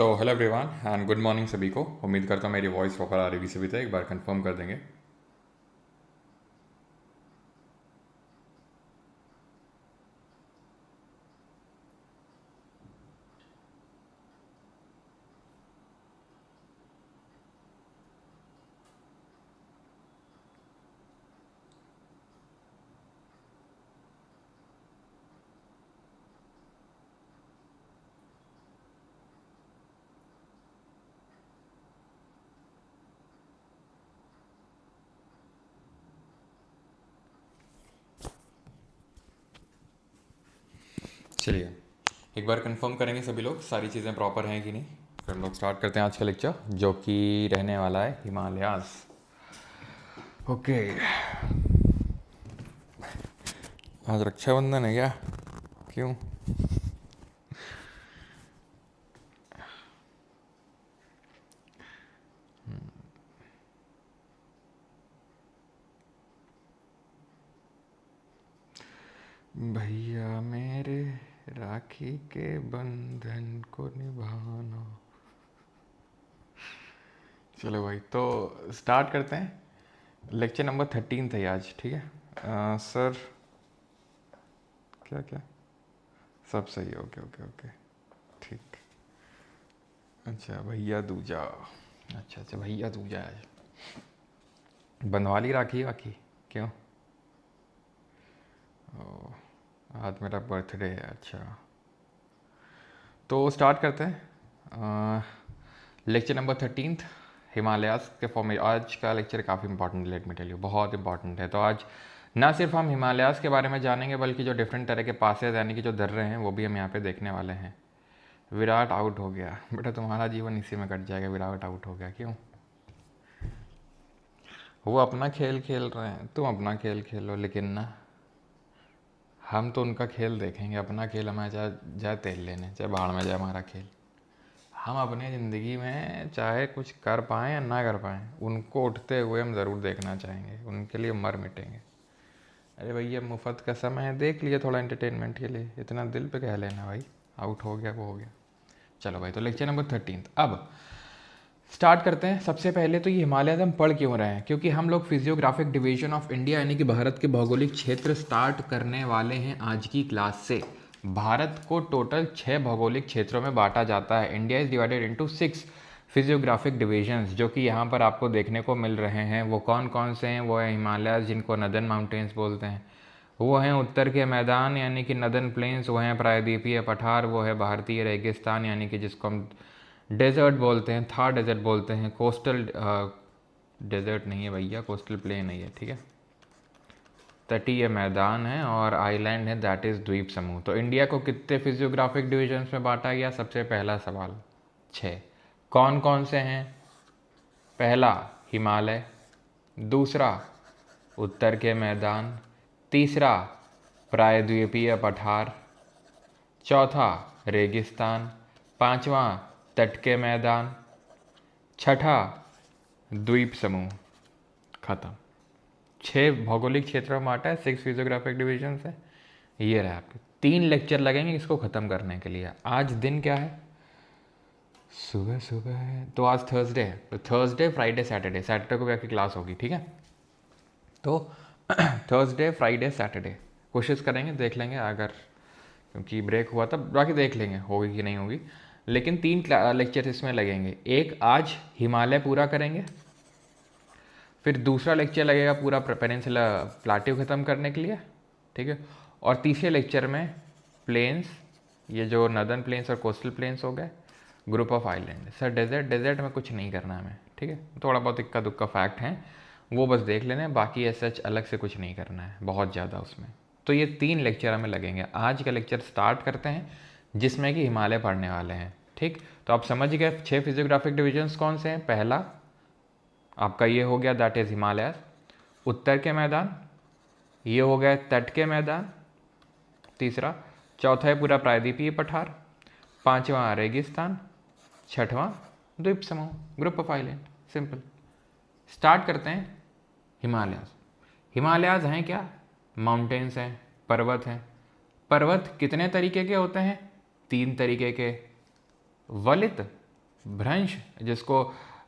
So hello everyone and good morning सभी को। उम्मीद करता हूँ मेरी वॉइस प्रॉपर आ रही सभी तक। एक बार कंफर्म कर देंगे। चलिए एक बार कंफर्म करेंगे सभी लोग सारी चीज़ें प्रॉपर हैं कि नहीं। फिर हम लोग स्टार्ट करते हैं आज का लेक्चर जो कि रहने वाला है हिमालयास। ओके, आज रक्षाबंधन है क्या? क्यों? भैया मेरे राखी के बंधन को निभाना। चलो भाई, तो स्टार्ट करते हैं। लेक्चर नंबर 13 है आज, ठीक है। सर क्या क्या सब सही? ओके ओके ओके, ठीक। अच्छा भैया दूजा, अच्छा अच्छा भैया दूजा आज बंधवा ली राखी वाखी? क्यों? ओ, आज मेरा बर्थडे है। अच्छा, तो स्टार्ट करते हैं लेक्चर नंबर 13 हिमालयास के फॉर्म में। आज का लेक्चर काफ़ी इंपॉर्टेंट है, लेट मी टेल यू, बहुत इंपॉर्टेंट है। तो आज ना सिर्फ हम हिमालयास के बारे में जानेंगे बल्कि जो डिफरेंट तरह के पासेज यानी कि जो दर्रे हैं वो भी हम यहाँ पे देखने वाले हैं। विराट आउट हो गया बेटा, तुम्हारा जीवन इसी में कट जाएगा। विराट आउट हो गया क्यों? वो अपना खेल खेल रहे हैं, तुम अपना खेल खेलो, लेकिन ना हम तो उनका खेल देखेंगे। अपना खेल हमें चाहे जाए तेल लेने, चाहे बाढ़ में जाए हमारा खेल। हम अपनी ज़िंदगी में चाहे कुछ कर पाएँ या ना कर पाएँ, उनको उठते हुए हम ज़रूर देखना चाहेंगे, उनके लिए मर मिटेंगे। अरे भैया मुफ्त का समय है, देख लिए थोड़ा एंटरटेनमेंट के लिए, इतना दिल पे कह लेना भाई। आउट हो गया वो हो गया। चलो भाई, तो लेक्चर नंबर 13 अब स्टार्ट करते हैं। सबसे पहले तो ये हिमालय हम पढ़ क्यों रहे हैं? क्योंकि हम लोग फिजियोग्राफिक डिवीजन ऑफ इंडिया यानी कि भारत के भौगोलिक क्षेत्र स्टार्ट करने वाले हैं आज की क्लास से। भारत को टोटल 6 भौगोलिक क्षेत्रों में बांटा जाता है। India is divided into 6 physiographic divisions, जो कि यहाँ पर आपको देखने को मिल रहे हैं। वो कौन कौन से हैं? वो है हिमालय जिनको नदन माउंटेन्स बोलते हैं, वो हैं उत्तर के मैदान यानी कि नदन प्लेन्स, वो हैं प्रायद्वीपीय पठार, वो है भारतीय रेगिस्तान यानी कि जिसको हम डेजर्ट बोलते हैं, थार डेजर्ट बोलते हैं। कोस्टल डेजर्ट नहीं है भैया, कोस्टल प्लेन नहीं है, ठीक है, तटीय मैदान है। और आइलैंड है, दैट इज़ द्वीप समूह। तो इंडिया को कितने फिजियोग्राफिक डिविजन्स में बांटा गया? सबसे पहला सवाल 6। कौन कौन से हैं? पहला हिमालय, दूसरा उत्तर के मैदान, तीसरा प्रायद्वीपीय पठार, चौथा रेगिस्तान, पांचवा तट के मैदान, छठा द्वीप समूह। खत्म। 6 भौगोलिक क्षेत्रों में बांटा है, 6 फिजियोग्राफिक डिवीजन है। ये रहा आपके 3 लेक्चर लगेंगे इसको ख़त्म करने के लिए। आज दिन क्या है? सुबह सुबह है, तो आज थर्सडे है, तो थर्सडे फ्राइडे सैटरडे, सैटरडे को भी आपकी क्लास होगी, ठीक है। तो थर्सडे फ्राइडे सैटरडे कोशिश करेंगे, देख लेंगे अगर, क्योंकि ब्रेक हुआ था, बाकी देख लेंगे होगी कि नहीं होगी। लेकिन 3 लेक्चर इसमें लगेंगे। एक आज हिमालय पूरा करेंगे, फिर दूसरा लेक्चर लगेगा पूरा पेनिनसुला प्लाट्यू ख़त्म करने के लिए, ठीक है। और तीसरे लेक्चर में प्लेन्स, ये जो नदर्न प्लेन्स और कोस्टल प्लेन्स हो गए, group of island. Sir desert, desert में कुछ नहीं करना हमें, ठीक है, थोड़ा बहुत इक्का दुक्का फैक्ट हैं वो बस देख लेना है, बाकी ऐसा अलग से कुछ नहीं करना है बहुत ज़्यादा उसमें। तो ये 3 लेक्चर हमें लगेंगे। आज का लेक्चर स्टार्ट करते हैं जिसमें कि हिमालय पढ़ने वाले हैं, ठीक। तो आप समझ गए 6 फिजियोग्राफिक डिविजन्स कौन से हैं। पहला आपका ये हो गया, दैट इज़ हिमालय। उत्तर के मैदान, ये हो गया तट के मैदान, तीसरा। चौथा है पूरा प्रायद्वीपीय पठार, पांचवा रेगिस्तान, छठवां द्वीप समूह, group of island. Simple. Start करते हैं हिमालयाज। हिमालयाज हैं क्या? माउंटेन्स हैं, पर्वत हैं। पर्वत कितने तरीके के होते हैं? 3 तरीके के, वलित, भ्रंश, जिसको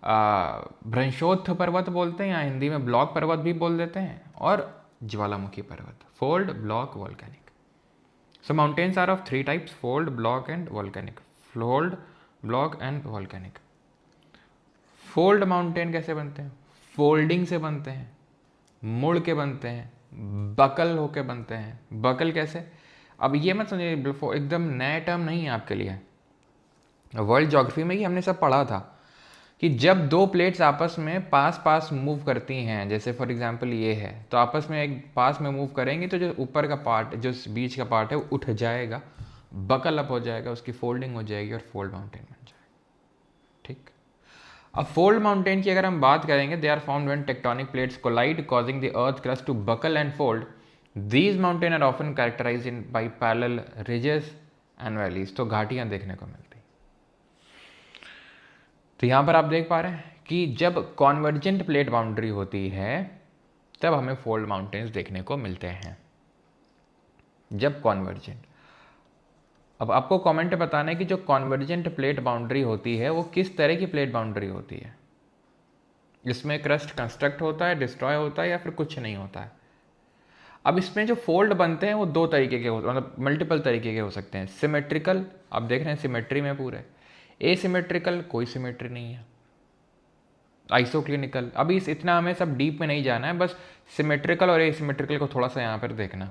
भ्रंशोत्थ पर्वत बोलते हैं या हिंदी में ब्लॉक पर्वत भी बोल देते हैं, और ज्वालामुखी पर्वत, fold, block, volcanic. So mountains are of 3 types, fold, block and volcanic. Fold, block and volcanic. Fold mountain कैसे बनते हैं? फोल्डिंग से बनते हैं, मुड़ के बनते हैं, बकल होके बनते हैं। बकल कैसे? अब ये मत समझिए, एकदम नया टर्म नहीं है आपके लिए, वर्ल्ड ज्योग्राफी में ही हमने सब पढ़ा था कि जब दो प्लेट्स आपस में पास पास मूव करती हैं, जैसे फॉर एग्जांपल ये है, तो आपस में एक पास में मूव करेंगे तो जो ऊपर का पार्ट, जो बीच का पार्ट है, वो उठ जाएगा, बकल अप हो जाएगा, उसकी फोल्डिंग हो जाएगी और फोल्ड माउंटेन बन जाएगा। ठीक। अब फोल्ड माउंटेन की अगर हम बात करेंगे, they are found when tectonic plates collide causing the earth crust to buckle and fold. These mountain are often characterize in by parallel ridges and valleys. तो घाटियां देखने को मिलती। तो यहां पर आप देख पा रहे हैं कि जब कॉन्वर्जेंट प्लेट बाउंड्री होती है तब हमें फोल्ड माउंटेन्स देखने को मिलते हैं, जब कॉन्वर्जेंट। अब आपको कमेंट बताना है कि जो कॉन्वर्जेंट प्लेट बाउंड्री होती है वो किस तरह की प्लेट बाउंड्री होती है। इसमें क्रस्ट कंस्ट्रक्ट होता है, डिस्ट्रॉय होता है, या फिर कुछ नहीं होता है। अब इसमें जो फोल्ड बनते हैं वो 2 तरीके के मतलब मल्टीपल तरीके के हो सकते हैं। सिमेट्रिकल, आप देख रहे हैं सिमेट्री में पूरे। एसिमेट्रिकल, कोई सिमेट्री नहीं है। आइसोक्लिनिकल, अभी इस इतना हमें सब डीप में नहीं जाना है, बस सिमेट्रिकल और एसिमेट्रिकल को थोड़ा सा यहाँ पर देखना।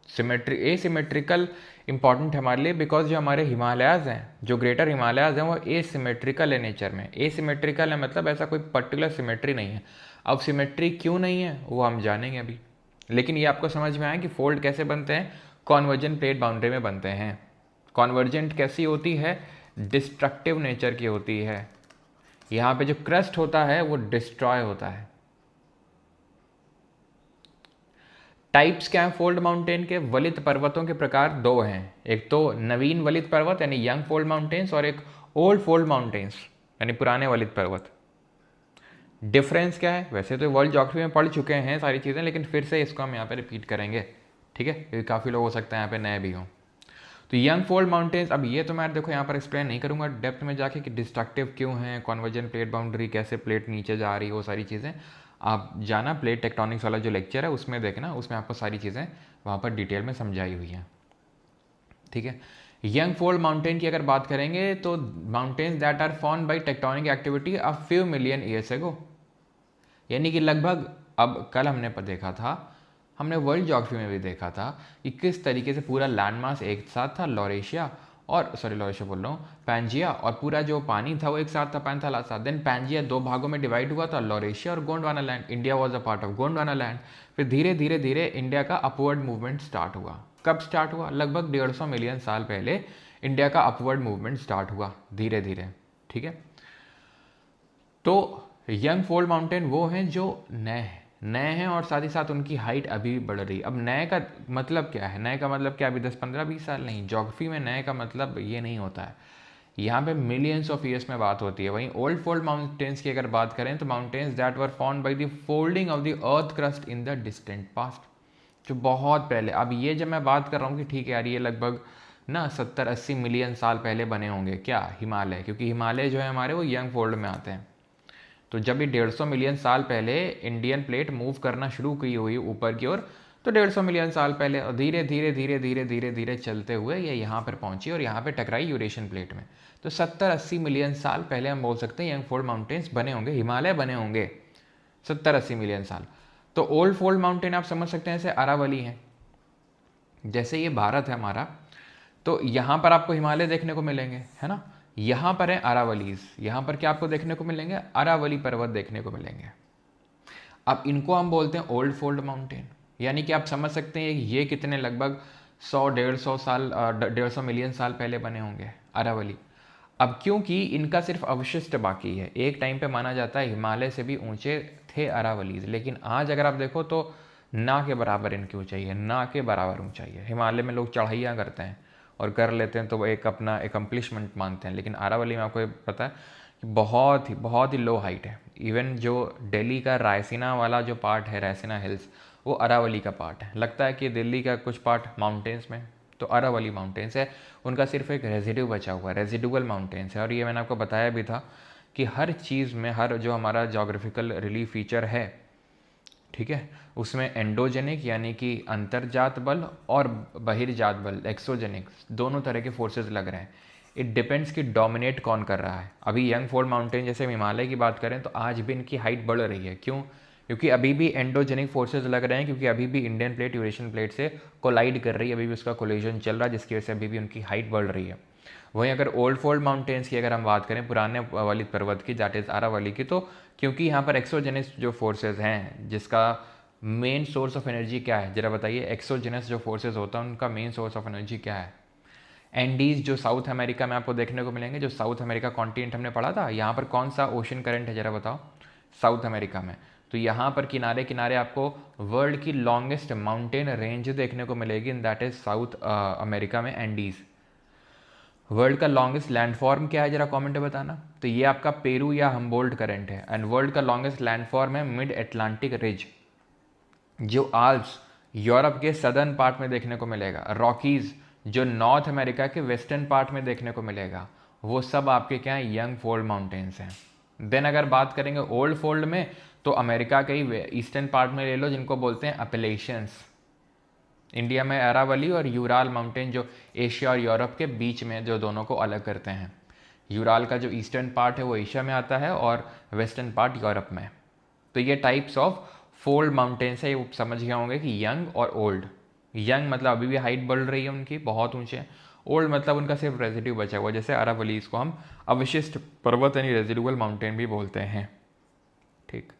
एसिमेट्रिकल इंपॉर्टेंट हमारे लिए बिकॉज जो हमारे हिमालयाज हैं, जो ग्रेटर हिमालयाज हैं, वो एसिमेट्रिकल है नेचर में। एसिमेट्रिकल है मतलब ऐसा कोई पर्टिकुलर सिमेट्री नहीं है। अब सिमेट्री क्यों नहीं है वो हम जानेंगे अभी, लेकिन ये आपको समझ में आया कि फोल्ड कैसे बनते हैं, कॉन्वर्जेंट प्लेट बाउंड्री में बनते हैं। कॉन्वर्जेंट कैसी होती है? डिस्ट्रक्टिव नेचर की होती है। यहाँ पे जो क्रस्ट होता है वो डिस्ट्रॉय होता है। टाइप्स क्या हैं फोल्ड माउंटेन के? वलित पर्वतों के प्रकार 2 हैं, एक तो नवीन वलित पर्वत यानी यंग फोल्ड माउंटेन्स, और एक ओल्ड फोल्ड माउंटेन्स यानी पुराने वलित पर्वत। डिफरेंस क्या है? वैसे तो वर्ल्ड ज्योग्राफी में पढ़ चुके हैं सारी चीज़ें, लेकिन फिर से इसको हम यहाँ पे रिपीट करेंगे, ठीक है, क्योंकि काफ़ी लोग हो सकते हैं यहाँ पे नए भी हों। तो यंग फोल्ड माउंटेन्स, अब ये तो मैं देखो यहाँ पर एक्सप्लेन नहीं करूँगा डेप्थ में जाके कि डिस्ट्रक्टिव क्यों है, कॉन्वर्जेंट प्लेट बाउंड्री कैसे प्लेट नीचे जा रही है, वो सारी चीज़ें आप जाना प्लेट टेक्टोनिक्स वाला जो लेक्चर है उसमें देखना, उसमें आपको सारी चीज़ें वहाँ पर डिटेल में समझाई हुई हैं, ठीक है। यंग फोल्ड माउंटेन की अगर बात करेंगे तो mountains that are formed by tectonic activity a few million years ago, यानी कि लगभग, अब कल हमने देखा था, हमने वर्ल्ड ज्योग्राफी में भी देखा था कि किस तरीके से पूरा लैंड मास एक साथ था, लॉरेशिया और लॉरेशिया बोल रहा हूँ, पैंजिया, और पूरा जो पानी था वो एक साथ था, पैंथालासा। देन पैंजिया 2 भागों में डिवाइड हुआ था, लॉरेशिया और Gondwana land. India was a part of Gondwana land. फिर धीरे धीरे धीरे इंडिया का अपवर्ड मूवमेंट स्टार्ट हुआ। कब स्टार्ट हुआ? लगभग 150 मिलियन साल पहले इंडिया का अपवर्ड मूवमेंट स्टार्ट हुआ धीरे धीरे, ठीक है। तो यंग फोल्ड माउंटेन वो हैं जो नए हैं और साथ ही साथ उनकी हाइट अभी भी बढ़ रही है। अब नए का मतलब क्या है? नए का मतलब क्या अभी 10, 15, 20 साल नहीं। ज्योग्राफी में नए का मतलब ये नहीं होता है, यहाँ पे मिलियंस ऑफ ईयर्स में बात होती है। वहीं ओल्ड फोल्ड माउंटेन्स की अगर बात करें तो mountains that were formed by the folding of the earth crust in the distant past, जो बहुत पहले। अब ये जब मैं बात कर रहा हूँ कि ठीक है यार ये लगभग ना 70-80 मिलियन साल पहले बने होंगे, क्या हिमालय, क्योंकि हिमालय जो है हमारे वो यंग फोल्ड में आते हैं। तो जब ये 150 मिलियन साल पहले इंडियन प्लेट मूव करना शुरू की हुई ऊपर की ओर, तो 150 मिलियन साल पहले, और धीरे धीरे धीरे धीरे धीरे धीरे चलते हुए ये यहाँ पर पहुंची और यहाँ पे टकराई यूरेशियन प्लेट में। तो 70-80 मिलियन साल पहले हम बोल सकते हैं यंग फोल्ड माउंटेन्स बने होंगे, हिमालय बने होंगे 70-80 मिलियन साल। तो ओल्ड फोल्ड माउंटेन आप समझ सकते हैं जैसे अरावली है, जैसे ये भारत है हमारा, तो यहाँ पर आपको हिमालय देखने को मिलेंगे, है ना। यहाँ पर है अरावलीज, यहाँ पर क्या आपको देखने को मिलेंगे? अरावली पर्वत देखने को मिलेंगे। अब इनको हम बोलते हैं ओल्ड फोल्ड माउंटेन, यानी कि आप समझ सकते हैं ये कितने लगभग 100-150 साल 150 मिलियन साल पहले बने होंगे अरावली। अब क्योंकि इनका सिर्फ अवशिष्ट बाकी है, एक टाइम पे माना जाता है हिमालय से भी ऊंचे थे अरावलीज, लेकिन आज अगर आप देखो तो ना के बराबर इनकी ऊंचाई है, ना के बराबर ऊंचाई है। हिमालय में लोग चढ़ाइयाँ करते हैं और कर लेते हैं तो वो एक अपना एकम्प्लिशमेंट मानते हैं, लेकिन अरावली में आपको पता है कि बहुत ही लो हाइट है। इवन जो दिल्ली का रायसीना वाला जो पार्ट है, रायसीना हिल्स, वो अरावली का पार्ट है। लगता है कि दिल्ली का कुछ पार्ट माउंटेन्स में, तो अरावली माउंटेन्स है, उनका सिर्फ एक रेजिड्यू बचा हुआ है, रेजिडुअल माउंटेन्स है। और ये मैंने आपको बताया भी था कि हर चीज़ में, हर जो हमारा जोग्राफिकल रिलीफ फीचर है, ठीक है, उसमें एंडोजेनिक यानी कि अंतर्जात बल और बहिर्जात बल एक्सोजेनिक दोनों तरह के फोर्सेस लग रहे हैं। इट डिपेंड्स कि डोमिनेट कौन कर रहा है। अभी यंग फोल्ड माउंटेन जैसे हिमालय की बात करें तो आज भी इनकी हाइट बढ़ रही है। क्यों? क्योंकि अभी भी एंडोजेनिक फोर्सेस लग रहे हैं, क्योंकि अभी भी इंडियन प्लेट यूरेशियन प्लेट से कोलाइड कर रही है, अभी भी उसका कोलिजन चल रहा है, जिसकी वजह से अभी भी उनकी हाइट बढ़ रही है। वहीं अगर ओल्ड फोल्ड माउंटेन्स की अगर हम बात करें, पुराने वाली पर्वत की, दैट इज़ अरावली की, तो क्योंकि यहाँ पर एक्सोजेनिस जो फोर्सेज हैं, जिसका मेन सोर्स ऑफ एनर्जी क्या है, जरा बताइए। एक्सोजेनस जो फोर्सेज होता है उनका मेन सोर्स ऑफ एनर्जी क्या है? एंडीज जो साउथ अमेरिका में आपको देखने को मिलेंगे, जो साउथ अमेरिका कॉन्टिनेंट हमने पढ़ा था, यहाँ पर कौन सा ओशन करंट है जरा बताओ? साउथ अमेरिका में। तो यहाँ पर किनारे किनारे आपको वर्ल्ड की लॉन्गेस्ट माउंटेन रेंज देखने को मिलेगी, in that is south America में एंडीज। वर्ल्ड का लॉन्गेस्ट लैंडफॉर्म क्या है जरा कमेंट में बताना। तो ये आपका पेरू या हम्बोल्ट करंट है। एंड वर्ल्ड का लॉन्गेस्ट लैंडफॉर्म है मिड एटलांटिक रिज, जो आल्प्स यूरोप के सदर्न पार्ट में देखने को मिलेगा। रॉकीज जो नॉर्थ अमेरिका के वेस्टर्न पार्ट में देखने को मिलेगा, वो सब आपके क्या हैं? यंग फोल्ड माउंटेन्स हैं। देन अगर बात करेंगे ओल्ड फोल्ड में, तो अमेरिका के ही ईस्टर्न पार्ट में ले लो, जिनको बोलते हैं अपलेशियंस। इंडिया में अरावली और यूराल माउंटेन जो एशिया और यूरोप के बीच में, जो दोनों को अलग करते हैं। यूराल का जो ईस्टर्न पार्ट है वो एशिया में आता है और वेस्टर्न पार्ट यूरोप में। तो ये टाइप्स ऑफ फोल्ड माउंटेन्स है, ये समझ गए होंगे कि यंग और ओल्ड। यंग मतलब अभी भी हाइट बढ़ रही है उनकी, बहुत ऊंचे। ओल्ड मतलब उनका सिर्फ रेजिड्यू बचा हुआ, जैसे अरावली, इसको हम अवशिष्ट पर्वत यानी रेजिडुअल माउंटेन भी बोलते हैं। ठीक,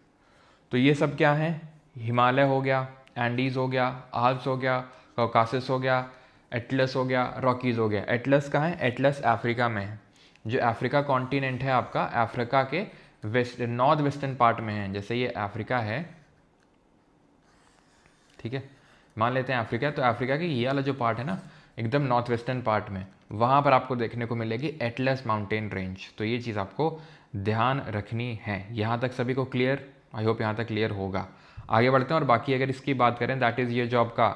तो ये सब क्या है? हिमालय हो गया, एंडीज हो गया, आल्प्स हो गया, कॉकासस हो गया, एटलस हो गया, रॉकीज हो गया। एटलस कहाँ है? एटलस अफ्रीका में है। जो अफ्रीका कॉन्टिनेंट है आपका, अफ्रीका के वेस्ट नॉर्थ वेस्टर्न पार्ट में है। जैसे ये अफ्रीका है, ठीक है, मान लेते हैं अफ्रीका, तो अफ्रीका की ये वाला जो पार्ट है ना, एकदम नॉर्थ वेस्टर्न पार्ट में, वहाँ पर आपको देखने को मिलेगी एटलस माउंटेन रेंज। तो ये चीज़ आपको ध्यान रखनी है। यहाँ तक सभी को क्लियर? आई होप यहाँ तक क्लियर होगा। आगे बढ़ते हैं और बाकी अगर इसकी बात करें, दैट इज़ ये जो आपका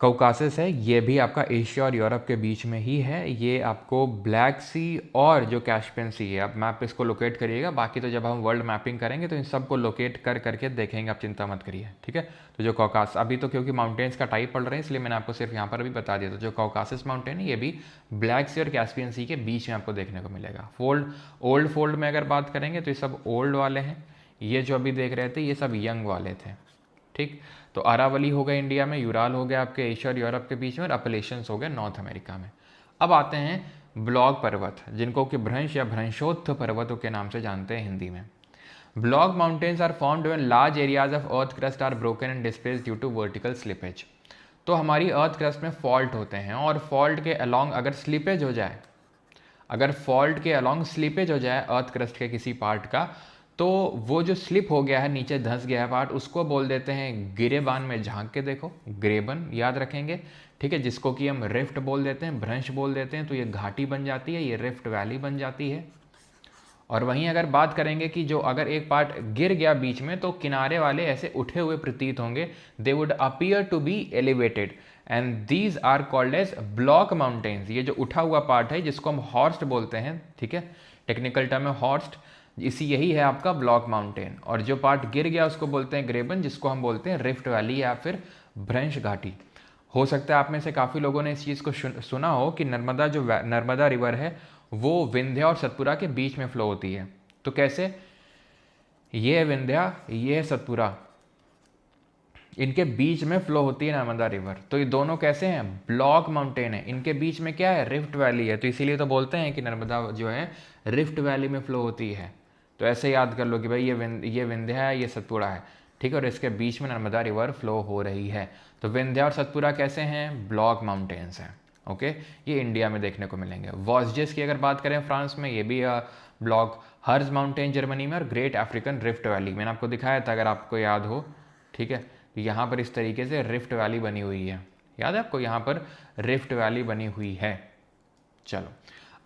कॉकासस है, ये भी आपका एशिया और यूरोप के बीच में ही है। ये आपको ब्लैक सी और जो कैस्पियन सी है, आप मैप पे इसको लोकेट करिएगा। बाकी तो जब हम वर्ल्ड मैपिंग करेंगे तो इन सबको लोकेट कर करके देखेंगे, आप चिंता मत करिए, ठीक है। तो जो कॉकास, अभी तो क्योंकि माउंटेन्स का टाइप पढ़ रहे हैं इसलिए मैंने आपको सिर्फ यहाँ पर भी बता दिया। तो जो कॉकासस माउंटेन है ये भी ब्लैक सी और कैस्पियन सी के बीच में आपको देखने को मिलेगा। ओल्ड फोल्ड में अगर बात करेंगे तो ये सब ओल्ड वाले हैं, ये जो अभी देख रहे थे ये सब यंग वाले थे, ठीक। तो अरावली हो गया इंडिया में, यूराल हो गया आपके एशिया और यूरोप के बीच में, और अपलेशंस हो गए नॉर्थ अमेरिका में। अब आते हैं ब्लॉग पर्वत, जिनको कि भ्रंश या भ्रंशोत्थ पर्वतों के नाम से जानते हैं हिंदी में। Block mountains are formed when large areas of earth crust are broken and displaced due to vertical slippage. तो हमारी अर्थ क्रस्ट में फॉल्ट होते हैं, और फॉल्ट के अलॉन्ग अगर स्लिपेज हो जाए, अगर फॉल्ट के अलॉन्ग स्लिपेज हो जाए अर्थ क्रस्ट के किसी पार्ट का, तो वो जो स्लिप हो गया है, नीचे धंस गया है पार्ट, उसको बोल देते हैं गिरेबान में झांक के देखो, ग्रेबन याद रखेंगे, ठीक है, जिसको कि हम रिफ्ट बोल देते हैं, भ्रंश बोल देते हैं। तो ये घाटी बन जाती है, ये रिफ्ट वैली बन जाती है। और वहीं अगर बात करेंगे कि जो अगर एक पार्ट गिर गया बीच में, तो किनारे वाले ऐसे उठे हुए प्रतीत होंगे, they would appear to be elevated, and these are called as block mountains. ये जो उठा हुआ पार्ट है जिसको हम हॉर्स्ट बोलते हैं, ठीक है, टेक्निकल टर्म है हॉर्स्ट, इसी यही है आपका ब्लॉक माउंटेन। और जो पार्ट गिर गया उसको बोलते हैं ग्रेबन, जिसको हम बोलते हैं रिफ्ट वैली या फिर भ्रंश घाटी। हो सकता है आप में से काफ़ी लोगों ने इस चीज़ को सुना हो कि नर्मदा जो नर्मदा रिवर है वो विंध्या और सतपुरा के बीच में फ्लो होती है। तो कैसे? ये है विंध्या, ये है सतपुरा, इनके बीच में फ्लो होती है नर्मदा रिवर। तो ये दोनों कैसे हैं? ब्लॉक माउंटेन है, इनके बीच में क्या है? रिफ्ट वैली है। तो इसीलिए तो बोलते हैं कि नर्मदा जो है रिफ्ट वैली में फ्लो होती है। तो ऐसे याद कर लो कि भाई ये विंध्या है, ये सतपुरा है, ठीक है, और इसके बीच में नर्मदा रिवर फ्लो हो रही है। तो विंध्या और सतपुरा कैसे हैं? ब्लॉक माउंटेन्स हैं, ओके। ये इंडिया में देखने को मिलेंगे। वॉस्जेस की अगर बात करें फ्रांस में, ये भी ब्लॉक, हर्ज माउंटेन जर्मनी में, और ग्रेट अफ्रीकन रिफ्ट वैली मैंने आपको दिखाया था अगर आपको याद हो, ठीक है। तो यहाँ पर इस तरीके से रिफ्ट वैली बनी हुई है, याद है आपको, यहाँ पर रिफ्ट वैली बनी हुई है। चलो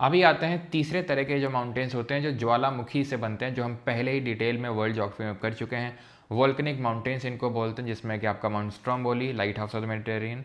अभी आते हैं तीसरे तरह के जो माउंटेन्स होते हैं जो ज्वालामुखी से बनते हैं, जो हम पहले ही डिटेल में वर्ल्ड ज्योग्राफी में कर चुके हैं। वोल्केनिक माउंटेन्स इनको बोलते हैं, जिसमें कि आपका mount Stromboli, light house of the Mediterranean,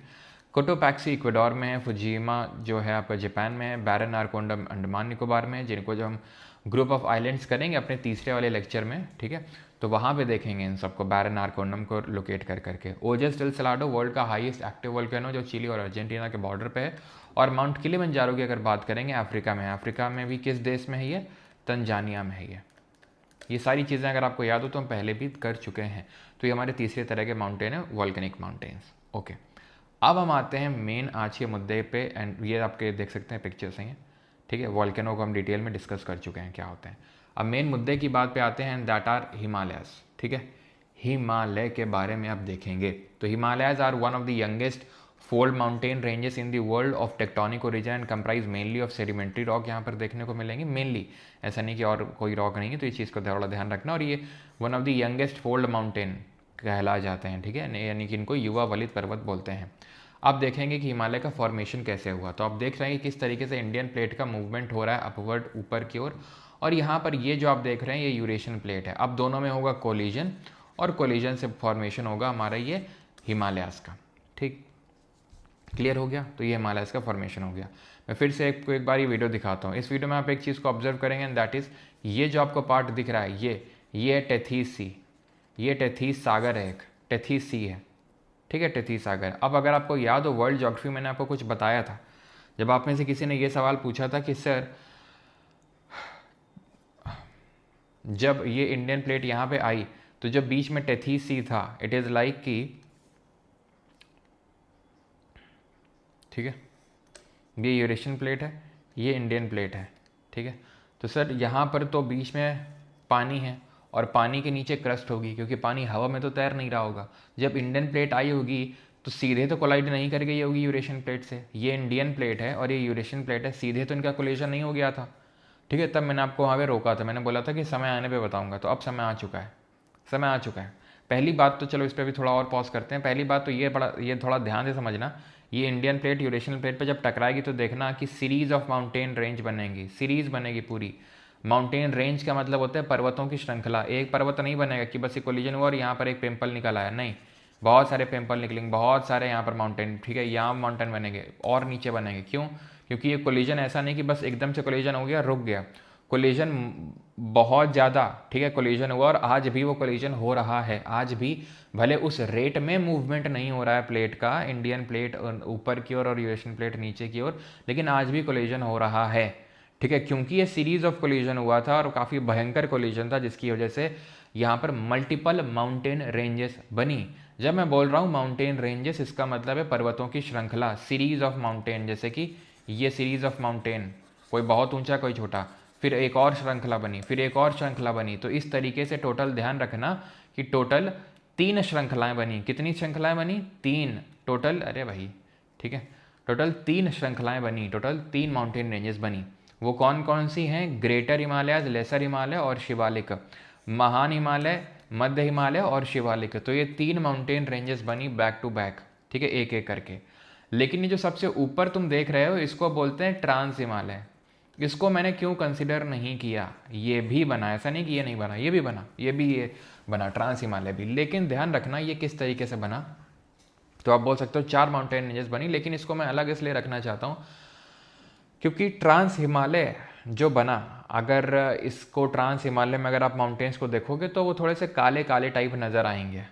Cotopaxi Ecuador में है, फुजीमा जो है आपका जापान में है, बैरन आरकोंडम अंडमान निकोबार में है, जिनको जब हम ग्रुप ऑफ आइलैंड्स करेंगे अपने तीसरे वाले लेक्चर में, ठीक है, तो वहाँ पे देखेंगे इन सबको, बैरन आरकोंडम को लोकेट कर करके। ओजस डेल सलाडो वर्ल्ड का हाईएस्ट एक्टिव वोल्केनो जो चिली और अर्जेंटीना के बॉर्डर पे है। और माउंट किलिमंजारो की अगर बात करेंगे अफ्रीका में, अफ्रीका में भी किस देश में है ये, तंजानिया में है ये सारी चीज़ें अगर आपको याद हो तो हम पहले भी कर चुके हैं। तो ये हमारे तीसरे तरह के माउंटेन है, वॉल्केनिक माउंटेन्स। ओके, अब हम आते हैं मेन आज के मुद्दे पे, एंड ये आपके देख सकते हैं पिक्चर्स हैं, ठीक है, वॉल्केनो को हम डिटेल में डिस्कस कर चुके हैं क्या होते हैं। अब मेन मुद्दे की बात पे आते हैं, दैट आर हिमालयस, ठीक है, हिमालय के बारे में आप देखेंगे तो Himalayas are one of the youngest fold mountain ranges in the world of tectonic origin and comprise mainly of sedimentary rock यहाँ पर देखने को मिलेंगे, मेनली, ऐसा नहीं कि और कोई रॉक नहीं है, तो ये चीज़ को थोड़ा ध्यान रखना। और ये one of the youngest fold mountain कहला जाते हैं, ठीक है, यानी कि इनको युवा वलित पर्वत बोलते हैं। आप देखेंगे कि हिमालय का फॉर्मेशन कैसे हुआ, तो आप देख रहे हैं कि किस तरीके से इंडियन प्लेट का मूवमेंट हो रहा है अपवर्ड ऊपर की ओर, और यहाँ पर ये जो आप देख रहे हैं ये यूरेशियन प्लेट है। अब दोनों में होगा कोलिजन, और कोलिजन से फॉर्मेशन होगा हमारा ये हिमालयास का, ठीक, क्लियर हो गया। तो ये हिमालयास का फॉर्मेशन हो गया। मैं फिर से एक बार ये वीडियो दिखाता हूँ। इस वीडियो में आप एक चीज़ को ऑब्जर्व करेंगे, एंड दैट इज़ ये जो आपको पार्ट दिख रहा है ये है टेथीस सी, ये टेथीस सागर है, एक टेथीस सी है, ठीक है, टेथीस सागर। अब अगर आपको याद हो वर्ल्ड ज्योग्राफी मैंने आपको कुछ बताया था, जब आप में से किसी ने ये सवाल पूछा था कि सर जब ये इंडियन प्लेट यहाँ पे आई तो जब बीच में टेथीस सी था, इट इज़ लाइक कि, ठीक है, ये यूरेशियन प्लेट है, ये इंडियन प्लेट है, ठीक है, तो सर यहाँ पर तो बीच में पानी है और पानी के नीचे क्रस्ट होगी, क्योंकि पानी हवा में तो तैर नहीं रहा होगा। जब इंडियन प्लेट आई होगी तो सीधे तो कोलाइड नहीं कर गई होगी यूरेशियन प्लेट से, ये इंडियन प्लेट है और ये यूरेशियन प्लेट है, सीधे तो इनका कोलिजन नहीं हो गया था, ठीक है। तब मैंने आपको वहाँ पे रोका था, मैंने बोला था कि समय आने पे बताऊँगा, तो अब समय आ चुका है, समय आ चुका है। पहली बात तो चलो इस पर भी थोड़ा और पॉज करते हैं। पहली बात तो ये थोड़ा ध्यान से समझना, ये इंडियन प्लेट यूरेशियन प्लेट पे जब टकराएगी तो देखना कि सीरीज ऑफ माउंटेन रेंज बनेगी, सीरीज बनेगी पूरी। माउंटेन रेंज का मतलब होता है पर्वतों की श्रृंखला। एक पर्वत नहीं बनेगा कि बस ये कोलिजन हुआ और यहाँ पर एक पिंपल निकल आया, नहीं, बहुत सारे पिंपल निकलेंगे, बहुत सारे यहाँ पर माउंटेन, ठीक है, यहाँ माउंटेन बनेंगे और नीचे बनेंगे। क्यों? क्योंकि ये कोलिजन ऐसा नहीं कि बस एकदम से कोलिजन हो गया रुक गया, कोलिजन बहुत ज़्यादा, ठीक है, कोलिजन हुआ और आज भी वो कोलिजन हो रहा है, आज भी भले उस रेट में मूवमेंट नहीं हो रहा है प्लेट का, इंडियन प्लेट ऊपर की ओर और यूरेशियन प्लेट नीचे की ओर, लेकिन आज भी कोलिजन हो रहा है, ठीक है, क्योंकि ये सीरीज ऑफ कोलिजन हुआ था और काफ़ी भयंकर कोलिजन था, जिसकी वजह से यहाँ पर मल्टीपल माउंटेन रेंजेस बनी। जब मैं बोल रहा हूँ माउंटेन रेंजेस, इसका मतलब है पर्वतों की श्रृंखला, सीरीज ऑफ माउंटेन, जैसे कि ये सीरीज ऑफ माउंटेन, कोई बहुत ऊंचा कोई छोटा, फिर एक और श्रृंखला बनी, फिर एक और श्रृंखला बनी। तो इस तरीके से टोटल ध्यान रखना कि टोटल 3 श्रृंखलाएं बनी। कितनी श्रृंखलाएं बनी? 3 टोटल, अरे भाई, ठीक है, टोटल 3 श्रृंखलाएं बनी, टोटल 3 माउंटेन रेंजेस बनी। वो कौन कौन सी हैं? ग्रेटर हिमालय, लेसर हिमालय और शिवालिक, महान हिमालय, मध्य हिमालय और शिवालिक। तो ये 3 माउंटेन रेंजेस बनी बैक टू बैक, ठीक है, एक एक करके। लेकिन ये जो सबसे ऊपर तुम देख रहे हो इसको बोलते हैं ट्रांस हिमालय। इसको मैंने क्यों कंसिडर नहीं किया? ये भी बना, ऐसा नहीं कि ये नहीं बना, ये भी बना, ये बना ट्रांस हिमालय भी। लेकिन ध्यान रखना ये किस तरीके से बना। तो आप बोल सकते हो 4 माउंटेन रेंजेस बनी, लेकिन इसको मैं अलग इसलिए रखना चाहता हूँ क्योंकि ट्रांस हिमालय जो बना, अगर इसको ट्रांस हिमालय में अगर आप माउंटेन्स को देखोगे तो वो थोड़े से काले काले टाइप नज़र आएंगे,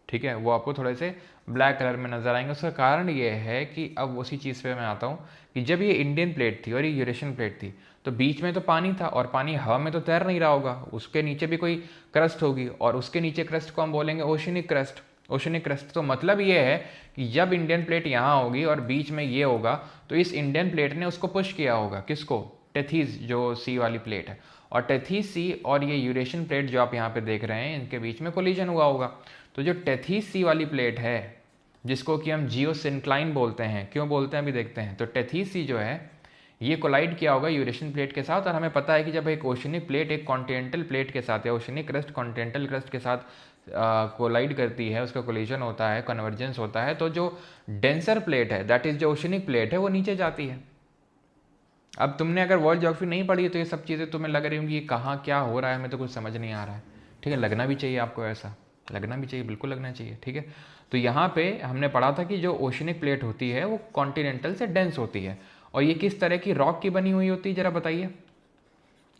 ठीक है, वो आपको थोड़े से ब्लैक कलर में नज़र आएंगे। उसका कारण ये है कि अब उसी चीज़ पे मैं आता हूँ कि जब ये इंडियन प्लेट थी और ये यूरेशियन प्लेट थी तो बीच में तो पानी था और पानी हवा में तो तैर नहीं रहा होगा, उसके नीचे भी कोई क्रस्ट होगी और उसके नीचे क्रस्ट को हम बोलेंगे ओशनिक क्रस्ट। ओशनिक क्रस्ट, तो मतलब ये है कि जब इंडियन प्लेट यहाँ होगी और बीच में ये होगा तो इस इंडियन प्लेट ने उसको पुश किया होगा, किसको? टेथीस, जो सी वाली प्लेट है, और टेथीस सी और ये यूरेशियन प्लेट जो आप यहाँ पे देख रहे हैं इनके बीच में कोलिजन हुआ होगा। तो जो टेथीस सी वाली प्लेट है जिसको कि हम जियोसिंक्लाइन बोलते हैं, क्यों बोलते हैं अभी देखते हैं। तो टेथीस सी जो है ये कोलाइड किया होगा यूरेशियन प्लेट के साथ, और हमें पता है कि जब एक ओशनिक प्लेट एक कॉन्टिनेंटल प्लेट के साथ या ओशनिक क्रस्ट कॉन्टिनेंटल क्रस्ट के साथ कोलाइड करती है, उसका कोलिजन होता है, कन्वर्जेंस होता है, तो जो डेंसर प्लेट है दैट इज जो ओशनिक प्लेट है वो नीचे जाती है। अब तुमने अगर वर्ल्ड ज्योग्राफी नहीं पढ़ी तो ये सब चीज़ें तुम्हें लग रही होंगी कहाँ क्या हो रहा है, हमें तो कुछ समझ नहीं आ रहा है, ठीक है, लगना भी चाहिए आपको ऐसा, लगना भी चाहिए, बिल्कुल लगना चाहिए, ठीक है। तो यहाँ पे हमने पढ़ा था कि जो ओशनिक प्लेट होती है वो कॉन्टिनेंटल से डेंस होती है, और ये किस तरह की रॉक की बनी हुई होती है, जरा बताइए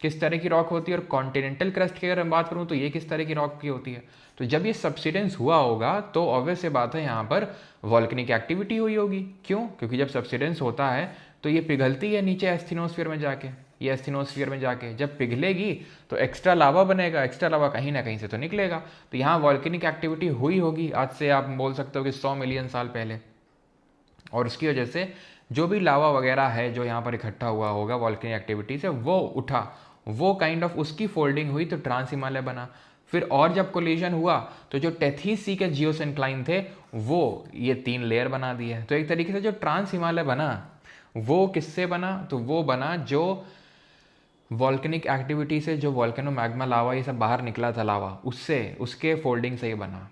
किस तरह की रॉक होती है। और कॉन्टिनेंटल क्रस्ट की अगर मैं बात करूँ तो ये किस तरह की रॉक की होती है। तो जब ये सब्सिडेंस हुआ होगा तो ऑब्वियस से बात है यहाँ पर वॉल्केनिक एक्टिविटी हुई होगी। क्यों? क्योंकि जब सब्सिडेंस होता है तो ये पिघलती है नीचे एस्थेनोस्फीयर में जाके, ये एस्थेनोस्फीयर में जाके जब पिघलेगी तो एक्स्ट्रा लावा बनेगा, एक्स्ट्रा लावा कहीं ना कहीं से तो निकलेगा। तो यहाँ वॉल्केनिक एक्टिविटी हुई होगी आज से आप बोल सकते हो कि 100 मिलियन साल पहले, और उसकी वजह से जो भी लावा वगैरह है जो यहाँ पर इकट्ठा हुआ होगा वॉल्केनिक एक्टिविटी से वो उठा, वो काइंड ऑफ उसकी फोल्डिंग हुई तो ट्रांस हिमालय बना। फिर और जब कोलिजन हुआ तो जो टेथीस सी के जियोसिंक्लाइन थे वो ये 3 लेयर बना दिए। तो एक तरीके से जो ट्रांस हिमालय बना वो किससे बना? तो वो बना जो वॉल्केनिक एक्टिविटी से, जो वॉल्केनो मैग्मा लावा ये सब बाहर निकला था लावा, उससे, उसके फोल्डिंग से ही बना,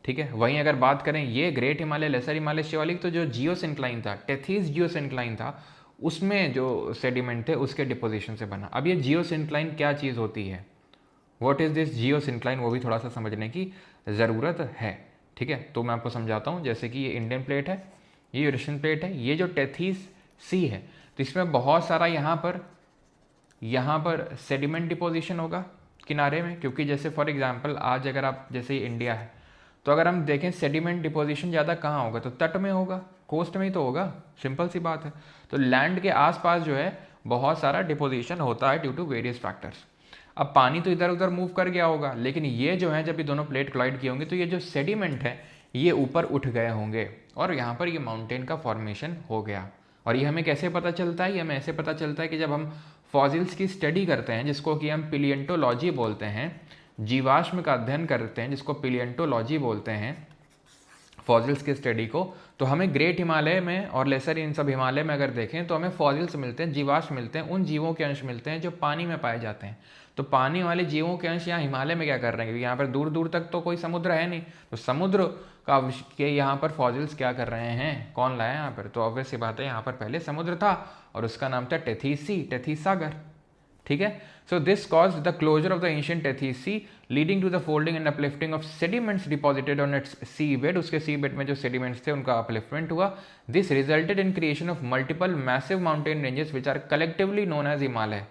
ठीक है। वहीं अगर बात करें ये ग्रेट हिमालय, लेसर हिमालय, शिवालिक, तो जो जियोसिंक्लाइन था, टेथीस जियोसिंक्लाइन था, उसमें जो सेडिमेंट थे उसके डिपोजिशन से बना। अब ये जियोसिंक्लाइन क्या चीज़ होती है, व्हाट इज़ दिस जियोसिंक्लाइन, वो भी थोड़ा सा समझने की ज़रूरत है, ठीक है। तो मैं आपको समझाता हूँ। जैसे कि ये इंडियन प्लेट है, ये यूरेशियन प्लेट है, ये जो टेथीस सी है तो इसमें बहुत सारा यहाँ पर सेडिमेंट डिपोजिशन होगा किनारे में, क्योंकि जैसे फॉर एग्जांपल आज अगर आप, जैसे इंडिया है तो अगर हम देखें सेडिमेंट डिपोजिशन ज़्यादा कहाँ होगा, तो तट में होगा, कोस्ट में ही तो होगा, सिंपल सी बात है। तो लैंड के आसपास जो है बहुत सारा डिपोजिशन होता है ड्यू टू वेरियस फैक्टर्स। अब पानी तो इधर उधर मूव कर गया होगा, लेकिन ये जो है जब ये दोनों प्लेट कोलाइड किए होंगे तो ये जो सेडिमेंट है ये ऊपर उठ गए होंगे और यहाँ पर ये माउंटेन का फॉर्मेशन हो गया। और ये हमें कैसे पता चलता है? ये हमें ऐसे पता चलता है कि जब हम फॉसिल्स की स्टडी करते हैं, जिसको कि हम पिलियंटोलॉजी बोलते हैं, जीवाश्म का अध्ययन करते हैं जिसको पिलियंटोलॉजी बोलते हैं, फॉसिल्स की स्टडी को, तो हमें ग्रेट हिमालय में और लेसर इन सब हिमालय में अगर देखें तो हमें फॉसिल्स मिलते हैं, जीवाश्म मिलते हैं, उन जीवों के अंश मिलते हैं जो पानी में पाए जाते हैं। तो पानी वाले जीवों के अंश यहाँ हिमालय में क्या कर रहे हैं? क्योंकि यहाँ पर दूर दूर तक तो कोई समुद्र है नहीं, तो समुद्र का के यहाँ पर फॉसिल्स क्या कर रहे हैं, कौन लाया यहाँ पर? तो ऑब्वियस सी बात है यहाँ पर पहले समुद्र था और उसका नाम था टेथीस सी, टेथीस सागर, ठीक है। So this caused the closure of the ancient Tethys sea leading to the folding and uplifting of sediments deposited on its sea bed. उसके सी बेड में जो सेडिमेंट्स थे उनका अपलिफ्टमेंट हुआ। This resulted in creation of multiple massive mountain ranges which are collectively known as Himalaya.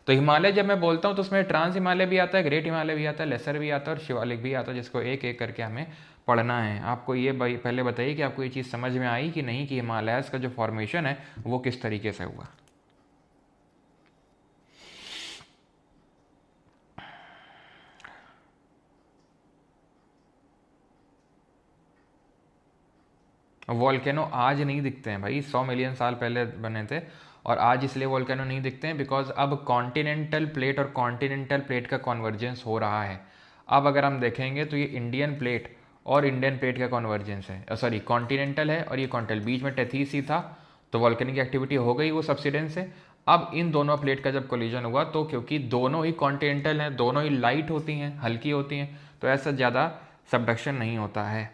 तो हिमालय जब मैं बोलता हूँ तो उसमें ट्रांस हिमालय भी आता है, ग्रेट हिमालय भी आता है, लेसर भी आता है और शिवालिक भी आता है, जिसको एक एक करके हमें पढ़ना है। आपको ये पहले बताइए कि आपको ये चीज़ समझ में आई कि नहीं, कि हिमालयस का जो फॉर्मेशन है वो किस तरीके से हुआ। वॉल्केनो आज नहीं दिखते हैं भाई, 100 मिलियन साल पहले बने थे, और आज इसलिए वॉल्केनो नहीं दिखते हैं बिकॉज अब कॉन्टिनेंटल प्लेट और कॉन्टिनेंटल प्लेट का कॉन्वर्जेंस हो रहा है। अब अगर हम देखेंगे तो ये इंडियन प्लेट और इंडियन प्लेट का कॉन्वर्जेंस है, सॉरी कॉन्टिनेंटल है और ये कॉन्टिनेंटल, बीच में टेथीस ही था तो वॉल्केनिक एक्टिविटी हो गई वो सब्सिडेंस से। अब इन दोनों प्लेट का जब कोलिजन हुआ तो क्योंकि दोनों ही कॉन्टिनेंटल हैं, दोनों ही लाइट होती हैं, हल्की होती हैं, तो ऐसा ज़्यादा सबडक्शन नहीं होता है।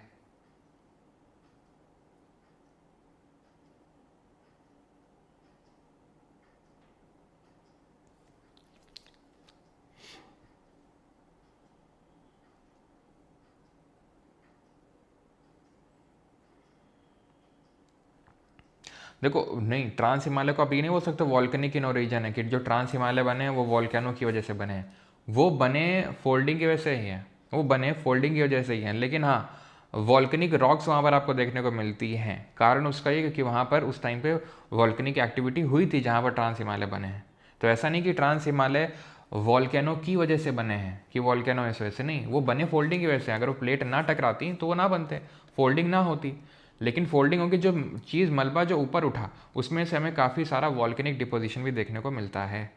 देखो नहीं, ट्रांस हिमालय को आप ये नहीं बोल सकते वॉल्केनिक इन ओरिजिन है, कि जो ट्रांस हिमालय बने हैं वो वॉल्केनो की वजह से बने हैं। वो बने फोल्डिंग की वजह से ही हैं, वो बने फोल्डिंग की वजह से ही हैं। लेकिन हाँ, वॉल्केनिक रॉक्स वहाँ पर आपको देखने को मिलती हैं। कारण उसका ये क्योंकि वहाँ पर उस टाइम पे वॉल्केनिक एक्टिविटी हुई थी जहाँ पर ट्रांस हिमालय बने हैं। तो ऐसा नहीं कि ट्रांस हिमालय वॉल्केनो की वजह से बने हैं, कि वॉल्केनो इस वजह से नहीं, वो बने फोल्डिंग की वजह से। अगर वो प्लेट ना टकराती तो वो ना बनते, फोल्डिंग ना होती। लेकिन फोल्डिंग होगी, जो चीज़ मलबा जो ऊपर उठा उसमें से हमें काफ़ी सारा वॉल्केनिक डिपोजिशन भी देखने को मिलता है,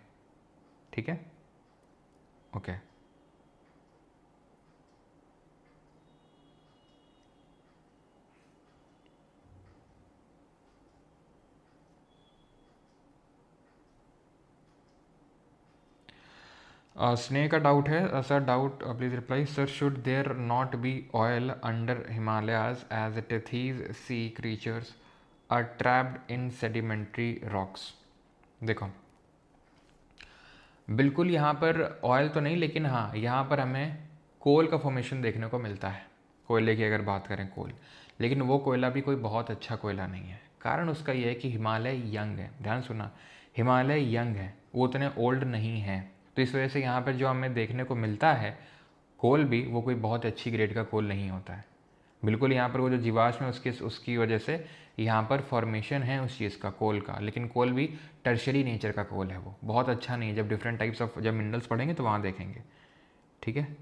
ठीक है, ओके। स्नेह का डाउट है, sir doubt please reply. Sir should there not be oil under Himalayas as Tethys sea creatures are trapped in sedimentary rocks? देखो बिल्कुल यहाँ पर ऑयल तो नहीं, लेकिन हाँ यहाँ पर हमें कोल का फॉर्मेशन देखने को मिलता है, कोयले की अगर बात करें कोल, लेकिन वो कोयला भी कोई बहुत अच्छा कोयला नहीं है। कारण उसका ये है कि हिमालय यंग है, ध्यान सुना, हिमालय यंग है, वो उतने ओल्ड नहीं है। तो इस वजह से यहाँ पर जो हमें देखने को मिलता है कोल भी, वो कोई बहुत अच्छी ग्रेड का कोल नहीं होता है। बिल्कुल यहाँ पर वो जो जीवाश्म है उसकी वजह से यहाँ पर फॉर्मेशन है उस चीज़ का, कोल का, लेकिन कोल भी टर्शरी नेचर का कोल है, वो बहुत अच्छा नहीं है। जब डिफरेंट टाइप्स ऑफ जब मिनरल्स पढ़ेंगे तो वहाँ देखेंगे, ठीक है।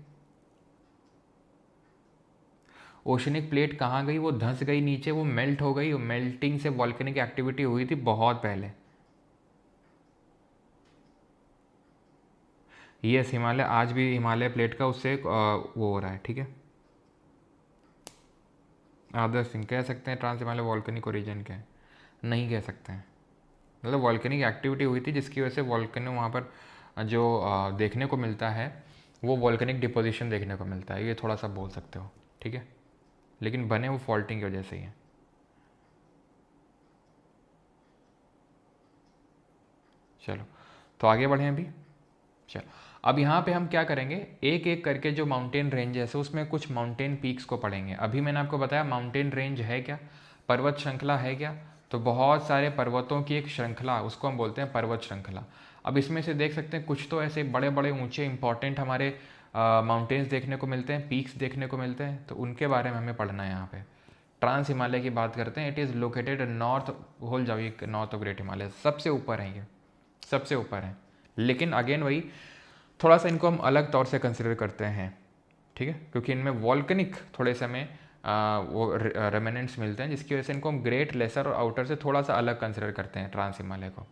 ओशनिक प्लेट कहाँ गई? वो धंस गई नीचे, वो मेल्ट हो गई, मेल्टिंग से वॉल्केनिक एक्टिविटी हुई थी बहुत पहले। यस, हिमालय आज भी हिमालय प्लेट का उससे वो हो रहा है, ठीक है। आदर्श सिंह कह सकते हैं ट्रांस हिमालय वॉल्केनिक ओरिजिन के? नहीं कह सकते हैं, मतलब वॉल्केनिक एक्टिविटी हुई थी जिसकी वजह से वॉल्केनो वहाँ पर जो देखने को मिलता है वो वॉल्केनिक डिपोजिशन देखने को मिलता है, ये थोड़ा सा बोल सकते हो, ठीक है। लेकिन बने वो फॉल्टिंग की वजह से ही है। चलो तो आगे बढ़ें अभी। चलो अब यहाँ पे हम क्या करेंगे, एक एक करके जो माउंटेन रेंजेस है उसमें कुछ माउंटेन पीक्स को पढ़ेंगे। अभी मैंने आपको बताया माउंटेन रेंज है क्या, पर्वत श्रृंखला है क्या, तो बहुत सारे पर्वतों की एक श्रृंखला, उसको हम बोलते हैं पर्वत श्रृंखला। अब इसमें से देख सकते हैं कुछ तो ऐसे बड़े बड़े ऊंचे इंपॉर्टेंट हमारे माउंटेन्स देखने को मिलते हैं, पीक्स देखने को मिलते हैं, तो उनके बारे में हमें पढ़ना है। यहाँ पे ट्रांस हिमालय की बात करते हैं। इट इज़ लोकेटेड नॉर्थ होल जाइए, नॉर्थ ऑफ ग्रेट हिमालय, सबसे ऊपर है ये, सबसे ऊपर है। लेकिन अगेन वही थोड़ा सा इनको हम अलग तौर से कंसिडर करते हैं, ठीक है, क्योंकि इनमें वॉल्केनिक थोड़े से हमें वो रेमिनेंट्स मिलते हैं, जिसकी वजह से इनको हम ग्रेट, लेसर और आउटर से थोड़ा सा अलग कंसिडर करते हैं ट्रांस हिमालय को।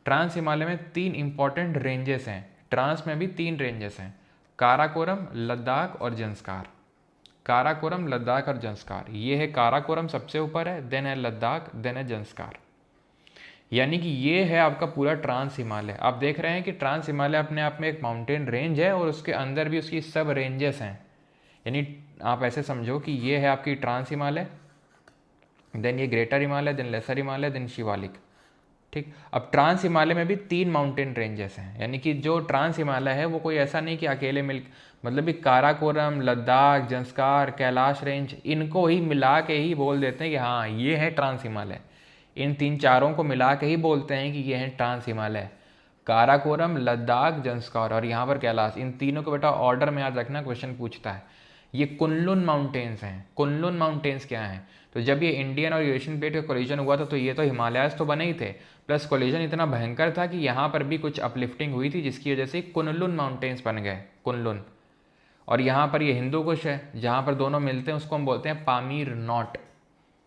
ट्रांस हिमालय में 3 इंपॉर्टेंट रेंजेस हैं, ट्रांस में भी 3 रेंजेस हैं, काराकोरम, लद्दाख और जंस्कार। काराकोरम, लद्दाख और जंस्कार, ये है काराकोरम सबसे ऊपर है, देन है लद्दाख, देन है जंस्कार। यानी कि ये है आपका पूरा ट्रांस हिमालय। आप देख रहे हैं कि ट्रांस हिमालय अपने आप में एक माउंटेन रेंज है और उसके अंदर भी उसकी सब रेंजेस हैं। यानी आप ऐसे समझो कि ये है आपकी ट्रांस हिमालय, देन ये greater Himalaya, then lesser Himalaya, then Shivalik, ठीक। अब ट्रांस हिमालय में भी 3 माउंटेन रेंजेस हैं, यानी कि जो ट्रांस हिमालय है वो कोई ऐसा नहीं कि अकेले मतलब कि काराकोरम, लद्दाख, जंस्कार, कैलाश रेंज, इनको ही मिला के ही बोल देते हैं कि हाँ ये है ट्रांस हिमालय। इन 3-4 को मिला के ही बोलते हैं कि ये है ट्रांस हिमालय। काराकोरम, लद्दाख, जंस्कार और यहाँ पर कैलाश, इन तीनों को बेटा ऑर्डर में याद रखना, क्वेश्चन पूछता है। ये कुनलुन माउंटेन्स हैं। कुनलुन माउंटेन्स क्या हैं? तो जब ये इंडियन और यूरेशियन प्लेट का कोलिजन हुआ था तो ये तो हिमालयाज तो बने ही थे, प्लस कोलिजन इतना भयंकर था कि यहाँ पर भी कुछ अपलिफ्टिंग हुई थी, जिसकी वजह से कुनलुन माउंटेन्स बन गए, कुनलुन। और यहाँ पर ये हिंदू कुश है, जहाँ पर दोनों मिलते हैं उसको हम बोलते हैं पामीर नॉट।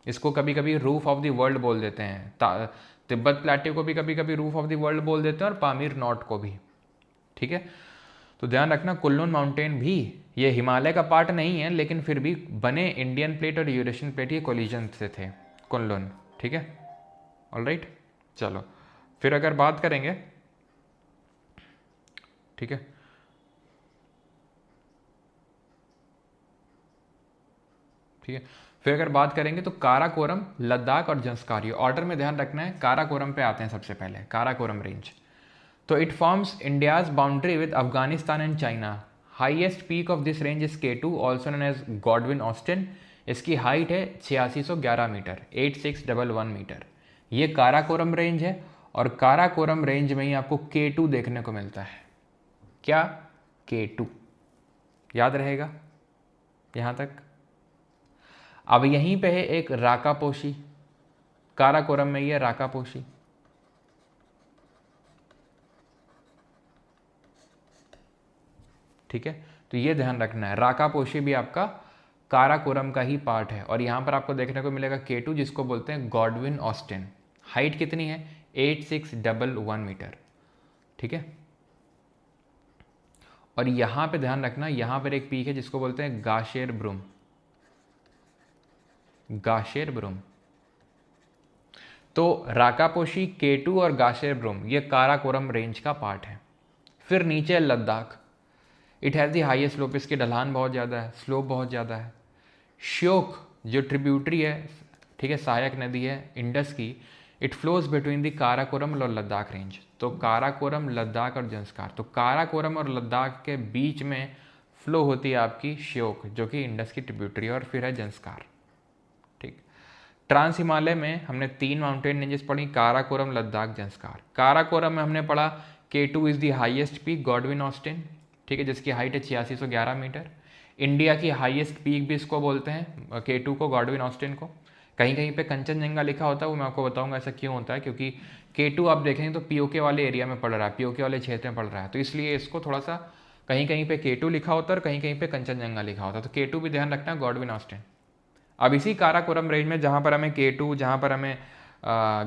इसको कभी कभी रूफ ऑफ द वर्ल्ड बोल देते हैं। तिब्बत प्लेट्यू को भी कभी कभी रूफ ऑफ द वर्ल्ड बोल देते हैं और पामीर नॉट को भी, ठीक है। तो ध्यान रखना कुनलुन माउंटेन भी ये हिमालय का पार्ट नहीं है, लेकिन फिर भी बने इंडियन प्लेट और यूरेशियन प्लेट के कोलिजन से थे कुनलुन, ठीक है। ऑलराइट, चलो फिर अगर बात करेंगे, ठीक है, ठीक है, फिर अगर बात करेंगे तो काराकोरम, लद्दाख और जंस्कार, ये ऑर्डर में ध्यान रखना है। काराकोरम पे आते हैं सबसे पहले, काराकोरम रेंज। तो it forms India's boundary with Afghanistan and China. Highest peak of this range is K2, also known as Godwin Austen. इसकी हाइट है 8611 मीटर, 8611 मीटर। ये काराकोरम रेंज है और काराकोरम रेंज में ही आपको K2 देखने को मिलता है। क्या? K2 याद रहेगा यहाँ तक। अब यहीं पे है एक राकापोशी, काराकोरम में ये राकापोशी, ठीक है। तो ये ध्यान रखना है, राकापोशी भी आपका काराकोरम का ही पार्ट है। और यहाँ पर आपको देखने को मिलेगा K2, जिसको बोलते हैं गॉडविन ऑस्टिन। हाइट कितनी है? 8611 मीटर, ठीक है। और यहाँ पे ध्यान रखना, यहाँ पर एक पीक है जिसको बोलते हैं गाशेर ब्रूम, गाशेर ब्रूम। तो राकापोशी, K2 और गाशेर ब्रूम ये काराकोरम रेंज का पार्ट है। फिर नीचे Ladakh, it has the highest slope, इसकी ढलान बहुत ज़्यादा है, स्लोप बहुत ज़्यादा है। श्योक जो ट्रिब्यूटरी है, ठीक है, सहायक नदी है इंडस की, it flows between the Karakoram और लद्दाख रेंज। तो काराकोरम, लद्दाख और जंस्कार, तो काराकोरम और लद्दाख के बीच में फ्लो होती है आपकी श्योक जो कि इंडस की ट्रिब्यूटरी, और फिर है जंस्कार। ठीक, ट्रांस हिमालय में हमने 3 माउंटेन रेंजेस पढ़ी, काराकोरम, लद्दाख, जंस्कार। काराकोरम में हमने पढ़ा K2 is the highest peak, Godwin Austen, ठीक है, जिसकी हाइट है 8611 मीटर। इंडिया की हाईएस्ट पीक भी इसको बोलते हैं, K2 को, गॉडविन ऑस्टिन को। कहीं कहीं पे कंचनजंगा लिखा होता है, वो मैं आपको बताऊंगा ऐसा क्यों होता है, क्योंकि K2 आप देखेंगे तो पीओके वाले एरिया में पड़ रहा है, पीओके वाले क्षेत्र में पड़ रहा है, तो इसलिए इसको थोड़ा सा कहीं कहीं पे K2 लिखा होता है और कहीं कहीं पे कंचनजंगा लिखा होता है, तो K2 भी ध्यान रखना, गॉडविन ऑस्टिन। अब इसी काराकोरम रेंज में जहाँ पर हमें K2, जहाँ पर हमें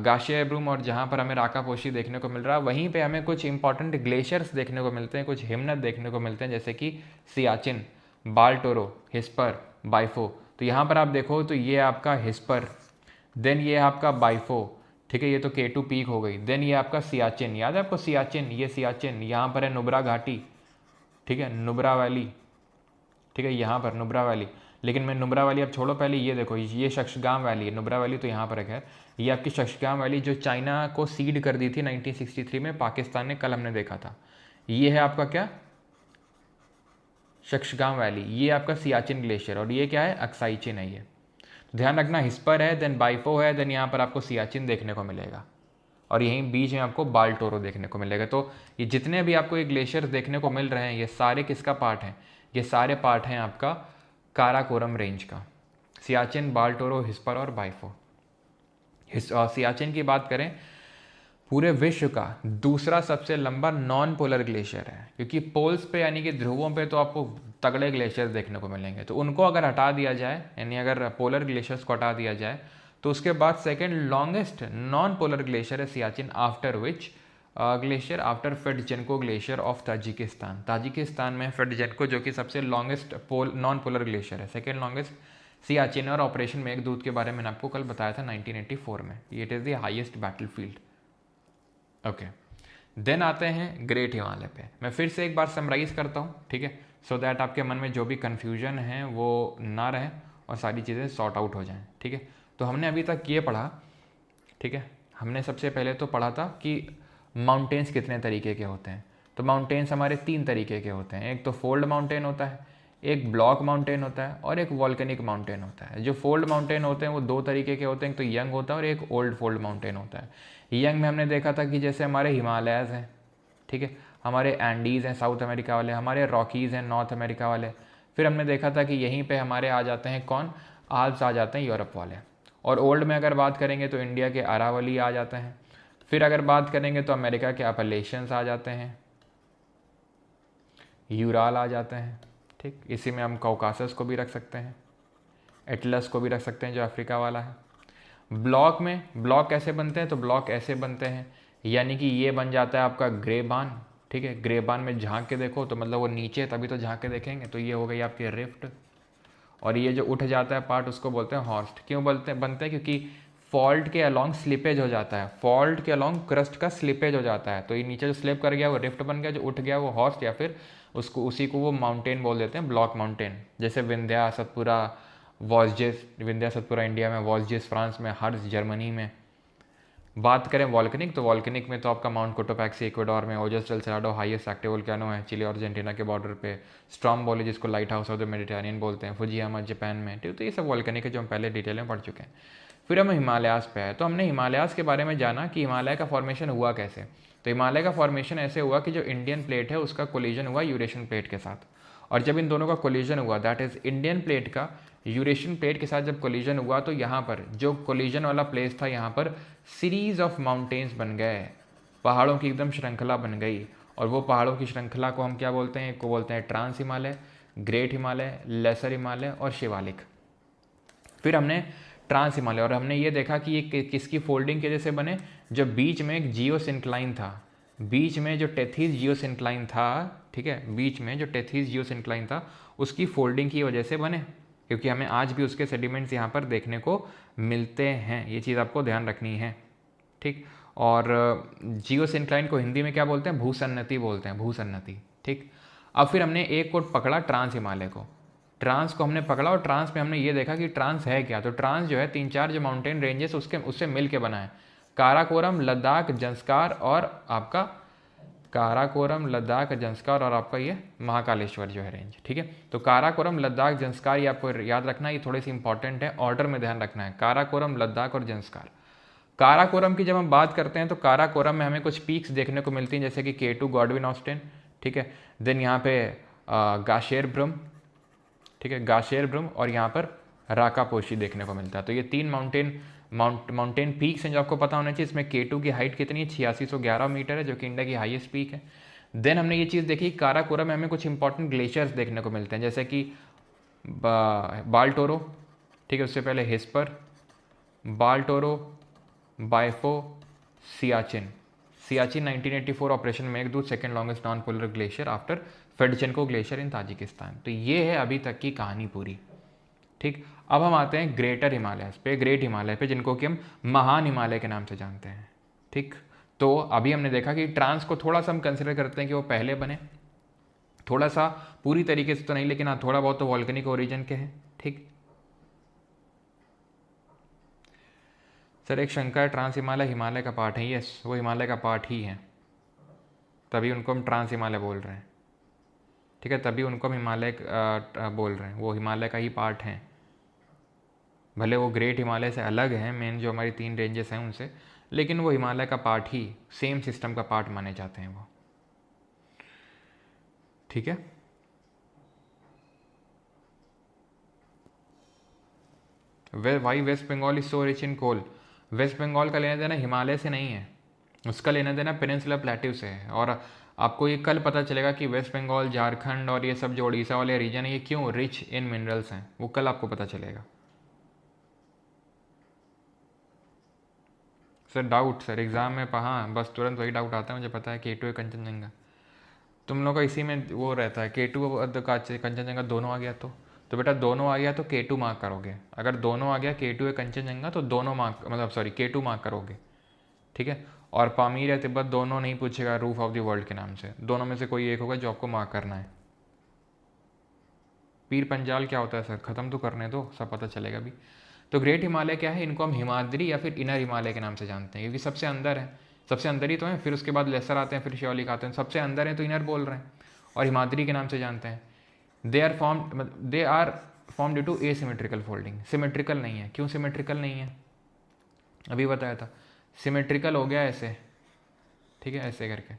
गाशियाब्रूम और जहाँ पर हमें राकापोशी देखने को मिल रहा है, वहीं पे हमें कुछ इंपॉर्टेंट ग्लेशियर्स देखने को मिलते हैं, कुछ हिमनद देखने को मिलते हैं, जैसे कि सियाचिन, बाल्टोरो, हिस्पर, बाइफो। तो यहाँ पर आप देखो तो ये आपका हिस्पर, देन ये आपका बाइफो, ठीक है, ये तो K2 पीक हो गई। देन ये आपका सियाचिन, याद है आपको सियाचिन, ये सियाचिन, यहाँ पर है नुब्रा घाटी, ठीक है, नुब्रा वैली, ठीक है, यहाँ पर नुब्रा वैली। लेकिन मैं नुब्रा वैली अब छोड़ो, पहले ये देखो, ये शक्शगाम वैली है, नुब्रा वैली तो यहाँ पर है। ये आपकी शक्शगाम वैली जो चाइना को सीड कर दी थी 1963 में पाकिस्तान ने, कल हमने देखा था। ये है आपका क्या, शक्शगाम वैली, ये आपका सियाचिन ग्लेशियर, और ये क्या है, अक्साई चिन है ये। तो ध्यान रखना, हिस्पर है, देन बाइफो है, देन यहाँ पर आपको सियाचिन देखने को मिलेगा, और यहीं बीच में आपको बाल्टोरो देखने को मिलेगा। तो ये जितने भी आपको ये ग्लेशियर्स देखने को मिल रहे हैं, ये सारे किसका पार्ट हैं, ये सारे पार्ट हैं आपका काराकोरम रेंज का, सियाचिन, बाल्टोरो, हिस्पर और बाइफो। सियाचिन की बात करें, पूरे विश्व का दूसरा सबसे लंबा नॉन पोलर ग्लेशियर है, क्योंकि पोल्स पे यानी कि ध्रुवों पे तो आपको तगड़े ग्लेशियर्स देखने को मिलेंगे, तो उनको अगर हटा दिया जाए, यानी अगर पोलर ग्लेशियर्स को हटा दिया जाए, तो उसके बाद second longest non polar glacier है Siachen, after which glacier, after Fedchenko glacier of Tajikistan. Tajikistan में फेडजेनको जो कि सबसे लॉन्गेस्ट नॉन पोलर ग्लेशियर है, सेकेंड लॉन्गेस्ट सियाचिन। और ऑपरेशन मेघदूत के बारे में मैंने आपको कल बताया था 1984 में, it is the highest battlefield. Okay, then आते हैं ग्रेट हिमालय पे। मैं फिर से एक बार समराइज करता हूँ, ठीक है, सो दैट आपके मन में जो भी कन्फ्यूजन है वो ना रहे और सारी चीज़ें सॉर्ट आउट हो जाएं, ठीक है। तो हमने अभी तक ये पढ़ा, ठीक है, हमने सबसे पहले तो पढ़ा था कि माउंटेन्स कितने तरीके के होते हैं। तो माउंटेन्स हमारे 3 तरीके के होते हैं, एक तो फोल्ड माउंटेन होता है, एक ब्लॉक माउंटेन होता है, और एक वॉल्केनिक माउंटेन होता है। जो फोल्ड माउंटेन होते हैं वो 2 तरीके के होते हैं, एक तो यंग होता है और एक ओल्ड फोल्ड माउंटेन होता है। यंग में हमने देखा था कि जैसे हमारे हिमालयज़ हैं, ठीक है, हमारे एंडीज़ हैं साउथ अमेरिका वाले, हमारे रॉकीज़ हैं नॉर्थ अमेरिका वाले। फिर हमने देखा था कि यहीं पे हमारे आ जाते हैं कौन, आल्प्स आ जाते हैं यूरोप वाले। और ओल्ड में अगर बात करेंगे तो इंडिया के अरावली आ जाते हैं। फिर अगर बात करेंगे तो अमेरिका के अपलेशियंस आ जाते हैं, यूराल आ जाते हैं, ठीक, इसी में हम कॉकासस को भी रख सकते हैं, एटलस को भी रख सकते हैं जो अफ्रीका वाला है। ब्लॉक में ब्लॉक कैसे बनते हैं, तो ब्लॉक ऐसे बनते हैं, यानी कि ये बन जाता है आपका ग्रेबान, ठीक है, ग्रेबान में झांक के देखो तो मतलब वो नीचे तभी तो झांक के देखेंगे, तो ये हो गई आपकी रिफ्ट। और ये जो उठ जाता है पार्ट उसको बोलते हैं हॉर्स्ट। क्यों बनते हैं, क्योंकि फॉल्ट के अलॉन्ग स्लिपेज हो जाता है, फॉल्ट के अलॉन्ग क्रस्ट का स्लिपेज हो जाता है, तो ये नीचे जो स्लिप कर गया वो रिफ्ट बन गया, जो उठ गया वो हॉर्स्ट, या फिर उसको उसी को वो माउंटेन बोल देते हैं, ब्लॉक माउंटेन। जैसे विंध्या, सतपुरा, वॉस्जेस, विंध्या सतपुरा इंडिया में, वॉस्जेस फ्रांस में, हर्स जर्मनी में। बात करें वॉल्केनिक, तो वॉल्केनिक में तो आपका माउंट कोटोपैक्सी इक्वाडोर में, ओजस डेल सेलाडो हाईएस्ट एक्टिव वोल्केनो है चिली और अर्जेंटीना के बॉर्डर पे, स्ट्रॉम्बोली जिसको light house of the Mediterranean बोलते हैं, फुजियामा जापान में, ठीक। तो ये सब वॉल्केनिक है जो हम पहले डिटेल में पढ़ चुके हैं। फिर हम हिमालयास पे है, तो हमने हिमालयास के बारे में जाना कि हिमालय का फॉर्मेशन हुआ कैसे। तो हिमालय का फॉर्मेशन ऐसे हुआ कि जो इंडियन प्लेट है उसका कोलिजन हुआ यूरेशियन प्लेट के साथ, और जब इन दोनों का कोलिजन हुआ, दैट इज इंडियन प्लेट का यूरेशियन प्लेट के साथ जब कोलिजन हुआ, तो यहाँ पर जो कोलिजन वाला प्लेस था, यहाँ पर सीरीज ऑफ माउंटेन्स बन गए, पहाड़ों की एकदम श्रृंखला बन गई। और वो पहाड़ों की श्रृंखला को हम क्या बोलते हैं, को बोलते हैं trans Himalaya, great Himalaya, lesser Himalaya और शिवालिक। फिर हमने ट्रांस हिमालय, और हमने ये देखा कि ये किसकी फोल्डिंग की वजह से बने, जब बीच में एक जियोसिंक्लाइन था, बीच में जो टेथीज जियोसिंक्लाइन था, ठीक है, बीच में जो टेथीज जियोसिंक्लाइन था उसकी फोल्डिंग की वजह से बने, क्योंकि हमें आज भी उसके सेडिमेंट्स यहाँ पर देखने को मिलते हैं, ये चीज़ आपको ध्यान रखनी है, ठीक। और जियोसिंक्लाइन को हिंदी में क्या बोलते हैं, भूसन्नति बोलते हैं, भूसन्नति, ठीक। अब फिर हमने एक को पकड़ा ट्रांस हिमालय को, ट्रांस को हमने पकड़ा, और ट्रांस में हमने ये देखा कि ट्रांस है क्या। तो ट्रांस जो है 3-4 जो माउंटेन रेंजेस उससे मिल के बना है, काराकोरम, लद्दाख, जंस्कार और आपका काराकोरम, लद्दाख, जंस्कार और आपका ये महाकालेश्वर जो है रेंज। ठीक है, तो काराकोरम, लद्दाख, जंस्कार ये आपको याद रखना है, ये थोड़े से इंपॉर्टेंट है, ऑर्डर में ध्यान रखना है। काराकोरम, लद्दाख और जंस्कार। काराकोरम की जब हम बात करते हैं तो काराकोरम में हमें कुछ पीक्स देखने को मिलती हैं, जैसे कि K2 गॉडविन ऑस्टिन। ठीक है, देन यहाँ पे गाशेर ब्रम, ठीक है, गाशेर ब्रम, और यहाँ पर राकापोशी देखने को मिलता है। तो ये 3 माउंटेन पीक्स हैं जो आपको पता होना चाहिए। इसमें K2 की हाइट कितनी है, 8611 मीटर है, जो कि इंडिया की हाईएस्ट पीक है। देन हमने ये चीज़ देखी, काराकोरम में हमें कुछ इंपॉर्टेंट ग्लेशियर्स देखने को मिलते हैं, जैसे कि बाल्टोरो, ठीक है, उससे पहले Hispar, Baltoro, Biafo, Siachen. Siachen 1984 operation Meghdoot, second longest non polar glacier after Fedchenko glacier in Tajikistan. तो ये है अभी तक की कहानी पूरी। ठीक, अब हम आते हैं ग्रेटर हिमालयस पे, ग्रेट हिमालय पे, जिनको कि हम महान हिमालय के नाम से जानते हैं। ठीक, तो अभी हमने देखा कि ट्रांस को थोड़ा सा हम कंसिडर करते हैं कि वो पहले बने, थोड़ा सा पूरी तरीके से तो नहीं, लेकिन हाँ थोड़ा बहुत तो वॉल्केनिक ओरिजिन के हैं। ठीक सर, एक शंका है, ट्रांस हिमालय हिमालय का पार्ट है? यस, वो हिमालय का पार्ट ही है, तभी उनको हम ट्रांस हिमालय बोल रहे हैं। ठीक है, तभी उनको हम हिमालय बोल रहे हैं, वो हिमालय का ही पार्ट हैं। भले वो ग्रेट हिमालय से अलग है, मेन जो हमारी 3 रेंजेस हैं उनसे, लेकिन वो हिमालय का पार्ट ही, सेम सिस्टम का पार्ट माने जाते हैं वो। ठीक है, why West Bengal is so rich in coal? West Bengal का लेना देना हिमालय से नहीं है, उसका लेना देना पेनिनसुलर प्लेट्यू से है। और आपको ये कल पता चलेगा कि वेस्ट बंगाल, झारखंड और ये सब जो उड़ीसा वाले रीजन है, ये क्यों रिच इन मिनरल्स हैं, वो कल आपको पता चलेगा। सर डाउट, सर एग्ज़ाम में हाँ बस तुरंत वही डाउट आता है, मुझे पता है K2 है कंचनजंगा। तुम लोग का इसी में वो रहता है, K2 कंचनजंगा दोनों आ गया तो बेटा दोनों आ गया तो K2 मार्क करोगे। अगर दोनों आ गया K2 है कंचनजंगा तो दोनों मार्क, मतलब सॉरी K2 मार्क करोगे। ठीक है, और पामीर या तिब्बत दोनों नहीं पूछेगा रूफ ऑफ द वर्ल्ड के नाम से, दोनों में से कोई एक होगा जो आपको मार्क करना है। पीर पंजाल क्या होता है सर? ख़त्म तो करने दो, सब पता चलेगा भी। तो ग्रेट हिमालय क्या है, इनको हम हिमाद्री या फिर इनर हिमालय के नाम से जानते हैं, क्योंकि सबसे अंदर है, सबसे अंदर ही तो है, फिर उसके बाद लेसर आते हैं, फिर शिवालिक आते हैं, सबसे अंदर है तो इनर बोल रहे हैं, और हिमाद्री के नाम से जानते हैं। They are form due to asymmetrical folding. Symmetrical नहीं है, क्यों सिमेट्रिकल नहीं है? अभी बताया था, सिमेट्रिकल हो गया ऐसे, ठीक है, ऐसे करके,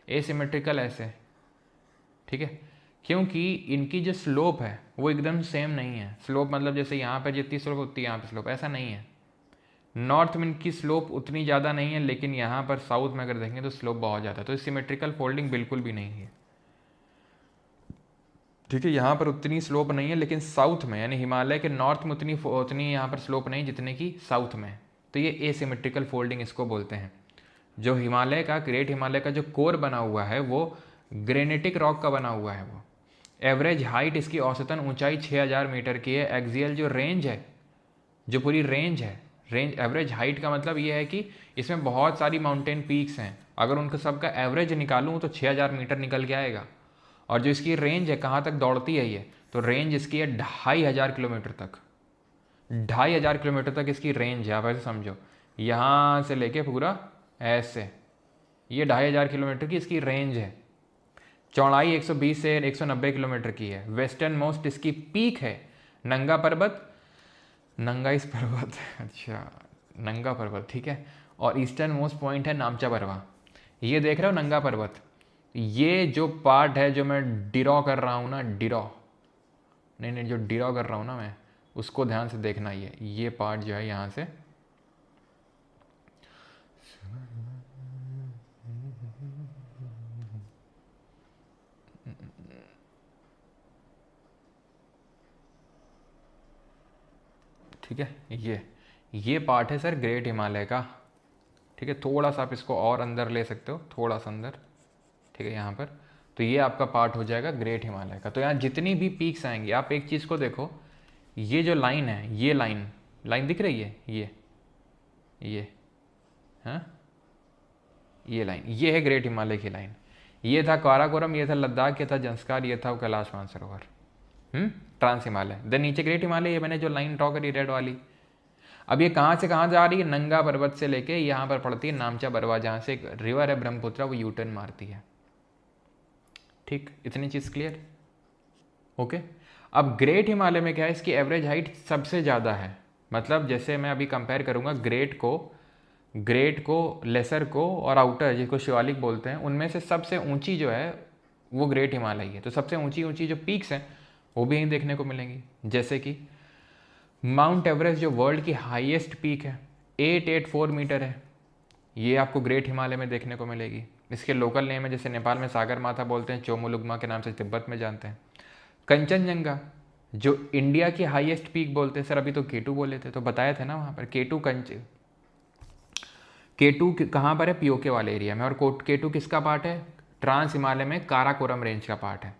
एसिमेट्रिकल ऐसे। ठीक है, क्योंकि इनकी जो स्लोप है वो एकदम सेम नहीं है। स्लोप मतलब जैसे यहाँ पे जितनी स्लोप उतनी यहाँ पे स्लोप, ऐसा नहीं है। नॉर्थ में इनकी स्लोप उतनी ज़्यादा नहीं है, लेकिन यहाँ पर साउथ में अगर देखेंगे तो स्लोप बहुत ज़्यादा है, तो सिमेट्रिकल फोल्डिंग बिल्कुल भी नहीं है। ठीक है, यहाँ पर उतनी स्लोप नहीं है, लेकिन साउथ में यानी हिमालय के नॉर्थ में उतनी यहाँ पर स्लोप नहीं जितने की साउथ में, तो ये एसिमेट्रिकल फोल्डिंग इसको बोलते हैं। जो हिमालय का, ग्रेट हिमालय का जो कोर बना हुआ है वो ग्रेनेटिक रॉक का बना हुआ है। वो एवरेज हाइट इसकी औसतन ऊंचाई 6000 मीटर की है। एक्सियल जो रेंज है, जो पूरी रेंज है, रेंज एवरेज हाइट का मतलब ये है कि इसमें बहुत सारी माउंटेन पीक्स हैं, अगर उनका सबका एवरेज निकालूँ तो 6000 मीटर निकल के आएगा। और जो इसकी रेंज है, कहाँ तक दौड़ती है ये, तो रेंज इसकी है 2500 किलोमीटर तक। 2500 किलोमीटर तक इसकी रेंज है, आप ऐसे समझो, यहाँ से लेके पूरा ऐसे, ये 2500 किलोमीटर की इसकी रेंज है। चौड़ाई 120 से 190 किलोमीटर की है। वेस्टर्न मोस्ट इसकी पीक है नंगा पर्वत, नंगाइस पर्वत अच्छा नंगा पर्वत, ठीक है, और ईस्टर्न मोस्ट पॉइंट है नामचा बरवा। ये देख रहे हो नंगा पर्वत, ये जो पार्ट है जो मैं डिरॉ कर रहा हूँ ना, डिरॉ नहीं जो डिरॉ कर रहा हूँ ना मैं, उसको ध्यान से देखना। ये पार्ट जो है यहाँ से ठीक है, ये पार्ट है सर ग्रेट हिमालय का। ठीक है, थोड़ा सा आप इसको और अंदर ले सकते हो, थोड़ा सा अंदर, ठीक है, यहाँ पर, तो ये आपका पार्ट हो जाएगा ग्रेट हिमालय का। तो यहाँ जितनी भी पीक्स आएंगी, आप एक चीज़ को देखो, ये जो लाइन है, ये लाइन दिख रही है, ये हाँ, ये लाइन, ये है ग्रेट हिमालय की लाइन। ये था काराकोरम, ये था लद्दाख, ये था जंस्कार, ये था कैलाश मानसरोवर, ट्रांस हिमालय। देन नीचे ग्रेट हिमालय, ये मैंने जो लाइन ड्रॉ करी रेड वाली, अब ये कहाँ से कहाँ जा रही है, नंगा पर्वत से लेके यहाँ पर पड़ती है नामचा बरवा, जहाँ से एक रिवर है ब्रह्मपुत्र, वो यूटर्न मारती है। ठीक, इतनी चीज़ क्लियर, ओके। अब ग्रेट हिमालय में क्या है, इसकी एवरेज हाइट सबसे ज़्यादा है, मतलब जैसे मैं अभी कंपेयर करूँगा ग्रेट को लेसर को और आउटर जिसको शिवालिक बोलते हैं, उनमें से सबसे ऊंची जो है वो ग्रेट हिमालय है। तो सबसे ऊंची ऊंची जो पीक्स हैं वो भी यहीं देखने को मिलेंगी, जैसे कि माउंट एवरेस्ट जो वर्ल्ड की हाईएस्ट पीक है 884 मीटर है, ये आपको ग्रेट हिमालय में देखने को मिलेगी। इसके लोकल नेम है, जैसे नेपाल में सागर माथा बोलते हैं, चोमुलुगमा के नाम से तिब्बत में जानते हैं। कंचनजंगा जो इंडिया की हाईएस्ट पीक बोलते हैं, सर अभी तो केटू बोले थे, तो बताया थे ना वहाँ पर केटू कहाँ पर है, पीओके वाले एरिया में। और केटू किसका पार्ट है, ट्रांस हिमालय में काराकोरम रेंज का पार्ट है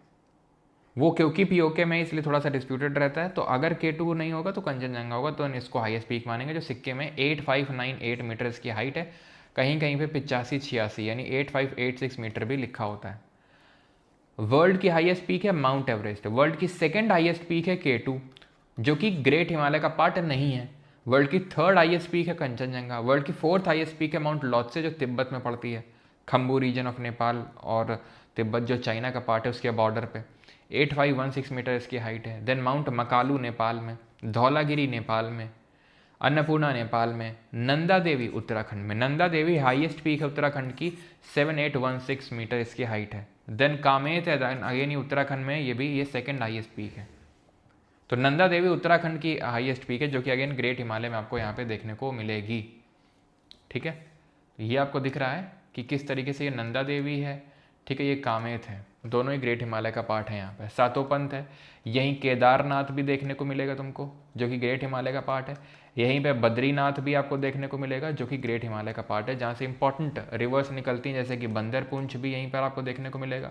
वो, क्योंकि पीओके में इसलिए थोड़ा सा डिस्प्यूटेड रहता है। तो अगर केटू नहीं होगा तो कंचनजंगा होगा, तो इसको हाईएस्ट पीक मानेंगे, जो सिक्किम में 8598 मीटर इसकी हाइट है। कहीं कहीं पे 85-86 यानी 8586 मीटर भी लिखा होता है। वर्ल्ड की हाईएस्ट पीक है माउंट एवरेस्ट, वर्ल्ड की सेकंड हाईएस्ट पीक है केटू जो कि ग्रेट हिमालय का पार्ट नहीं है। वर्ल्ड की थर्ड हाईएस्ट पीक है कंचनजंगा। वर्ल्ड की फोर्थ हाईएस्ट पीक है माउंट लोत्से जो तिब्बत में पड़ती है, खम्बू रीजन ऑफ नेपाल, और तिब्बत जो चाइना का पार्ट है उसके बॉर्डर पे 8516 मीटर इसकी हाइट है। देन माउंट मकालू नेपाल में, धौलागिरी नेपाल में, अन्नपूर्णा नेपाल में, नंदा देवी उत्तराखंड में। नंदा देवी हाईएस्ट पीक है उत्तराखंड की, 7816 मीटर इसकी हाइट है। देन कामेत है अगेन ये उत्तराखंड में, ये भी ये सेकंड हाईएस्ट पीक है। तो नंदा देवी उत्तराखंड की हाईएस्ट पीक है जो कि अगेन ग्रेट हिमालय में आपको यहाँ पे देखने को मिलेगी, ठीक है। ये आपको दिख रहा है कि किस तरीके से ये नंदा देवी है, ठीक है, ये कामेत है, दोनों ही ग्रेट हिमालय का पार्ट है। यहाँ पे सातोपंथ है, यहीं केदारनाथ भी देखने को मिलेगा तुमको जो कि ग्रेट हिमालय का पार्ट है। यहीं पे बद्रीनाथ भी आपको देखने को मिलेगा जो कि ग्रेट हिमालय का पार्ट है, जहाँ से इंपॉर्टेंट रिवर्स निकलती हैं, जैसे कि बंदरपुंछ भी यहीं पर आपको देखने को मिलेगा।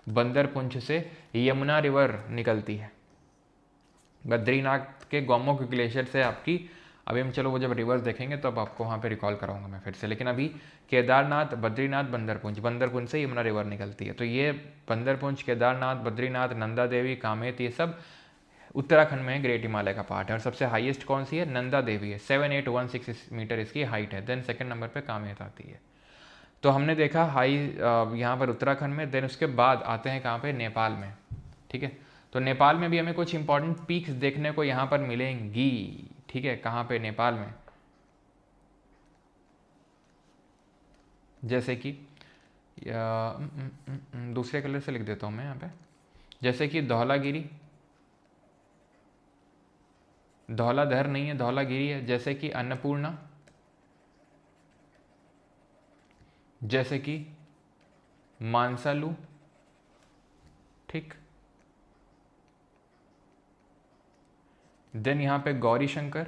बंदरपुंछ से यमुना रिवर निकलती है, बद्रीनाथ के गौमुख ग्लेशियर से आपकी। अभी हम चलो वो जब रिवर्स देखेंगे तो अब आपको वहाँ पे रिकॉल कराऊंगा मैं फिर से, लेकिन अभी केदारनाथ, बद्रीनाथ, बंदरपुंछ से यमुना रिवर निकलती है। तो ये बंदरपुंछ, केदारनाथ, बद्रीनाथ, नंदा देवी, कामेत, ये सब उत्तराखंड में ग्रेट हिमालय का पार्ट है। और सबसे हाईएस्ट कौन सी है, नंदा देवी है, 7816 मीटर इसकी हाइट है। देन सेकेंड नंबर पर कामेत आती है। तो हमने देखा हाई यहाँ पर उत्तराखंड में। देन उसके बाद आते हैं कहाँ पे, नेपाल में, ठीक है। तो नेपाल में भी हमें कुछ इंपॉर्टेंट पीक्स देखने को यहाँ पर मिलेंगी, ठीक है। कहाँ पे, नेपाल में, जैसे कि दूसरे कलर से लिख देता हूँ मैं यहाँ पे, जैसे कि धौलागिरी, धौलाधर नहीं है, धौलागिरी है। जैसे कि अन्नपूर्णा, जैसे कि मानसालू, ठीक। देन यहाँ पे गौरी शंकर,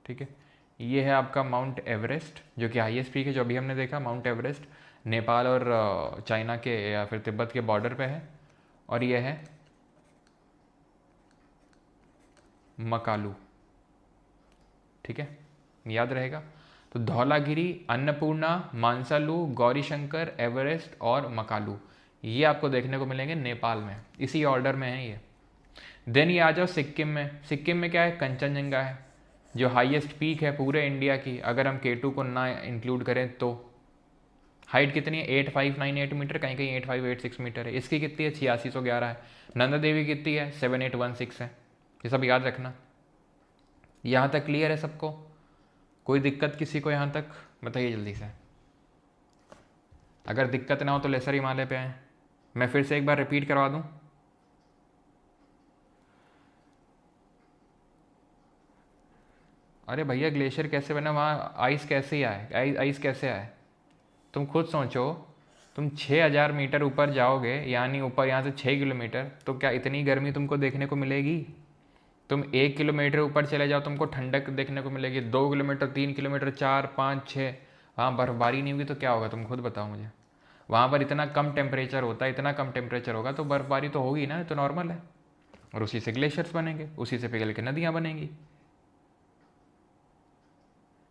ठीक है। ये है आपका माउंट एवरेस्ट जो कि हाईएस्ट पीक है, जो अभी हमने देखा माउंट एवरेस्ट नेपाल और चाइना के या फिर तिब्बत के बॉर्डर पे है। और ये है मकालू, ठीक है, याद रहेगा। तो धौलागिरी, अन्नपूर्णा, मानसालू, गौरीशंकर, एवरेस्ट और मकालू, ये आपको देखने को मिलेंगे नेपाल में, इसी ऑर्डर में है ये। देन ये आ जाओ सिक्किम में। सिक्किम में क्या है, कंचनजंगा है जो हाईएस्ट पीक है पूरे इंडिया की, अगर हम केटू को ना इंक्लूड करें तो। हाइट कितनी है, 8598 मीटर, कहीं कहीं 8586 मीटर है। इसकी कितनी है, 8611 है। नंदा देवी कितनी है, 7816 है। ये सब याद रखना। यहाँ तक क्लियर है सबको, कोई दिक्कत किसी को यहाँ तक, बताइए जल्दी से। अगर दिक्कत ना हो तो लेसर हिमालय पे आए। मैं फिर से एक बार रिपीट करवा दूँ, अरे भैया ग्लेशियर कैसे बना, वहाँ आइस कैसे आए, आइस कैसे आए, तुम खुद सोचो। तुम 6000 मीटर ऊपर जाओगे, यानी ऊपर यहाँ से 6 किलोमीटर, तो क्या इतनी गर्मी तुमको देखने को मिलेगी? तुम 1 किलोमीटर ऊपर चले जाओ, तुमको ठंडक देखने को मिलेगी। 2 किलोमीटर, 3 किलोमीटर, 4, 5, 6, हाँ बर्फबारी नहीं होगी तो क्या होगा, तुम खुद बताओ मुझे। वहाँ पर इतना कम टेम्परेचर होता है, इतना कम टेम्परेचर होगा तो बर्फबारी तो होगी ना, तो नॉर्मल है। और उसी से ग्लेशियर्स बनेंगे, उसी से पिघल के नदियाँ बनेंगी।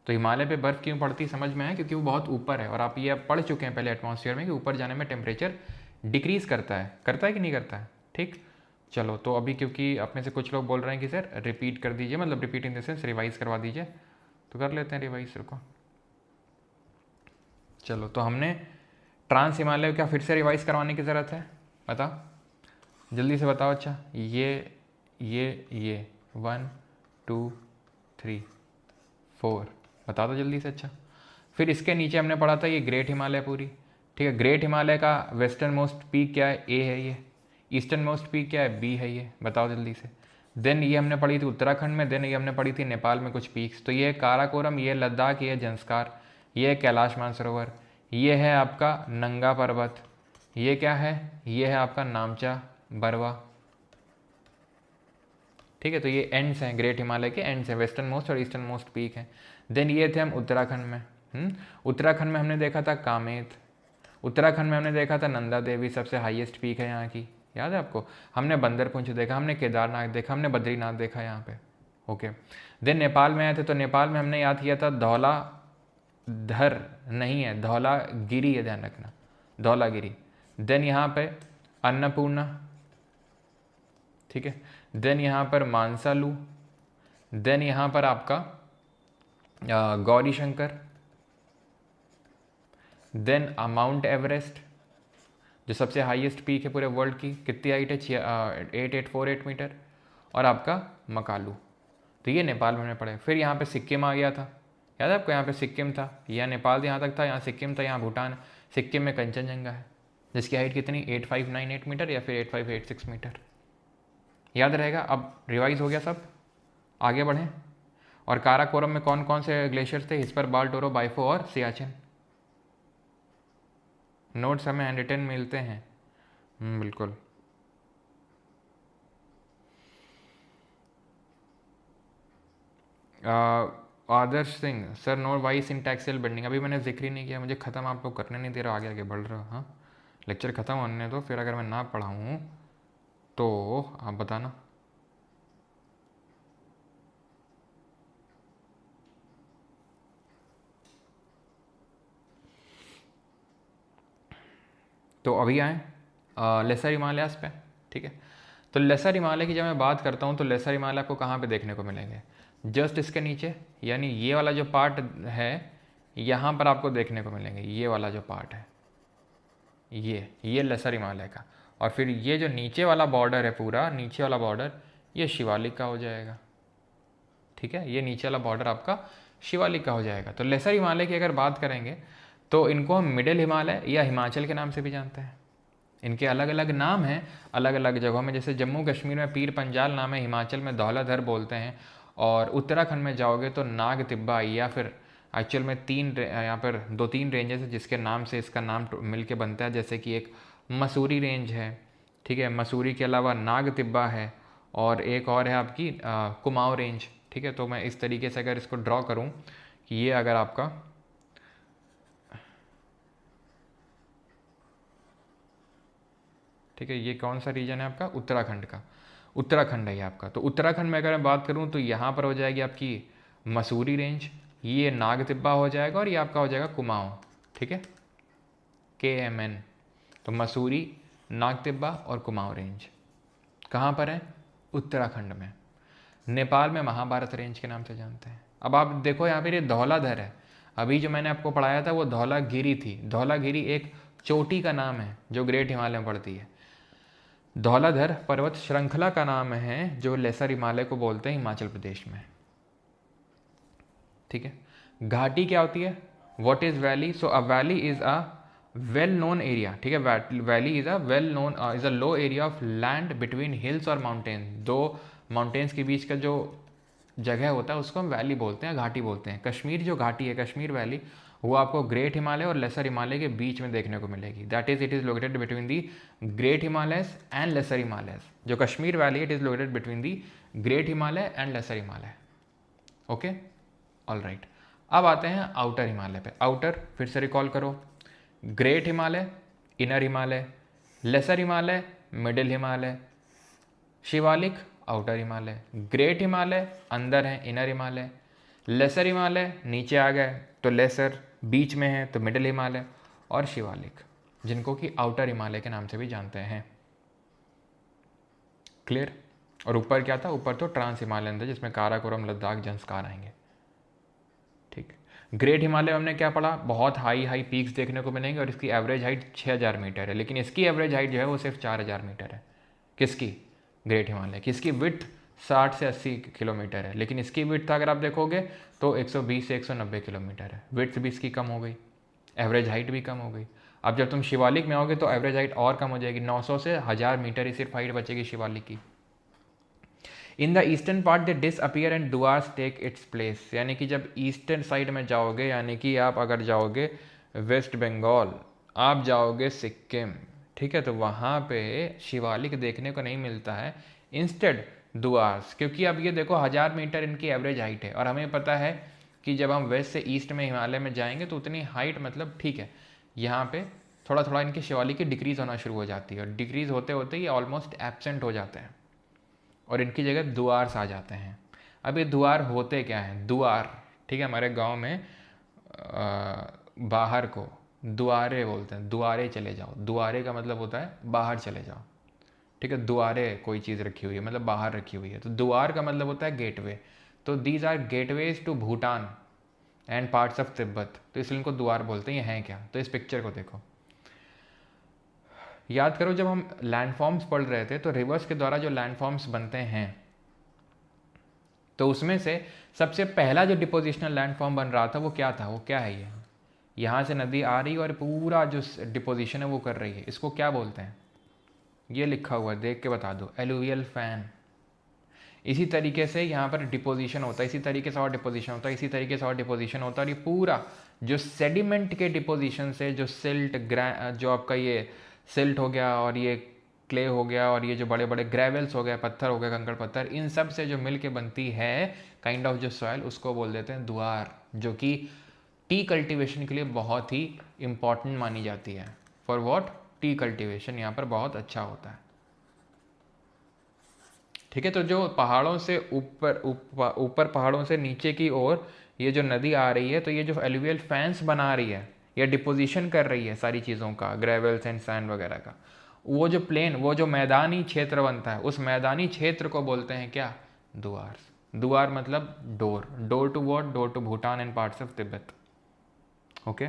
तो हिमालय पे बर्फ़ क्यों पड़ती समझ में है, क्योंकि वो बहुत ऊपर है। और आप ये पढ़ चुके हैं पहले एटमॉस्फेयर में कि ऊपर जाने में टेम्परेचर डिक्रीज़ करता है कि नहीं करता है, ठीक। चलो, तो अभी क्योंकि आप में से कुछ लोग बोल रहे हैं कि सर रिपीट कर दीजिए, मतलब repeat in the sense revise करवा दीजिए, तो कर लेते हैं रिवाइज को। चलो, तो हमने ट्रांस हिमालय क्या फिर से रिवाइज करवाने की ज़रूरत है? बताओ जल्दी से बताओ। अच्छा ये 1 2 3 4 बता दो जल्दी से। अच्छा फिर इसके नीचे हमने पढ़ा था ये ग्रेट हिमालय पूरी, ठीक है। ग्रेट हिमालय का वेस्टर्न मोस्ट पीक क्या है? ए है ये। ईस्टर्न मोस्ट पीक क्या है? बी है ये। बताओ जल्दी से। देन ये हमने पढ़ी थी उत्तराखंड में, देन ये हमने पढ़ी थी नेपाल में कुछ पीक्स। तो ये है काराकोरम, ये लद्दाख, ये जंस्कार, ये है कैलाश मानसरोवर, ये है आपका नंगा पर्वत, ये क्या है? ये है आपका नामचा बरवा, ठीक है। तो ये एंड्स हैं, ग्रेट हिमालय के एंड्स हैं, वेस्टर्न मोस्ट और ईस्टर्न मोस्ट पीक हैं। देन ये थे हम उत्तराखंड में। उत्तराखंड में हमने देखा था कामेत, उत्तराखंड में हमने देखा था नंदा देवी, सबसे हाईएस्ट पीक है यहाँ की, याद है आपको। हमने बंदरपुंछ देखा, हमने केदारनाथ देखा, हमने बद्रीनाथ देखा यहाँ पे, ओके। देन नेपाल में आए थे, तो नेपाल में हमने याद किया था धौला धर नहीं है, धौला गिरी है, ध्यान रखना, धौलागिरी। देन यहाँ पे अन्नपूर्णा, ठीक है। देन यहाँ पर मानसालू, देन यहाँ पर आपका Gauri Shankar, then Mount Everest जो सबसे हाईएस्ट पीक है पूरे वर्ल्ड की, कितनी हाइट है? 8848 मीटर, और आपका मकालू। तो ये नेपाल में हमने पढ़े। फिर यहाँ पे सिक्किम आ गया था, याद है आपको, यहाँ पे सिक्किम था, यहाँ नेपाल यहाँ तक था, यहाँ सिक्किम था, यहाँ भूटान। सिक्किम में कंचनजंगा है जिसकी हाइट कितनी? 8598 मीटर या फिर 8586 मीटर, याद रहेगा। अब रिवाइज हो गया सब, आगे बढ़ें। और काराकोरम में कौन कौन से ग्लेशियर्स थे? हिस्पर, बाल, टोरो, बाइफो और सियाचिन। नोट्स हमें हैंड रिटन मिलते हैं, बिल्कुल। Adarsh Singh sir, note why syntaxial bending, अभी मैंने जिक्र ही नहीं किया, मुझे ख़त्म आप लोग करने नहीं दे रहा, आगे आगे बढ़ रहा। हाँ लेक्चर ख़त्म होने दो, फिर अगर मैं ना पढ़ाऊँ तो आप बताना। तो अभी आए लेसर हिमालयास पे, ठीक है। तो लेसर हिमालय की जब मैं बात करता हूँ तो लेसर हिमालय आपको कहाँ पे देखने को मिलेंगे? जस्ट इसके नीचे, यानी ये वाला जो पार्ट है यहाँ पर आपको देखने को मिलेंगे, ये वाला जो पार्ट है ये लेसर हिमालय का। और फिर ये जो नीचे वाला बॉर्डर है, पूरा नीचे वाला बॉर्डर, ये शिवालिक का हो जाएगा, ठीक है। ये नीचे वाला बॉर्डर आपका शिवालिक का हो जाएगा। तो लेसर हिमालय की अगर बात करेंगे तो इनको हम मिडिल हिमालय या हिमाचल के नाम से भी जानते हैं। इनके अलग अलग नाम हैं अलग अलग जगहों में, जैसे जम्मू कश्मीर में पीर पंजाल नाम है, हिमाचल में धौलाधर बोलते हैं, और उत्तराखंड में जाओगे तो नाग तिब्बा, या फिर एक्चुअल में यहाँ पर 2-3 रेंजेस है जिसके नाम से इसका नाम मिल के बनता है। जैसे कि एक मसूरी रेंज है, ठीक है, मसूरी के अलावा नाग तिब्बा है, और एक और है आपकी कुमाऊं रेंज, ठीक है। तो मैं इस तरीके से अगर इसको ड्रॉ करूँ कि ये अगर आपका ठीक है, ये कौन सा रीजन है आपका? उत्तराखंड का, उत्तराखंड है ये आपका। तो उत्तराखंड में अगर मैं बात करूँ तो यहाँ पर हो जाएगी आपकी मसूरी रेंज, ये नाग तिब्बा हो जाएगा, और ये आपका हो जाएगा कुमाऊं, ठीक है, KMN। तो मसूरी, नाग तिब्बा और कुमाऊं रेंज कहाँ पर है? उत्तराखंड में। नेपाल में महाभारत रेंज के नाम से जानते हैं। अब आप देखो यहाँ पर ये धौलाधर है, अभी जो मैंने आपको पढ़ाया था वो धौलागिरी थी। धौलागिरी एक चोटी का नाम है जो ग्रेट हिमालय में पड़ती है। धौलाधर पर्वत श्रृंखला का नाम है जो लेसर हिमालय को बोलते हैं हिमाचल प्रदेश में, ठीक है। घाटी क्या होती है? What is valley? So a valley is a well known area, ठीक है। Valley is a well known is a low area of land between hills और माउंटेन। दो माउंटेन्स के बीच का जो जगह होता है उसको हम वैली बोलते हैं, घाटी बोलते हैं। कश्मीर जो घाटी है, कश्मीर वैली, वो आपको ग्रेट हिमालय और लेसर हिमालय के बीच में देखने को मिलेगी। That is it is located between the great Himalayas and lesser Himalayas. जो Kashmir valley it is located between the great Himalaya and lesser Himalaya, okay, all right. अब आते हैं आउटर हिमालय पे। आउटर फिर से रिकॉल करो, great Himalaya, inner Himalaya, lesser Himalaya, middle Himalaya, Shivalik, outer Himalaya, great Himalaya अंदर है, इनर हिमालय, लेसर हिमालय नीचे आ गए तो लेसर, बीच में है तो मिडिल हिमालय, और शिवालिक जिनको कि आउटर हिमालय के नाम से भी जानते हैं। क्लियर? और ऊपर क्या था? ऊपर तो ट्रांस हिमालयन था जिसमें काराकोरम, लद्दाख, जंस्कार आएंगे, ठीक। ग्रेट हिमालय में हमने क्या पढ़ा, बहुत हाई हाई पीक्स देखने को मिलेंगे और इसकी एवरेज हाइट 6000 मीटर है, लेकिन इसकी एवरेज हाइट जो है वो सिर्फ 4000 मीटर है। किसकी? ग्रेट हिमालय की। इसकी विड्थ 60 से 80 किलोमीटर है, लेकिन इसकी विड्थ अगर आप देखोगे तो 120 से 190 किलोमीटर है। विड्थ भी इसकी कम हो गई, एवरेज हाइट भी कम हो गई। अब जब तुम शिवालिक में आओगे तो एवरेज हाइट और कम हो जाएगी, 900 से 1000 मीटर ही सिर्फ हाइट बचेगी शिवालिक की। In the eastern part they disappear and Duars take its place, यानी कि जब ईस्टर्न साइड में जाओगे, यानी कि आप अगर जाओगे वेस्ट बंगाल, आप जाओगे सिक्किम, ठीक है, तो वहाँ पे शिवालिक देखने को नहीं मिलता है, इंस्टेड डुआर्स। क्योंकि अब ये देखो 1000 मीटर इनकी एवरेज हाइट है, और हमें पता है कि जब हम वेस्ट से ईस्ट में हिमालय में जाएंगे तो उतनी हाइट मतलब ठीक है, यहाँ पे थोड़ा थोड़ा इनकी शिवालिक की डिक्रीज़ होना शुरू हो जाती है, और डिक्रीज़ होते होते ये ऑलमोस्ट एब्सेंट हो जाते हैं और इनकी जगह दुआर्स आ जाते हैं। अब ये दुआर होते क्या हैं? दुआर, ठीक है, हमारे गांव में बाहर को दुआरे बोलते हैं, दुआरे चले जाओ। दुआरे का मतलब होता है बाहर चले जाओ, ठीक है। दुआरे कोई चीज़ रखी हुई है मतलब बाहर रखी हुई है, तो दुआर का मतलब होता है गेटवे। तो these are gateways to Bhutan and parts of Tibet, तो इसलिए इनको दुआर बोलते हैं। ये हैं क्या? तो इस पिक्चर को देखो, याद करो जब हम लैंडफॉर्म्स पढ़ रहे थे तो रिवर्स के द्वारा जो लैंडफॉर्म्स बनते हैं, तो उसमें से सबसे पहला जो डिपोजिशनल लैंडफॉर्म बन रहा था वो क्या था? वो क्या है? ये यहाँ से नदी आ रही है और पूरा जो डिपोजिशन है वो कर रही है, इसको क्या बोलते हैं? ये लिखा हुआ है, देख के बता दो, एलुवियल फैन। इसी तरीके से यहाँ पर डिपोजिशन होता है, इसी तरीके से और डिपोजिशन होता है, इसी तरीके से और डिपोजिशन होता है, और ये पूरा जो सेडिमेंट के डिपोजिशन से जो सिल्ट जो आपका ये सिल्ट हो गया और ये क्ले हो गया और ये जो बड़े बड़े ग्रेवल्स हो गए, पत्थर हो गए, कंकड़ पत्थर, इन सब से जो मिल के बनती है काइंड ऑफ जो सॉइल, उसको बोल देते हैं दुआर, जो कि टी कल्टीवेशन के लिए बहुत ही इंपॉर्टेंट मानी जाती है। For what? टी कल्टीवेशन यहाँ पर बहुत अच्छा होता है, ठीक है। तो जो पहाड़ों से ऊपर पहाड़ों से नीचे की ओर ये जो नदी आ रही है, तो ये जो एलुवियल फैंस बना रही है, ये डिपोजिशन कर रही है सारी चीज़ों का, ग्रेवल्स एंड सैंड वगैरह का। वो जो प्लेन, वो जो मैदानी क्षेत्र बनता है, उस मैदानी क्षेत्र को बोलते हैं क्या? दुआर्स। दुआर मतलब door. Door to what? Door to Bhutan and parts of Tibet. Okay.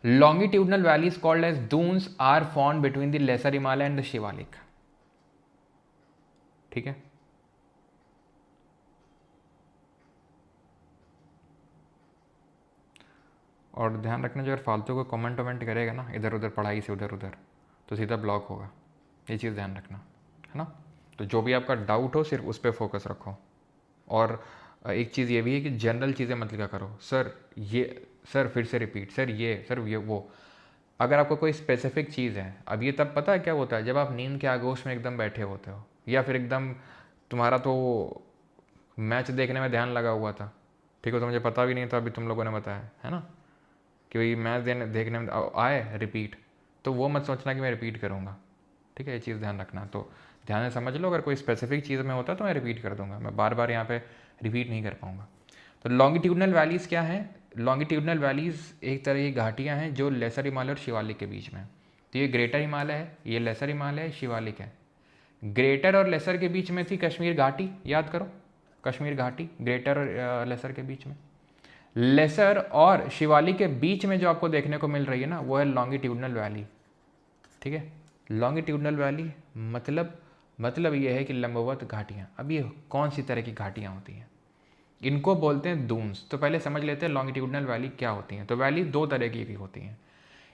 Longitudinal valleys called as Duns are found between the lesser Himalaya and the Shivalik, ठीक है। और ध्यान रखना, जो अगर फालतू को कमेंट वमेंट करेगा ना इधर उधर पढ़ाई से उधर उधर, तो सीधा ब्लॉक होगा, ये चीज़ ध्यान रखना, है ना। तो जो भी आपका डाउट हो सिर्फ उस पर फोकस रखो। और एक चीज़ ये भी है कि जनरल चीज़ें मत लिखा करो, सर ये, सर फिर से रिपीट, सर ये, सर ये वो। अगर आपको कोई स्पेसिफिक चीज़ है, अब ये तब पता है क्या होता है, जब आप नींद के आगोश में एकदम बैठे होते हो, या फिर एकदम तुम्हारा तो मैच देखने में ध्यान लगा हुआ था, ठीक है, तो मुझे पता भी नहीं था, अभी तुम लोगों ने बताया है ना कि भाई मैच देखने में आए रिपीट, तो वो मत सोचना कि मैं रिपीट करूँगा, ठीक है, ये चीज़ ध्यान रखना। तो ध्यान से समझ लो, अगर कोई स्पेसिफिक चीज़ में होता तो मैं रिपीट कर दूंगा, मैं बार बार यहाँ पे रिपीट नहीं कर पाऊँगा। तो लॉन्गिट्यूडनल वैलीज़ क्या हैं? लॉन्गिट्यूडनल वैलीज़ एक तरह की घाटियाँ हैं जो लेसर हिमालय और शिवालिक के बीच में। तो ये ग्रेटर हिमालय है, ये लेसर हिमालय है, शिवालिक है। ग्रेटर और लेसर के बीच में थी कश्मीर घाटी, याद करो, कश्मीर घाटी ग्रेटर और लेसर के बीच में। लेसर और शिवालिक के बीच में जो आपको देखने को मिल रही है ना, वो है लॉन्गिट्यूडनल वैली, ठीक है। लॉन्गिट्यूडनल वैली मतलब ये है कि लंबवत घाटियाँ। अब ये कौन सी तरह की घाटियाँ होती हैं? इनको बोलते हैं दून्स। तो पहले समझ लेते हैं लॉन्गिट्यूडनल वैली क्या होती हैं। तो वैली दो तरह की भी होती हैं,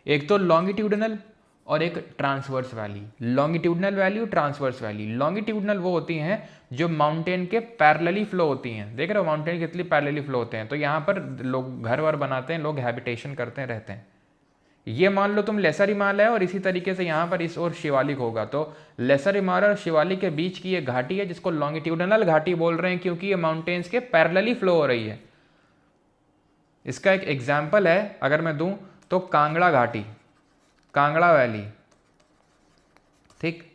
एक तो लॉन्गिट्यूडनल और एक ट्रांसवर्स वैली। लॉन्गिट्यूडनल वैली और ट्रांसवर्स वैली। लॉन्गिट्यूडनल वो होती हैं जो माउंटेन के पैरेलली फ्लो होती हैं। देख रहे हो माउंटेन कितनी पैरेलली फ्लो होते हैं, तो यहाँ पर लोग घर वर बनाते हैं, लोग हैबिटेशन करते हैं, रहते हैं। ये मान लो तुम लेसर हिमालय और इसी तरीके से यहाँ पर इस और शिवालिक होगा, तो लेसर हिमालय और शिवालिक के बीच की ये घाटी है जिसको लॉन्गिट्यूडनल घाटी बोल रहे हैं, क्योंकि ये माउंटेन्स के पैरेलली फ्लो हो रही है। इसका एक एग्जाम्पल है अगर मैं दूं तो कांगड़ा घाटी, कांगड़ा वैली, ठीक।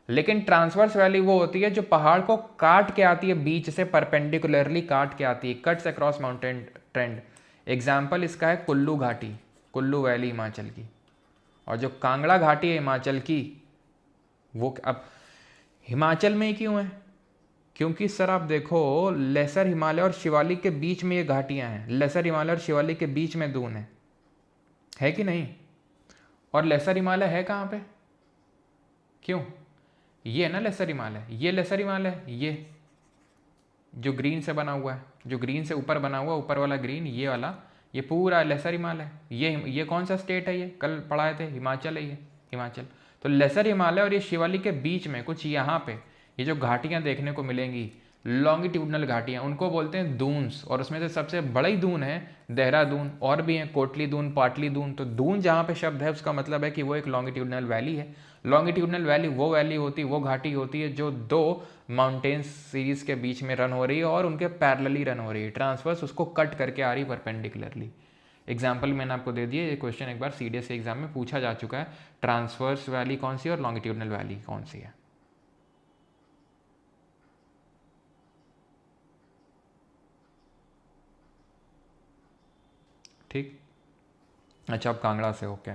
लेकिन ट्रांसवर्स वैली वो होती है जो पहाड़ को काट के आती है, बीच से परपेंडिकुलरली काट के आती है, cuts across mountain trend. Example इसका है कुल्लू घाटी, कुल्लू वैली हिमाचल की। और जो कांगड़ा घाटी है हिमाचल की, वो अब हिमाचल में ही क्यों है? क्योंकि सर आप देखो लेसर हिमालय और शिवालिक के बीच में ये घाटियां हैं, लेसर हिमालय और शिवालिक के बीच में दून है कि नहीं? और लेसर हिमालय है कहाँ पे? क्यों? ये है ना लेसर हिमालय, ये लेसर हिमालय, ये जो ग्रीन से बना हुआ है, जो ग्रीन से ऊपर बना हुआ, ऊपर वाला ग्रीन, ये वाला, ये पूरा लेसर हिमालय। ये कौन सा स्टेट है? ये कल पढ़ाए थे, हिमाचल है ये, हिमाचल। तो लेसर हिमालय और ये शिवालिक के बीच में कुछ यहाँ पे ये जो घाटियाँ देखने को मिलेंगी, लॉन्गिट्यूडनल घाटियाँ, उनको बोलते हैं दून्स। और उसमें से सबसे बड़ा ही दून है देहरादून, और भी हैं कोटली दून, पाटली दून। तो दून जहाँ पे शब्द है उसका मतलब है कि वो एक लॉन्गिट्यूडनल वैली है। लॉन्गिट्यूडनल वैली वो वैली होती, वो घाटी होती है जो दो माउंटेन्स सीरीज के बीच में रन हो रही है और उनके पैरेलली रन हो रही है, ट्रांसवर्स उसको कट करके आ रही परपेंडिकुलरली। एग्जाम्पल मैंने आपको दे दिया, ये क्वेश्चन एक बार सीडीएस के एग्जाम में पूछा जा चुका है, ट्रांसवर्स वैली कौन सी है और लॉन्गिट्यूडनल वैली कौन सी है। ठीक, अच्छा, अब कांगड़ा से okay.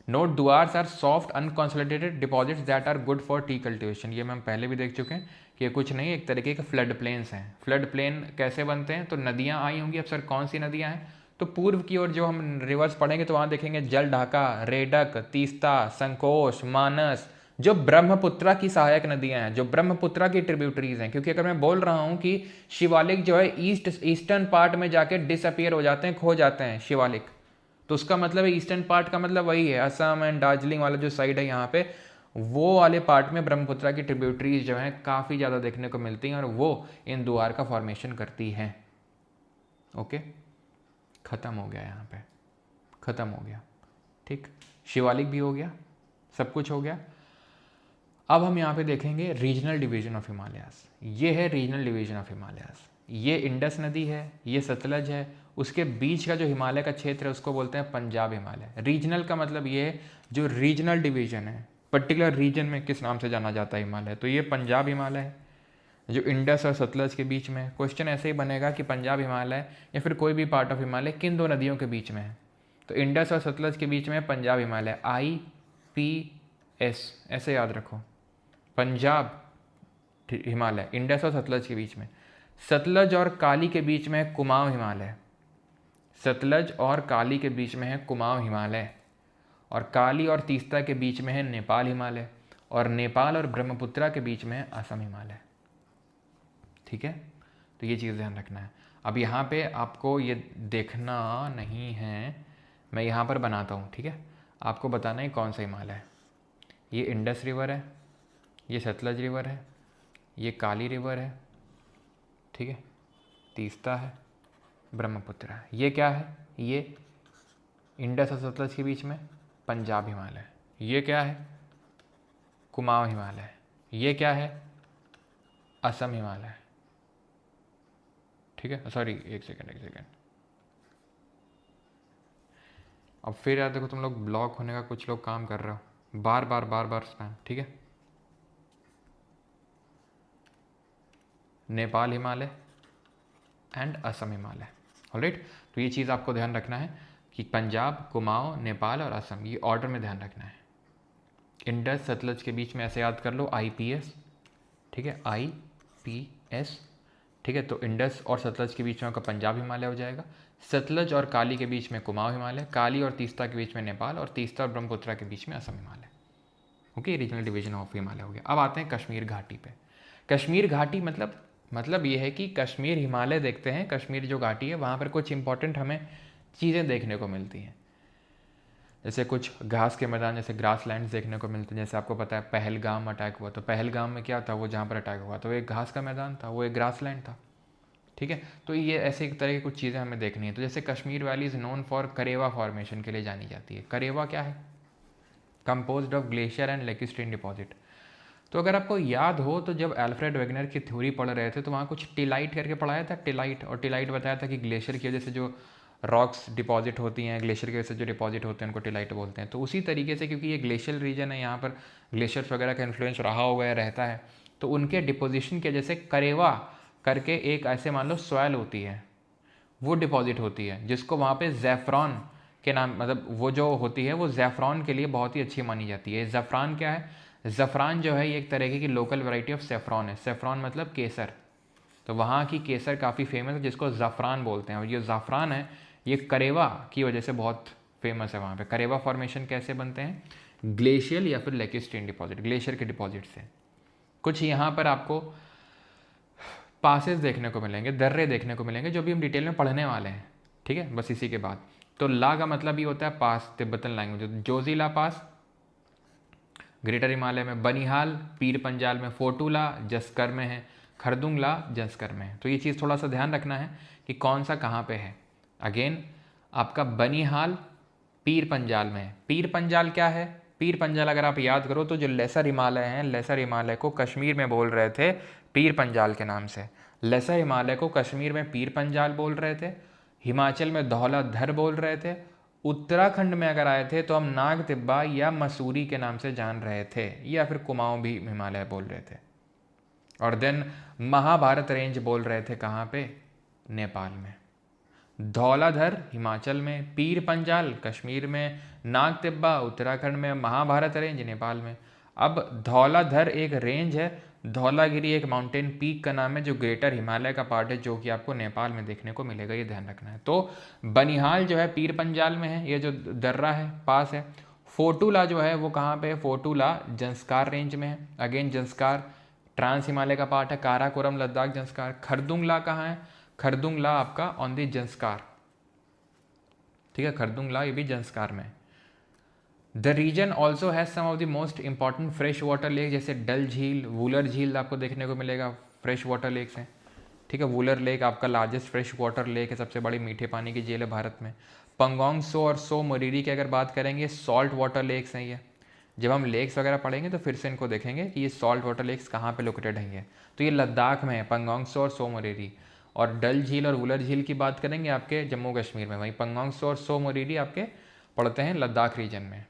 Note Duars are soft unconsolidated deposits that are good for tea cultivation. ये हम पहले भी देख चुके हैं कि ये कुछ नहीं, एक तरीके के फ्लड प्लेन्स हैं। फ्लड प्लेन कैसे बनते हैं? तो नदियाँ आई होंगी, अब सर कौन सी नदियाँ हैं? तो पूर्व की ओर जो हम रिवर्स पढ़ेंगे तो वहाँ देखेंगे जल ढाका, रेडक, तीस्ता, संकोश, मानस, जो ब्रह्मपुत्रा की सहायक नदियां हैं, जो ब्रह्मपुत्रा की ट्रिब्यूटरीज हैं। क्योंकि अगर मैं बोल रहा हूँ कि शिवालिक जो है ईस्टर्न पार्ट में जाके डिसअपियर हो जाते हैं, खो जाते हैं शिवालिक, तो उसका मतलब है ईस्टर्न पार्ट का मतलब वही है असम एंड दार्जिलिंग वाला जो साइड है यहाँ पे, वो वाले पार्ट में ब्रह्मपुत्रा की ट्रिब्यूटरीज जो हैं काफ़ी ज़्यादा देखने को मिलती हैं और वो इन दुआर का फॉर्मेशन करती हैं। ओके, ख़त्म हो गया, यहाँ पे ख़त्म हो गया। ठीक, शिवालिक भी हो गया, सब कुछ हो गया। अब हम यहाँ पे देखेंगे रीजनल डिवीजन ऑफ हिमालयास। ये है रीजनल डिवीजन ऑफ हिमालयास। ये इंडस नदी है, ये सतलज है, उसके बीच का जो हिमालय का क्षेत्र है उसको बोलते हैं पंजाब हिमालय। रीजनल का मतलब ये है जो रीजनल डिवीजन है, पर्टिकुलर रीजन में किस नाम से जाना जाता है हिमालय, तो ये पंजाब हिमालय है जो इंडस और सतलज के बीच में। क्वेश्चन ऐसे ही बनेगा कि पंजाब हिमालय या फिर कोई भी पार्ट ऑफ हिमालय किन दो नदियों के बीच में है? तो इंडस और सतलज के बीच में पंजाब हिमालय, IPS, ऐसे याद रखो। पंजाब हिमालय इंडस और सतलज के बीच में। सतलज और काली के बीच में है कुमाऊं हिमालय, सतलज और काली के बीच में है कुमाऊं हिमालय, और काली और तीस्ता के बीच में है नेपाल हिमालय, और नेपाल और ब्रह्मपुत्रा के बीच में है असम हिमालय। ठीक है, तो ये चीज़ ध्यान रखना है। अब यहाँ पे आपको ये देखना नहीं है, मैं यहाँ पर बनाता हूँ, ठीक है। आपको बताना है कौन सा हिमालय है। ये इंडस रिवर है, ये सतलज रिवर है, ये काली रिवर है, ठीक है, तीस्ता है, ब्रह्मपुत्र है। ये क्या है? ये इंडस और सतलज के बीच में पंजाब हिमालय। ये क्या है? कुमाऊं हिमालय। ये क्या है? असम हिमालय। ठीक है, सॉरी एक सेकेंड। अब फिर यार देखो, तुम लोग ब्लॉक होने का कुछ लोग काम कर रहे हो, बार बार स्पैम, ठीक है। Nepal Himalaya and Assam Himalaya, alright. तो ये चीज़ आपको ध्यान रखना है कि पंजाब, कुमाऊं, नेपाल और असम, ये ऑर्डर में ध्यान रखना है। इंडस सतलज के बीच में ऐसे याद कर लो, IPS, ठीक है, IPS, ठीक है। तो इंडस और सतलज के बीच में आपका पंजाब हिमालय हो जाएगा, सतलज और काली के बीच में कुमाऊं हिमालय, काली और तीस्ता के बीच में नेपाल, और तीस्ता और ब्रह्मपुत्रा के बीच में Assam Himalaya. Okay, regional division of Himalaya हो गया। अब आते हैं कश्मीर घाटी पे। कश्मीर घाटी मतलब ये है कि कश्मीर हिमालय देखते हैं, कश्मीर जो घाटी है वहाँ पर कुछ इंपॉर्टेंट हमें चीज़ें देखने को मिलती हैं। जैसे कुछ घास के मैदान, जैसे ग्रास लैंड्स देखने को मिलते हैं। जैसे आपको पता है पहलगाम अटैक हुआ, तो पहलगाम में क्या था, वो जहाँ पर अटैक हुआ तो वो एक घास का मैदान था, वो एक ग्रास लैंड था, ठीक है। तो ये ऐसे एक तरह की कुछ चीज़ें हमें देखनी है। तो जैसे Kashmir valley is known for Karewa formation के लिए जानी जाती है। करेवा क्या है? Composed of glacier and lacustrine deposit. तो अगर आपको याद हो तो जब अल्फ्रेड वेगनर की थ्योरी पढ़ रहे थे तो वहाँ कुछ टिलाइट करके पढ़ाया था, टिलाइट, और टिलाइट बताया था कि ग्लेशियर की वजह से जो रॉक्स डिपॉजिट होती हैं, ग्लेशियर की वजह से जो डिपॉजिट होते हैं उनको टिलाइट बोलते हैं। तो उसी तरीके से क्योंकि ये ग्लेशियल रीजन है, यहाँ पर ग्लेशियर्स वगैरह का इन्फ्लुएंस रहा हुआ है, रहता है, तो उनके डिपोजिशन की वजह से करेवा करके एक ऐसे मान लो सॉयल होती है, वो डिपॉजिट होती है, जिसको वहाँ पे ज़ैफ़रॉन के नाम, मतलब वो जो होती है वो ज़ैफ़रॉन के लिए बहुत ही अच्छी मानी जाती है। ज़ैफ़रॉन क्या है? ज़फ़रान जो है ये एक तरीके की लोकल वैरायटी ऑफ सेफ्रॉन है। सेफ्रॉन मतलब केसर, तो वहाँ की केसर काफ़ी फेमस है जिसको ज़फ़रान बोलते हैं। और ये ज़फ़रान है ये करेवा की वजह से बहुत फेमस है वहाँ पे। करेवा फॉर्मेशन कैसे बनते हैं? ग्लेशियल या फिर लेकिस्टीन डिपॉजिट, ग्लेशियर के डिपॉजिट से। कुछ यहाँ पर आपको पासेस देखने को मिलेंगे, दर्रे देखने को मिलेंगे, जो भी हम डिटेल में पढ़ने वाले हैं, ठीक है, बस इसी के बाद। तो ला का मतलब ये होता है पास, तिब्बतन लैंग्वेज। जोजिला पास ग्रेटर हिमालय में, बनिहाल पीर पंजाल में, फोटूला जसकर में है, खरदुंगला जसकर में है। तो ये चीज़ थोड़ा सा ध्यान रखना है कि कौन सा कहाँ पे है। अगेन आपका बनिहाल पीर पंजाल में है। पीर पंजाल क्या है? पीर पंजाल अगर आप याद करो तो जो लेसर हिमालय हैं, लेसर हिमालय को कश्मीर में बोल रहे थे पीर पंजाल के नाम से। लेसर हिमालय को कश्मीर में पीर पंजाल बोल रहे थे, हिमाचल में धौलाधर बोल रहे थे, उत्तराखंड में अगर आए थे तो हम नाग तिब्बा या मसूरी के नाम से जान रहे थे, या फिर कुमाऊं भी हिमालय बोल रहे थे। और देन महाभारत रेंज बोल रहे थे कहाँ पे? नेपाल में। धौलाधर हिमाचल में, पीर पंजाल कश्मीर में, नाग तिब्बा उत्तराखंड में, महाभारत रेंज नेपाल में। अब धौलाधर एक रेंज है, धौलागिरी एक माउंटेन पीक का नाम है जो ग्रेटर हिमालय का पार्ट है, जो कि आपको नेपाल में देखने को मिलेगा, ये ध्यान रखना है। तो बनिहाल जो है पीर पंजाल में है, ये जो दर्रा है पास है। फोटूला जो है वो कहाँ पे है? फोटूला जंस्कार रेंज में है। अगेन जंस्कार ट्रांस हिमालय का पार्ट है, काराकोरम लद्दाख जंस्कार। खरदुंगला कहाँ है? खरदुंगला आपका ऑन दी जंस्कार, ठीक है, खरदुंगला ये भी जंस्कार में। The region also has some of the most important fresh water lake, जैसे डल झील, वूलर झील आपको देखने को मिलेगा, फ्रेश वाटर लेक्स हैं, ठीक है। वूलर लेक आपका लार्जेस्ट फ्रेश वाटर लेक है, सबसे बड़ी मीठे पानी की झील है भारत में। पंगोंग सो और सो मोरीरी की अगर बात करेंगे, सॉल्ट वाटर लेक्स हैं ये। जब हम लेक्स वगैरह पढ़ेंगे तो फिर से इनको देखेंगे कि ये सॉल्ट वाटर लेक्स कहाँ पे लोकेटेड हैं ये। तो ये लद्दाख में है, पंगोंग सो और सो मोरीरी। और डल झील और वुलर झील की बात करेंगे आपके जम्मू कश्मीर में, वहीं पंगोंग सो और सो मोरीरी आपके पड़ते हैं लद्दाख रीजन में।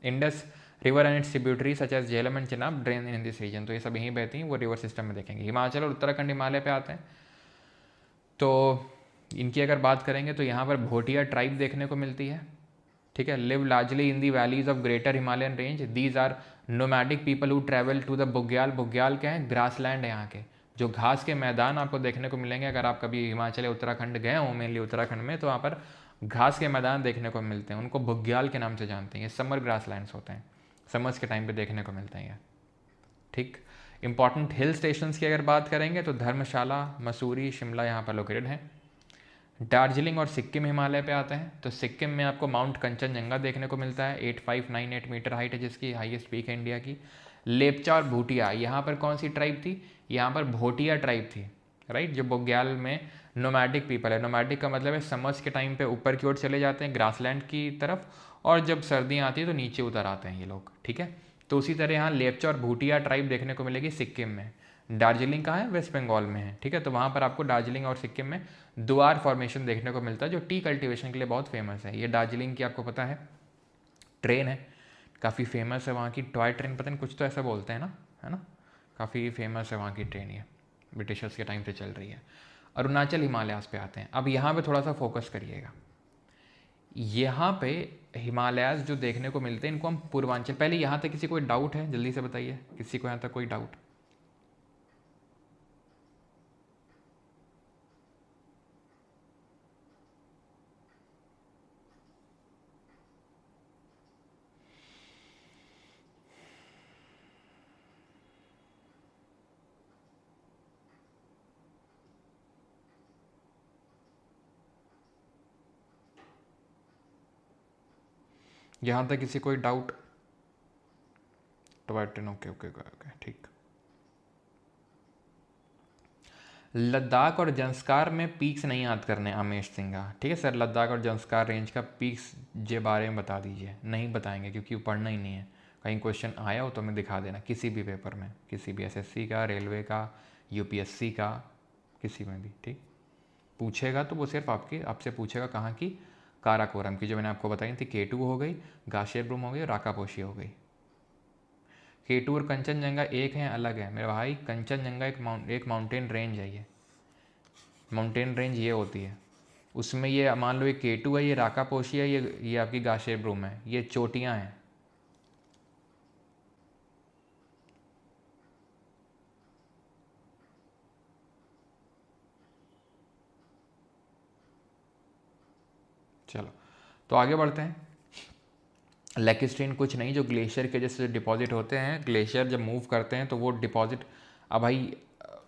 Indus river and its tributary such as Jhelum and Chenab drain in this region, तो ये सब यहीं बहती हैं, वो रिवर सिस्टम में देखेंगे। हिमाचल और उत्तराखंड हिमालय पे आते हैं, तो इनकी अगर बात करेंगे तो यहाँ पर भोटिया ट्राइब देखने को मिलती है, ठीक है। Live largely in the valleys of greater Himalayan range, these are nomadic people who travel to the Bugyal. Bugyal क्या है? ग्रास लैंड है यहाँ के, जो घास के मैदान आपको देखने को मिलेंगे। अगर आप कभी हिमाचल या उत्तराखंड गए हो, मेनली उत्तराखंड में, तो वहाँ पर घास के मैदान देखने को मिलते हैं, उनको बुग्याल के नाम से जानते हैं। ये समर ग्रास लैंड्स होते हैं, समर्स के टाइम पे देखने को मिलते हैं ये, ठीक। इंपॉर्टेंट हिल स्टेशंस की अगर बात करेंगे तो धर्मशाला, मसूरी, शिमला यहाँ पर लोकेटेड हैं। दार्जिलिंग और सिक्किम हिमालय पे आते हैं, तो सिक्किम में आपको माउंट कंचनजंगा देखने को मिलता है, 8598 मीटर हाइट है, जिसकी हाईएस्ट पीक है इंडिया की। लेपचा और भूटिया, यहाँ पर कौन सी ट्राइब थी? यहाँ पर भोटिया ट्राइब थी, राइट, जो बुग्याल में नोमैडिक पीपल है। नोमैडिक का मतलब है समर्स के टाइम पे ऊपर की ओर चले जाते हैं ग्रासलैंड की तरफ, और जब सर्दियाँ आती है तो नीचे उतर आते हैं ये लोग, ठीक है। तो उसी तरह यहाँ लेपचा और भूटिया ट्राइब देखने को मिलेगी सिक्किम में। दार्जिलिंग कहाँ है? वेस्ट बंगाल में है, ठीक है। तो वहाँ पर आपको दार्जिलिंग और सिक्किम में दुआर फॉर्मेशन देखने को मिलता है, जो टी कल्टीवेशन के लिए बहुत फेमस है। ये दार्जिलिंग की आपको पता है ट्रेन है, काफ़ी फेमस है वहाँ की, टॉय ट्रेन पता नहीं कुछ तो ऐसा बोलते हैं ना, है ना, काफ़ी फेमस है वहाँ की ट्रेन, ये ब्रिटिशर्स के टाइम से चल रही है। अरुणाचल हिमालयास पे आते हैं। अब यहाँ पे थोड़ा सा फोकस करिएगा, यहाँ पे हिमालयास जो देखने को मिलते हैं इनको हम पूर्वांचल। पहले यहाँ तक किसी कोई डाउट है? जल्दी से बताइए, किसी को यहाँ तक कोई डाउट? यहाँ तक किसी कोई doubt? Toy train, okay okay okay, ठीक। लद्दाख और जंस्कार में पीक्स नहीं याद करने अमेश सिंघा, ठीक है सर। लद्दाख और जंस्कार रेंज का पीक्स के बारे में बता दीजिए। नहीं बताएंगे क्योंकि वो पढ़ना ही नहीं है, कहीं क्वेश्चन आया हो तो हमें दिखा देना, किसी भी पेपर में, किसी भी एसएससी का, रेलवे का, यूपीएससी का, किसी में भी, ठीक। पूछेगा तो वो सिर्फ आपसे पूछेगा कहाँ की? काराकोरम की, जो मैंने आपको बताई थी। K2 हो गई, गाशेब्रूम हो गई, राकापोशी हो गई। K2 और कंचनजंगा एक हैं, अलग है मेरे भाई। कंचनजंगा एक माउंटेन रेंज है, ये माउंटेन रेंज ये होती है, उसमें ये मान लो ये K2 है, ये राकापोशी है, ये आपकी गाशेब्रूम है, ये चोटियाँ हैं। चलो तो आगे बढ़ते हैं। लेकिस्ट्रीन कुछ नहीं, जो ग्लेशियर के जैसे डिपॉजिट होते हैं, ग्लेशियर जब मूव करते हैं तो वो डिपॉजिट, अब भाई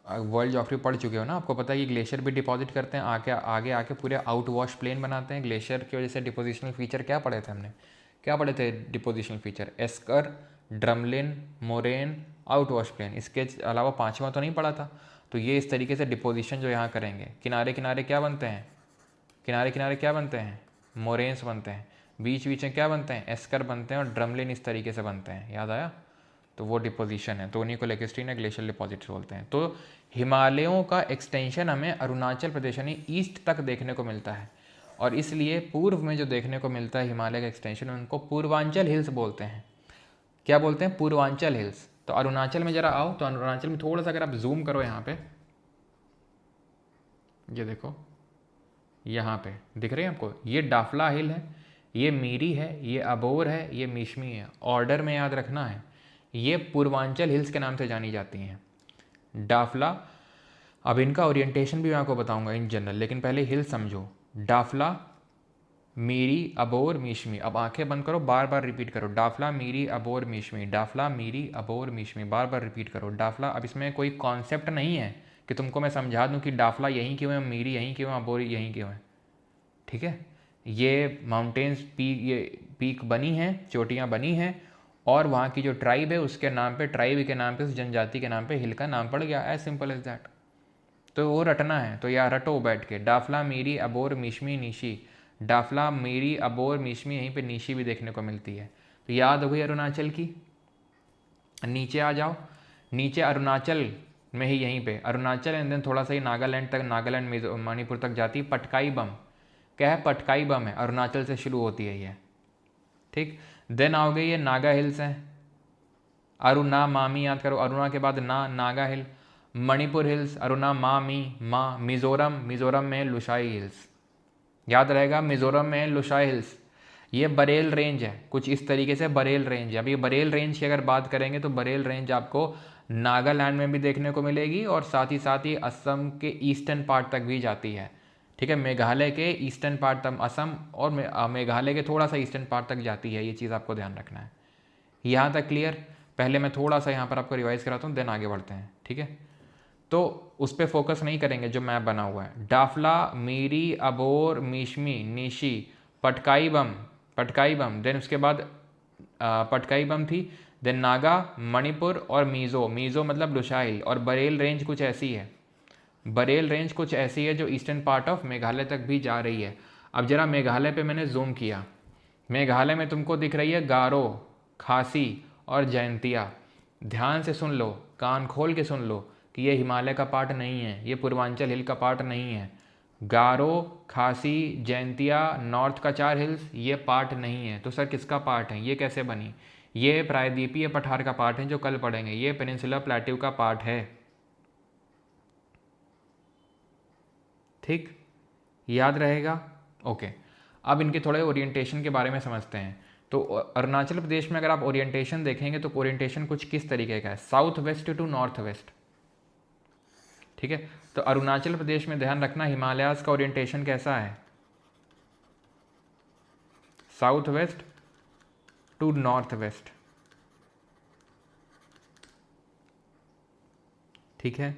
वर्ल्ड ज्योग्राफी पढ़ चुके हो ना, आपको पता है कि ग्लेशियर भी डिपॉजिट करते हैं आगे आके पूरे आउट वॉश प्लेन बनाते हैं। ग्लेशियर की वजह से डिपोजिशनल फीचर क्या पढ़े थे हमने, क्या पढ़े थे depositional feature? Esker, drumlin, moraine, outwash plain. इसके अलावा पाँचवा तो नहीं पढ़ा था। तो ये इस तरीके से डिपोजिशन जो यहाँ करेंगे, किनारे किनारे क्या बनते हैं, किनारे किनारे क्या बनते हैं, मोरेन्स बनते हैं। बीच बीच में क्या बनते हैं, एस्कर बनते हैं, और ड्रमलिन इस तरीके से बनते हैं। याद आया? तो वो डिपोजिशन है, तो उन्हीं को लेकिस्ट्रीन या ग्लेशियल डिपॉजिट्स बोलते हैं। तो हिमालयों का एक्सटेंशन हमें अरुणाचल प्रदेश यानी ईस्ट तक देखने को मिलता है, और इसलिए पूर्व में जो देखने को मिलता है हिमालय का एक्सटेंशन, उनको पूर्वांचल हिल्स बोलते हैं। क्या बोलते हैं? पूर्वांचल हिल्स। तो अरुणाचल में जरा आओ, तो अरुणाचल में थोड़ा सा अगर आप जूम करो यहाँ पे, ये देखो यहाँ पे दिख रही है आपको, ये डाफला हिल है, ये मीरी है, ये अबोर है, ये मिशमी है। ऑर्डर में याद रखना है, ये पूर्वांचल हिल्स के नाम से जानी जाती हैं। डाफला, अब इनका ओरिएंटेशन भी मैं आपको बताऊंगा इन जनरल, लेकिन पहले हिल समझो। डाफला, मीरी, अबोर, मिशमी। अब आंखें बंद करो, बार बार रिपीट करो, डाफला, मीरी, अबोर, मिशमी, डाफला, मीरी, अबोर, मिशमी, बार बार रिपीट करो डाफला। अब इसमें कोई कॉन्सेप्ट नहीं है कि तुमको मैं समझा दूं कि डाफला यहीं क्यों है, मीरी यहीं क्यों है, अबोर यहीं क्यों है। ठीक है, ये माउंटेन्स पीक, ये पीक बनी हैं, चोटियाँ बनी हैं, और वहाँ की जो ट्राइब है उसके नाम पे, ट्राइब के नाम पे, उस जनजाति के नाम पे हिल का नाम पड़ गया। As simple as that. तो वो रटना है, तो यार रटो बैठ के, डाफला, मीरी, अबोर, मिशमी, नीशी। डाफला, मीरी, अबोर, मिशमी, यहीं पे नीशी भी देखने को मिलती है। तो याद हो गई अरुणाचल की। नीचे आ जाओ, नीचे अरुणाचल में ही यहीं पे अरुणाचल, एंड देन थोड़ा सा ही नागालैंड तक, नागालैंड मणिपुर तक जाती है। पटकाई बम, क्या है? पटकाई बम है, अरुणाचल से शुरू होती है ये। ठीक, देन आओगे ये नागा हिल्स हैं, अरुणा मामी, याद करो, अरुणा के बाद ना, नागा हिल। मणिपुर हिल्स, अरुणा मामी मा। मिजोरम, मिजोरम में लुशाई हिल्स, याद रहेगा, मिजोरम में लुशाई हिल्स। ये बरेल रेंज है, कुछ इस तरीके से बरेल रेंज है। अब ये बरेल रेंज की अगर बात करेंगे तो बरेल रेंज आपको नागालैंड में भी देखने को मिलेगी, और साथ ही असम के ईस्टर्न पार्ट तक भी जाती है। ठीक है, मेघालय के ईस्टर्न पार्ट तक, असम और मेघालय के थोड़ा सा ईस्टर्न पार्ट तक जाती है। ये चीज़ आपको ध्यान रखना है। यहाँ तक क्लियर? पहले मैं थोड़ा सा यहाँ पर आपको रिवाइज कराता हूँ, देन आगे बढ़ते हैं। ठीक है, तो उस पर फोकस नहीं करेंगे जो मैप बना हुआ है। डाफला, मीरी, अबोर, मिशमी, निशी, पटकाई बम, पटकाई बम, देन उसके बाद पटकाई बम थी, देन नागा, मणिपुर और मीज़ो। मीज़ो मतलब लुशाइल। और बरेल रेंज कुछ ऐसी है, बरेल रेंज कुछ ऐसी है जो ईस्टर्न पार्ट ऑफ मेघालय तक भी जा रही है। अब जरा मेघालय पे मैंने जूम किया, मेघालय में तुमको दिख रही है गारो, खासी और जयंतिया। ध्यान से सुन लो, कान खोल के सुन लो कि ये हिमालय का पार्ट नहीं है, ये पूर्वांचल हिल का पार्ट नहीं है। गारो, खासी, जयंतिया, नॉर्थ का 4 हिल्स, ये पार्ट नहीं है। तो सर किसका पार्ट है, ये कैसे बनी? ये प्रायद्वीपीय पठार का पार्ट है, जो कल पढ़ेंगे। ये पेनिनसुलर प्लेट्यू का पार्ट है। ठीक, याद रहेगा? ओके, अब इनके थोड़े ओरिएंटेशन के बारे में समझते हैं। तो अरुणाचल प्रदेश में अगर आप ओरिएंटेशन देखेंगे तो ओरिएंटेशन कुछ किस तरीके का है, south west to north west. ठीक है, तो अरुणाचल प्रदेश में ध्यान रखना हिमालयाज का ओरिएंटेशन कैसा है, south west to north west. ठीक है,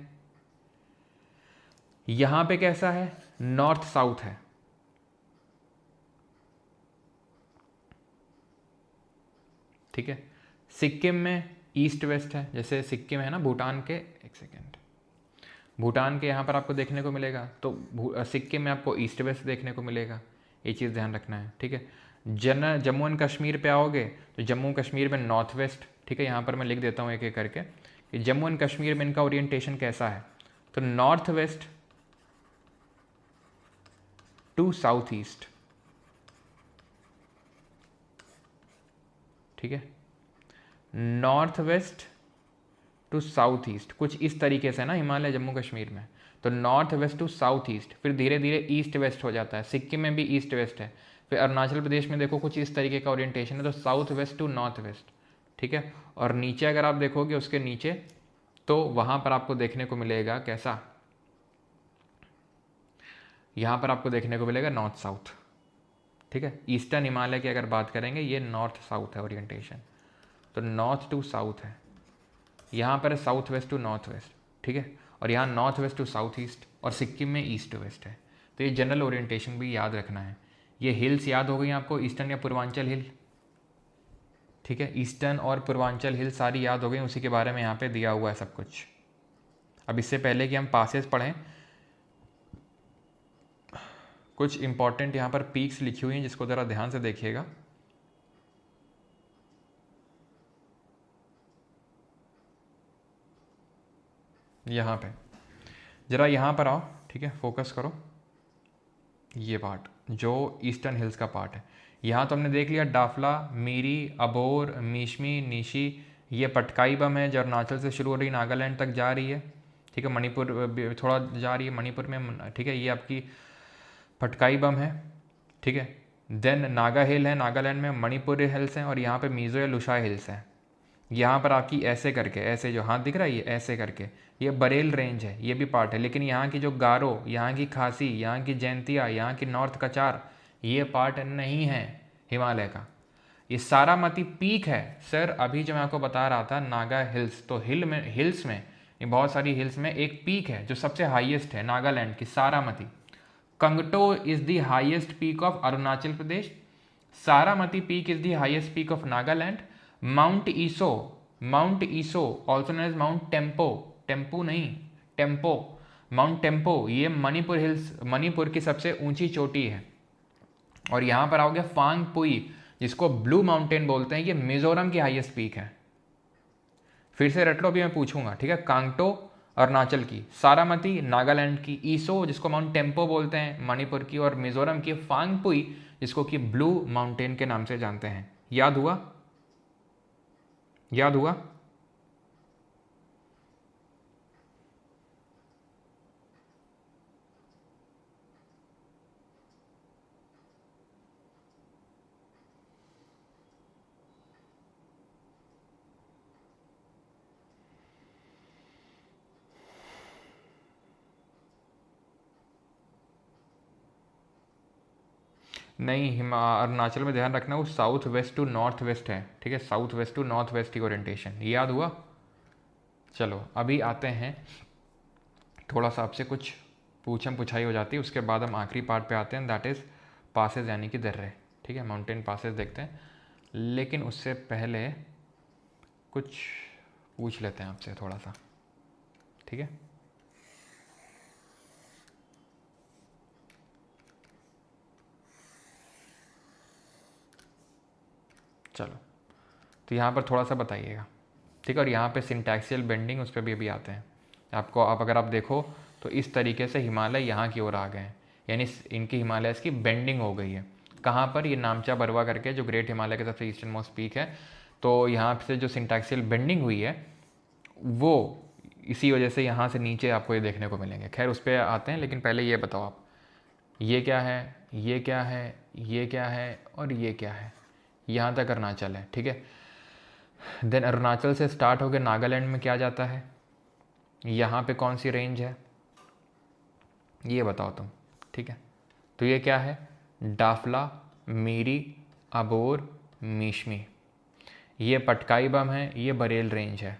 यहां पे कैसा है, नॉर्थ साउथ है। ठीक है, सिक्किम में ईस्ट वेस्ट है, जैसे सिक्किम है ना भूटान के, एक सेकेंड, भूटान के यहाँ पर आपको देखने को मिलेगा, तो सिक्किम में आपको ईस्ट वेस्ट देखने को मिलेगा। ये चीज़ ध्यान रखना है। ठीक है, जम्मू एंड कश्मीर पे आओगे तो जम्मू कश्मीर में नॉर्थ वेस्ट। ठीक है, यहाँ पर मैं लिख देता हूँ एक एक करके कि जम्मू एंड कश्मीर में इनका ओरिएंटेशन कैसा है, तो north west to south east. ठीक है, north west to south east, कुछ इस तरीके से ना हिमालय जम्मू कश्मीर में। तो north west to south east, फिर धीरे धीरे ईस्ट वेस्ट हो जाता है। सिक्किम में भी ईस्ट वेस्ट है। फिर अरुणाचल प्रदेश में देखो कुछ इस तरीके का ओरिएंटेशन है, तो south west to north west. ठीक है, और नीचे अगर आप देखोगे उसके नीचे, तो वहाँ पर आपको देखने को मिलेगा कैसा, यहाँ पर आपको देखने को मिलेगा नॉर्थ साउथ। ठीक है। ईस्टर्न हिमालय की अगर बात करेंगे ये नॉर्थ साउथ है ओरिएंटेशन, तो नॉर्थ टू साउथ है, यहाँ पर है south west to north west, ठीक है। और यहाँ north west to south east, और सिक्किम में ईस्ट टू वेस्ट है। तो ये जनरल ओरिएंटेशन भी याद रखना है। ये हिल्स याद हो गई आपको, ईस्टर्न या पूर्वांचल हिल, ठीक है। ईस्टर्न और पूर्वांचल हिल सारी याद हो गई, उसी के बारे में यहाँ पे दिया हुआ है सब कुछ। अब इससे पहले कि हम पासेस पढ़ें, कुछ इंपॉर्टेंट यहाँ पर पीक्स लिखी हुई हैं जिसको ज़रा ध्यान से देखिएगा। यहाँ पे ज़रा यहाँ पर आओ, ठीक है, फोकस करो। ये पार्ट जो ईस्टर्न हिल्स का पार्ट है, यहाँ तो हमने देख लिया डाफला, मीरी, अबोर, मीशमी, निशी। ये पटकाई बम है जो अरुणाचल से शुरू हो रही नागालैंड तक जा रही है, ठीक है। मणिपुर थोड़ा जा रही है मणिपुर में, ठीक है। ये आपकी पटकाई बम है, ठीक है। देन नागा हिल है नागालैंड में, मणिपुर हिल्स हैं, और यहाँ पे मीज़ो या लुशाई हिल्स हैं। यहाँ पर आपकी ऐसे करके, ऐसे जो हाथ दिख रहा है ये ऐसे करके, ये बरेल रेंज है, ये भी पार्ट है। लेकिन यहाँ की जो गारो, यहाँ की खासी, यहाँ की जैंतिया, यहाँ की नॉर्थ कचार, ये पार्ट नहीं है हिमालय का। ये सारामती पीक है सर। अभी जो मैं आपको बता रहा था नागा हिल्स, तो हिल्स में ये बहुत सारी हिल्स में एक पीक है जो सबसे हाईएस्ट है नागालैंड की, Saramati. Kangto is the highest peak of Arunachal Pradesh, Saramati peak is the highest peak of Nagaland. Mount Iso also known as mount Tempo, Tempu नहीं टेम्पो, माउंट टेम्पो, ये मणिपुर हिल्स, मणिपुर की सबसे ऊंची चोटी है। और यहाँ पर आओगे फांग पुई, जिसको ब्लू माउंटेन बोलते हैं, ये मिजोरम की हाईएस्ट पीक है। फिर से रट लो, भी मैं पूछूंगा, ठीक है। कांगटो अरुणाचल की, सारामती नागालैंड की, ईसो जिसको माउंट टेम्पो बोलते हैं मणिपुर की, और मिजोरम की फांग पुई जिसको कि ब्लू माउंटेन के नाम से जानते हैं। याद हुआ? याद हुआ? नहीं, अरुणाचल में ध्यान रखना वो south west to north west है, ठीक है। South west to north west की ओरिएंटेशन, याद हुआ? चलो अभी आते हैं, थोड़ा सा आपसे कुछ पूछम पुछाई हो जाती है, उसके बाद हम आखिरी पार्ट पे आते हैं, दैट इज़ पासेज यानी कि दर्रे, ठीक है। माउंटेन पासेज देखते हैं, लेकिन उससे पहले कुछ पूछ लेते हैं आपसे थोड़ा सा, ठीक है। चलो तो यहाँ पर थोड़ा सा बताइएगा, ठीक है। और यहाँ पे सिंटैक्सियल बेंडिंग, उस पर भी अभी आते हैं आपको। आप अगर आप देखो तो इस तरीके से हिमालय यहाँ की ओर आ गए हैं, यानी इनकी हिमालय की बेंडिंग हो गई है। कहाँ पर? ये नामचा बरवा करके जो ग्रेट हिमालय का सबसे ईस्टर्न मोस्ट पीक है, तो यहाँ से जो सिंटैक्सियल बेंडिंग हुई है वो इसी वजह से यहाँ से नीचे आपको ये देखने को मिलेंगे। खैर उस पर आते हैं, लेकिन पहले ये बताओ आप, ये क्या है, ये क्या है, ये क्या है, और ये क्या है? यहाँ तक अरुणाचल है, ठीक है। देन अरुणाचल से स्टार्ट होकर नागालैंड में क्या जाता है, यहाँ पे कौन सी रेंज है ये बताओ तुम, ठीक है। तो ये क्या है? डाफला, मीरी, अबोर, मीशमी। ये पटकाई बम है, ये बरेल रेंज है,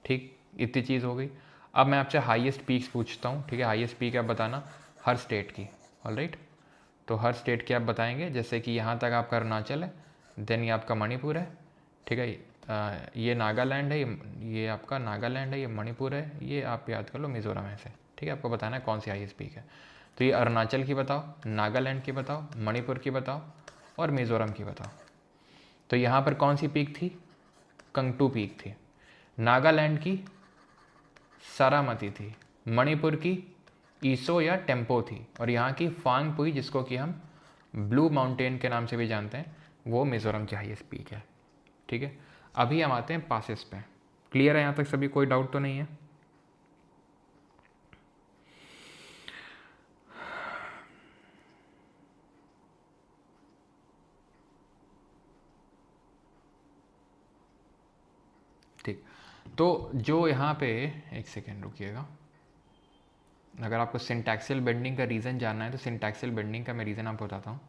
ठीक। इतनी चीज़ हो गई। अब मैं आपसे हाईएस्ट पीक्स पूछता हूँ, ठीक है। हाईएस्ट पीक आप बताना हर स्टेट की, ऑलराइट। तो हर स्टेट की आप बताएंगे, जैसे कि यहाँ तक आपका अरुणाचल है, देन ये आपका मणिपुर है, ठीक है। ये नागालैंड है, ये आपका नागालैंड है, ये मणिपुर है, ये आप याद कर लो मिज़ोरम है से, ठीक है। आपको बताना है कौन सी हाईएस्ट पीक है। तो ये अरुणाचल की बताओ, नागालैंड की बताओ, मणिपुर की बताओ, और मिज़ोरम की बताओ। तो यहाँ पर कौन सी पीक थी? कंगटू पीक थी। नागालैंड की सारामती थी, मणिपुर की ईसो या टेम्पो थी, और यहाँ की फांग पुई जिसको कि हम ब्लू माउंटेन के नाम से भी जानते हैं, वो मिज़ोरम की हाईएस्ट पीक है, ठीक है। अभी हम आते हैं पासेस पे। क्लियर है यहाँ तक सभी? कोई डाउट तो नहीं है? ठीक। तो जो यहाँ पे, एक सेकेंड रुकिएगा, अगर आपको सिंटैक्सियल बेंडिंग का रीज़न जानना है तो सिंटैक्सियल बेंडिंग का मैं रीज़न आपको बताता हूँ,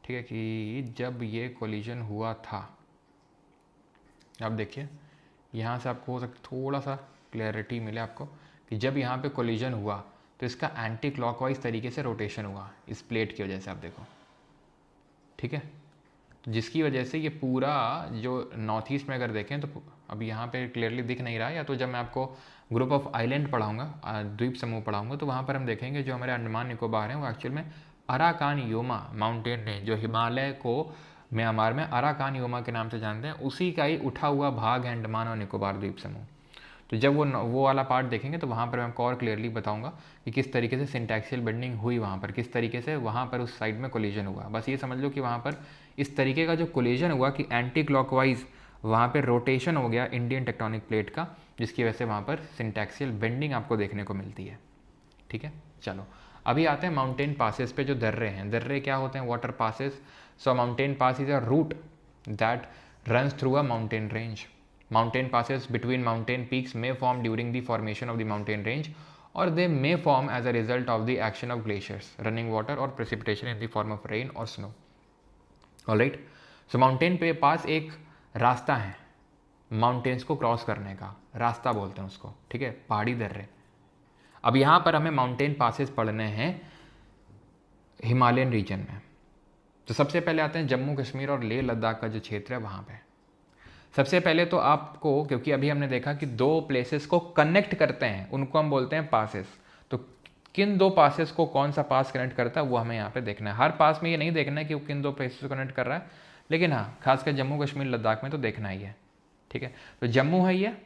ठीक है, कि जब ये कोलिजन हुआ था, अब देखिए यहाँ से आपको हो सकता थोड़ा सा क्लैरिटी मिले आपको कि जब यहाँ पे कोलिजन हुआ तो इसका एंटी क्लॉकवाइज तरीके से रोटेशन हुआ इस प्लेट की वजह से, आप देखो, ठीक है। तो जिसकी वजह से ये पूरा जो नॉर्थ ईस्ट में अगर देखें तो अब यहाँ पे क्लियरली दिख नहीं रहा है, या तो जब मैं आपको ग्रुप ऑफ आइलैंड पढ़ाऊँगा, द्वीप समूह पढ़ाऊँगा, तो वहाँ पर हम देखेंगे जो हमारे अंडमान निकोबार हैं वो एक्चुअल में अराकान योमा माउंटेन रेंज, जो हिमालय को म्यांमार में अराकान योमा के नाम से जानते हैं, उसी का ही उठा हुआ भाग है अंडमान और निकोबार द्वीप समूह। तो जब वो वाला पार्ट देखेंगे तो वहाँ पर मैं आपको और क्लियरली बताऊंगा कि किस तरीके से सिंटैक्सियल बेंडिंग हुई वहाँ पर, किस तरीके से वहाँ पर उस साइड में कोलिजन हुआ। बस ये समझ लो कि वहाँ पर इस तरीके का जो कोलिजन हुआ कि एंटी क्लॉकवाइज वहाँ पर रोटेशन हो गया इंडियन टेक्टोनिक प्लेट का, जिसकी वजह से वहाँ पर सिंटैक्सियल बेंडिंग आपको देखने को मिलती है। ठीक है, चलो अभी आते हैं माउंटेन पासेस पे। जो दर्रे हैं, दर्रे क्या होते हैं? Water passes. So mountain pass is a route that runs through a mountain range. Mountain passes between mountain peaks may form during the formation of the mountain range, or they may form as a result of the action of glaciers, running water or precipitation in the form of rain or snow. Alright, so mountain पे पास एक रास्ता है mountains को cross करने का, रास्ता बोलते हैं उसको, ठीक है, पहाड़ी दर्रे। अब यहाँ पर हमें माउंटेन पासेस पढ़ने हैं हिमालयन रीजन में। तो सबसे पहले आते हैं जम्मू कश्मीर और लेह लद्दाख का जो क्षेत्र है वहाँ पे। सबसे पहले तो आपको, क्योंकि अभी हमने देखा कि दो प्लेसेस को कनेक्ट करते हैं, उनको हम बोलते हैं पासेस। तो किन दो पासेस को कौन सा पास कनेक्ट करता है वो हमें यहाँ पे देखना है। हर पास में ये नहीं देखना है कि वो किन दो प्लेसेस को कनेक्ट कर रहा है, लेकिन हाँ खासकर जम्मू कश्मीर लद्दाख में तो देखना ही है। ठीक है, तो जम्मू है ये,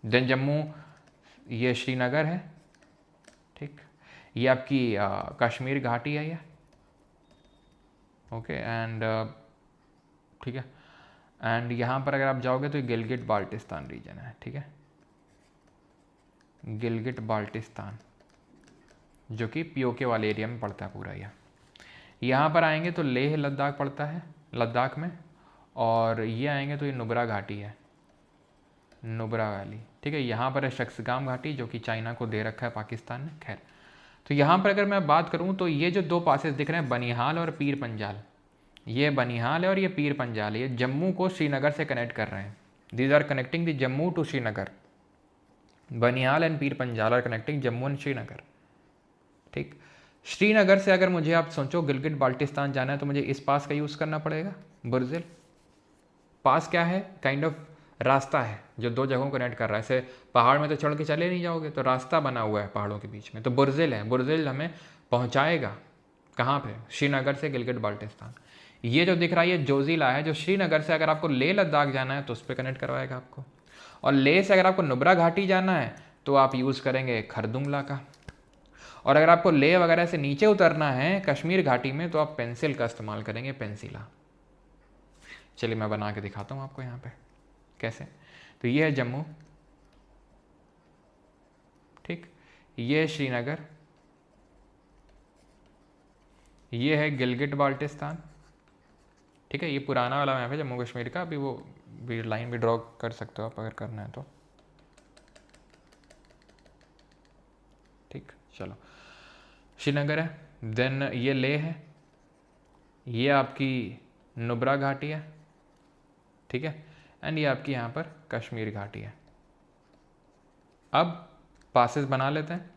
देन जम्मू, ये श्रीनगर है, ठीक, ये आपकी कश्मीर घाटी है ये, ओके, एंड ठीक है, एंड यहाँ पर अगर आप जाओगे तो गिलगिट बाल्टिस्तान रीजन है। ठीक है, गिलगिट बाल्टिस्तान जो कि पीओके वाले एरिया में पड़ता है पूरा यह। यहाँ पर आएंगे तो लेह लद्दाख पड़ता है लद्दाख में, और ये आएंगे तो ये नुब्रा घाटी है, नुब्रा वैली। ठीक है, यहाँ पर है शख्सगाम घाटी जो कि चाइना को दे रखा है पाकिस्तान ने। खैर, तो यहाँ पर अगर मैं बात करूँ तो ये जो दो पासेस दिख रहे हैं बनिहाल और पीर पंजाल, ये बनिहाल है और ये पीर पंजाल है, ये जम्मू को श्रीनगर से कनेक्ट कर रहे हैं। These are connecting the Jammu to Srinagar. Banihal and Pir Panjal are connecting Jammu and Srinagar. ठीक, श्रीनगर से अगर मुझे आप सोचो गिलगिट बाल्टिस्तान जाना है तो मुझे इस पास का यूज़ करना पड़ेगा, बुर्जिल पास। क्या है? काइंड ऑफ रास्ता है जो दो जगहों को कनेक्ट कर रहा है। ऐसे पहाड़ में तो चढ़ के चले नहीं जाओगे, तो रास्ता बना हुआ है पहाड़ों के बीच में, तो बुर्जिल है। बुर्जिल हमें पहुँचाएगा कहाँ पे? श्रीनगर से गिलगिट बाल्टिस्तान। ये जो दिख रहा है ये जोजिला है, जो श्रीनगर से अगर आपको लेह लद्दाख जाना है तो उस पर कनेक्ट करवाएगा आपको, और लेह से अगर आपको नुब्रा घाटी जाना है तो आप यूज़ करेंगे खरदुंगला का, और अगर आपको लेह वगैरह से नीचे उतरना है कश्मीर घाटी में तो आप पेंसिल का इस्तेमाल करेंगे, पेंसिला। चलिए मैं बना के दिखाता हूँ आपको यहाँ पे कैसे। तो ये है जम्मू, ठीक, ये है श्रीनगर, ये है गिलगिट बाल्टिस्तान। ठीक है, ये पुराना वाला मैप है जम्मू कश्मीर का, अभी वो भी लाइन भी ड्रॉ कर सकते हो आप अगर करना है तो। ठीक, चलो श्रीनगर है, देन ये लेह है, ये आपकी नुब्रा घाटी है, ठीक है, एंड ये आपकी यहाँ पर कश्मीर घाटी है। अब पासेस बना लेते हैं।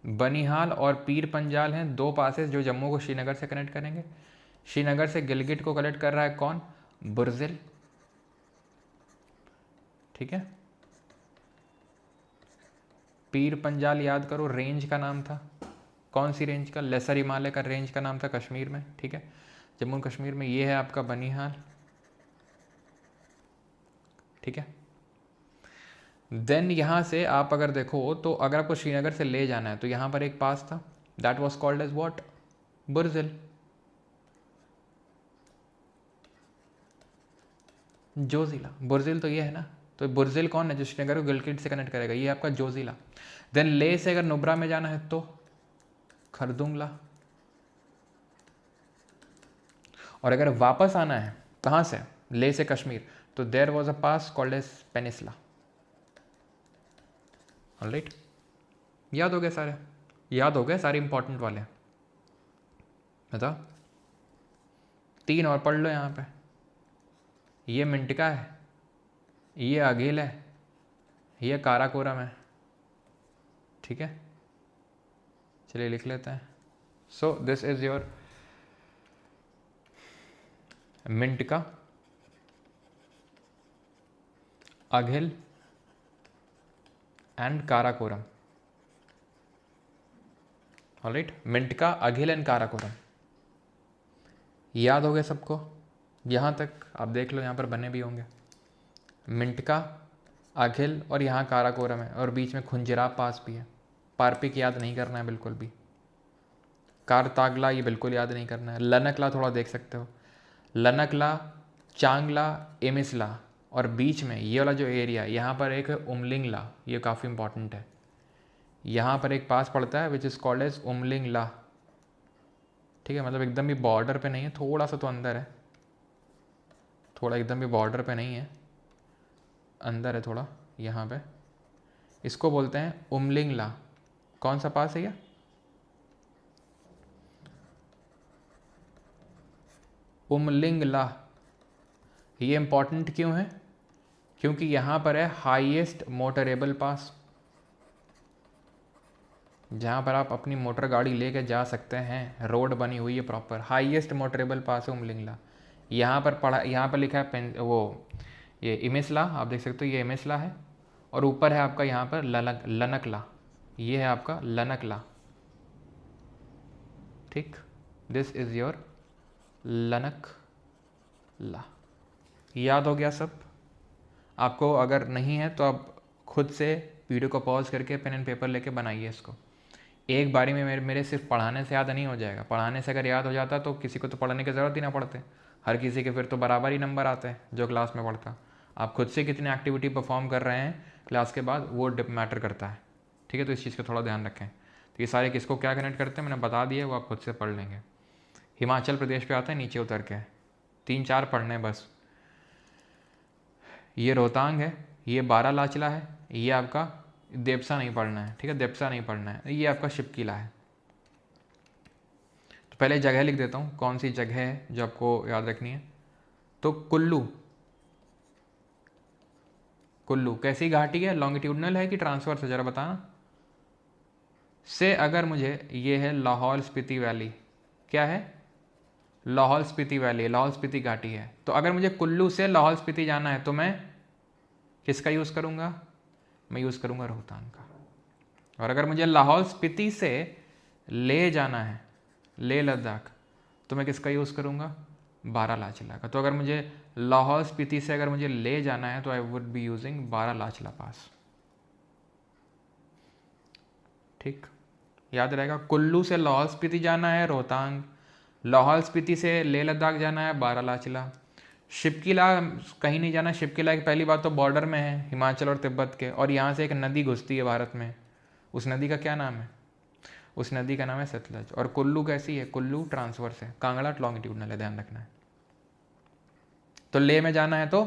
बनिहाल और पीर पंजाल हैं दो पासेस जो जम्मू को श्रीनगर से कनेक्ट करेंगे। श्रीनगर से गिलगिट को कनेक्ट कर रहा है कौन? बुर्जिल। ठीक है, पीर पंजाल याद करो रेंज का नाम था, कौन सी रेंज का? लेसर हिमालय का रेंज का नाम था कश्मीर में। ठीक है, जम्मू कश्मीर में ये है आपका बनिहाल। ठीक है, देन यहाँ से आप अगर देखो तो अगर आपको श्रीनगर से ले जाना है तो यहाँ पर एक पास था, that was called as what? Burzil. Zojila, Burzil तो ये है ना, तो बुर्जिल कौन है जो श्रीनगर को गिलगिट से कनेक्ट करेगा? ये आपका जोजिला। देन ले से अगर नुब्रा में जाना है तो खरदुंगला, और अगर वापस आना है कहाँ से? ले से कश्मीर, तो there was a pass called as Pensila. Alright, याद हो गए सारे? याद हो गए सारे इंपॉर्टेंट वाले? बता, 3 और पढ़ लो यहाँ पे, ये मिंटिका है, ये अघिल है, ये काराकोरम है, ठीक है। चलिए लिख लेते हैं। So this is your Mintaka, Aghil and Karakoram. Alright, Mintaka, Aghil and Karakoram. याद हो गया सबको? यहाँ तक आप देख लो, यहाँ पर बने भी होंगे। मिंटिका, अघिल और यहाँ काराकोरम है, और बीच में खुंजराब पास भी है। पारपिक याद नहीं करना है बिल्कुल भी। कारतागला ये बिल्कुल याद नहीं करना है। लनकला थोड़ा देख सकते हो, लनकला, चांगला, एमिसला, और बीच में ये वाला जो एरिया, यहाँ पर एक है उमलिंगला, ये काफ़ी इंपॉर्टेंट है। यहाँ पर एक पास पड़ता है which is called as Umlingla, ठीक है। मतलब एकदम भी बॉर्डर पे नहीं है, थोड़ा सा तो अंदर है, थोड़ा एकदम भी बॉर्डर पे नहीं है, अंदर है थोड़ा यहाँ पे। इसको बोलते हैं उमलिंगला। कौन सा पास है ये? उमलिंगला। ये इंपॉर्टेंट क्यों है? क्योंकि यहाँ पर है हाईएस्ट मोटरेबल पास, जहाँ पर आप अपनी मोटर गाड़ी लेके जा सकते हैं, रोड बनी हुई है प्रॉपर, हाईएस्ट मोटरेबल पास है उमलिंगला। यहाँ पर पढ़ा, यहाँ पर लिखा है वो ये इमेसला, आप देख सकते हो ये इमेसला है, और ऊपर है आपका यहाँ पर लनकला, ये है आपका लनकला, ठीक। This is your Lanakla. याद हो गया सब? आपको अगर नहीं है तो आप खुद से वीडियो को पॉज करके पेन एंड पेपर लेके बनाइए इसको। एक बारी में मेरे सिर्फ पढ़ाने से याद नहीं हो जाएगा। पढ़ाने से अगर याद हो जाता तो किसी को तो पढ़ने की ज़रूरत ही ना पड़ते, हर किसी के फिर तो बराबर ही नंबर आते हैं जो क्लास में पढ़ता। आप खुद से कितनी एक्टिविटी परफॉर्म कर रहे हैं क्लास के बाद, वो मैटर करता है, ठीक है। तो इस चीज़ का थोड़ा ध्यान रखें। तो ये सारे किसको क्या कनेक्ट करते हैं मैंने बता दिया, वो आप खुद से पढ़ लेंगे। हिमाचल प्रदेश पे आते हैं नीचे उतर के, 3-4 पढ़ने बस। ये रोहतांग है, ये बारालाचला है, ये आपका देपसा नहीं पढ़ना है, ठीक है, देपसा नहीं पढ़ना है, ये आपका शिपकिला है। तो पहले जगह लिख देता हूँ, कौन सी जगह है जो आपको याद रखनी है। तो कुल्लू, कुल्लू कैसी घाटी है, लॉन्गिट्यूडनल है कि ट्रांसवर्स है, जरा बताना। से अगर मुझे, ये है लाहौल स्पीति वैली, क्या है, लाहौल स्पीति वैली, लाहौल स्पीति घाटी है। तो अगर मुझे कुल्लू से लाहौल स्पीति जाना है तो मैं किसका यूज़ करूँगा? मैं यूज़ करूँगा रोहतांग का। और अगर मुझे लाहौल स्पीति से ले जाना है, लेह लद्दाख, तो मैं किसका यूज़ करूँगा? बारालाचला का। तो अगर मुझे लाहौल स्पीति से अगर मुझे ले जाना है तो I would be using Baralacha La पास, ठीक। याद रहेगा, कुल्लू से लाहौल स्पीति जाना है रोहतांग, लाहौल स्पीति से लेह लद्दाख जाना है बारालाचला। शिपकिला कहीं नहीं जाना। शिपकिला की पहली बात तो बॉर्डर में है हिमाचल और तिब्बत के, और यहाँ से एक नदी घुसती है भारत में, उस नदी का क्या नाम है? उस नदी का नाम है सतलज। और कुल्लू कैसी है? कुल्लू ट्रांसवर्स है, कांगड़ा लॉन्गिट्यूडनल है, ध्यान रखना है। तो ले में जाना है तो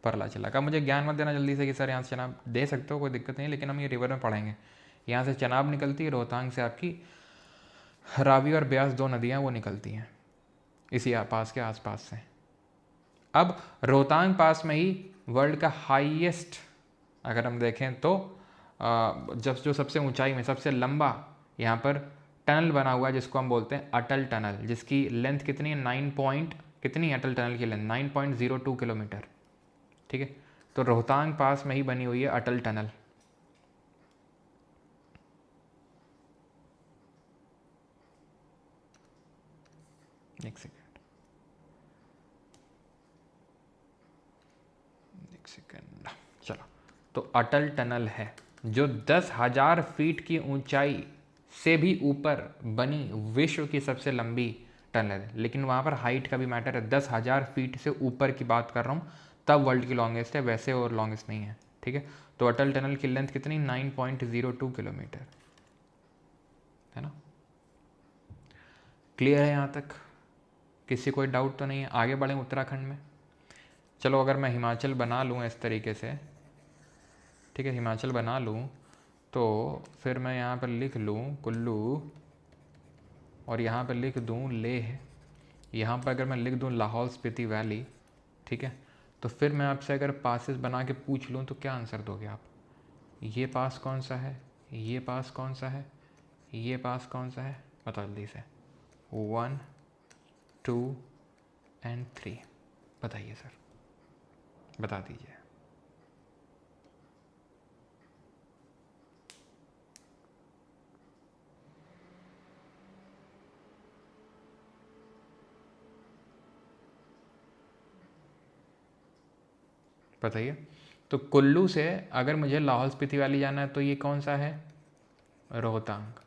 बारालाचला का। मुझे ज्ञान मत देना जल्दी से कि सर यहाँ से चनाब, दे सकते हो कोई दिक्कत नहीं, लेकिन हम ये रिवर में पढ़ेंगे। यहाँ से चनाब निकलती है, रोहतांग से आपकी रावी और ब्यास 2 नदियाँ वो निकलती हैं इसी पास के आसपास से। अब रोहतांग पास में ही वर्ल्ड का हाईएस्ट अगर हम देखें तो जब जो सबसे ऊंचाई में सबसे लंबा यहाँ पर टनल बना हुआ है जिसको हम बोलते हैं अटल टनल, जिसकी लेंथ कितनी है? 9 कितनी अटल टनल की लेंथ? 9.02 किलोमीटर, ठीक है। तो रोहतांग पास में ही बनी हुई है अटल टनल। एक सेकेंड, चलो। तो अटल टनल है जो 10,000 फीट की ऊंचाई से भी ऊपर बनी विश्व की सबसे लंबी टनल है। लेकिन वहाँ पर हाइट का भी मैटर है, 10,000 फीट से ऊपर की बात कर रहा हूँ, तब वर्ल्ड की लॉन्गेस्ट है, वैसे और लॉन्गेस्ट नहीं है, ठीक है। तो अटल टनल की लेंथ कितनी? 9.02 किलोमीटर, है ना। क्लियर है यहाँ तक? किसी कोई डाउट तो नहीं है? आगे बढ़ें उत्तराखंड में। चलो अगर मैं हिमाचल बना लूँ इस तरीके से, ठीक है, हिमाचल बना लूँ तो फिर मैं यहाँ पर लिख लूँ कुल्लू और यहाँ पर लिख दूँ लेह, यहाँ पर अगर मैं लिख दूँ लाहौल स्पीति वैली, ठीक है, तो फिर मैं आपसे अगर पासेस बना के पूछ लूँ तो क्या आंसर दोगे आप? ये पास कौन सा है, ये पास कौन सा है, ये पास कौन सा है? बताओ जल्दी से। 1 2 एंड 3, बताइए सर, बता दीजिए। बताइए। तो कुल्लू से अगर मुझे लाहौल स्पीति वैली जाना है तो ये कौन सा है? रोहतांग।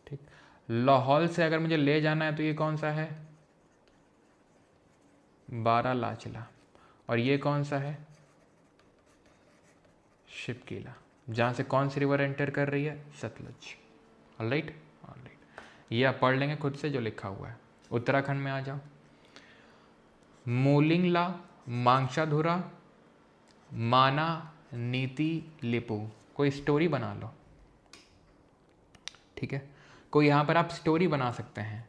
ठीक। लाहौल से अगर मुझे ले जाना है तो ये कौन सा है? बारालाचला। और ये कौन सा है? शिपकीला। जहाँ से कौन सी रिवर एंटर कर रही है? सतलुज। ऑलराइट, ऑलराइट, ये आप पढ़ लेंगे खुद से जो लिखा हुआ है। उत्तराखंड में आ जाओ। मोलिंगला, मांगशाधुरा, माना, नीति, लिपू। कोई स्टोरी बना लो, ठीक है। कोई यहाँ पर आप स्टोरी बना सकते हैं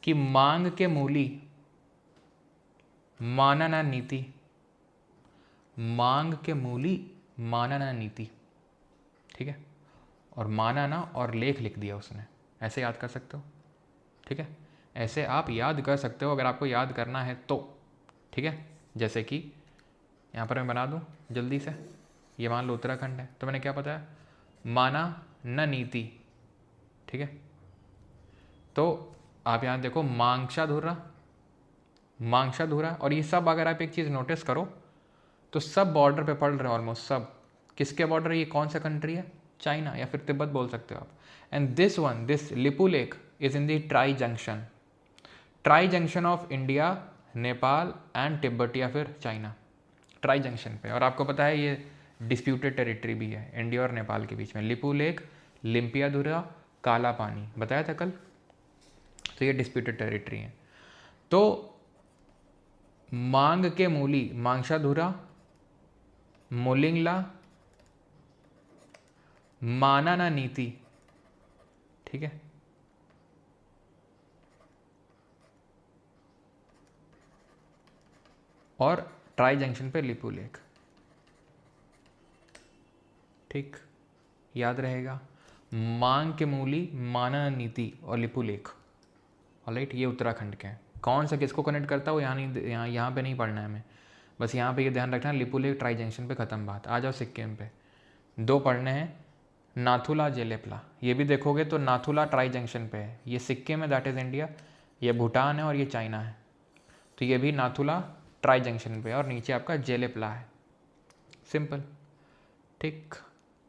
कि मांग के मूली, माना ना नीति, मांग के मूली, माना ना नीति, ठीक है। और माना ना और लेख लिख दिया उसने, ऐसे याद कर सकते हो, ठीक है। ऐसे आप याद कर सकते हो अगर आपको याद करना है तो, ठीक है। जैसे कि यहाँ पर मैं बना दूँ जल्दी से, ये मान लो उत्तराखंड है, तो मैंने क्या बताया? माना न नीति, ठीक है। तो आप यहाँ देखो मांगशाधुरा, मांगशाधुरा, और ये सब अगर आप एक चीज़ नोटिस करो तो सब बॉर्डर पे पड़ रहे हैं ऑलमोस्ट सब। किसके बॉर्डर? ये कौन सा कंट्री है? चाइना या फिर तिब्बत बोल सकते हो आप। And this one, this Lipu lake is in the tri junction, tri junction of India, Nepal and Tibet या फिर चाइना, ट्राई जंक्शन पे। और आपको पता है ये डिस्प्यूटेड टेरिटरी भी है इंडिया और नेपाल के बीच में। लिपू लेक, लिम्पियाधुरा, काला पानी, बताया था कल। तो ये डिस्प्यूटेड टेरिटरी है। तो मांग के मूली, मांगशाधुरा, मोलिंगला, माना ना नीति, ठीक है। और ट्राई जंक्शन पे लिपू लेक, ठीक, याद रहेगा। मांग के मूली, माना ना नीति और लिपू लेक, ऑलराइट। ये उत्तराखंड के हैं। कौन सा किसको कनेक्ट करता है वो यहाँ नहीं, यहाँ पे नहीं पढ़ना है हमें, बस यहाँ पे ये ध्यान रखना, लिपू लेक ट्राई जंक्शन पे ख़त्म बात। आ जाओ सिक्किम पे, दो पढ़ने हैं, नाथुला, जेलेपला। ये भी देखोगे तो नाथुला ट्राई जंक्शन पे है, ये सिक्किम है, दैट इज़ इंडिया, ये भूटान है और ये चाइना है। तो ये भी नाथुला ट्राई जंक्शन पे, और नीचे आपका जेलेपला है, सिंपल, ठीक।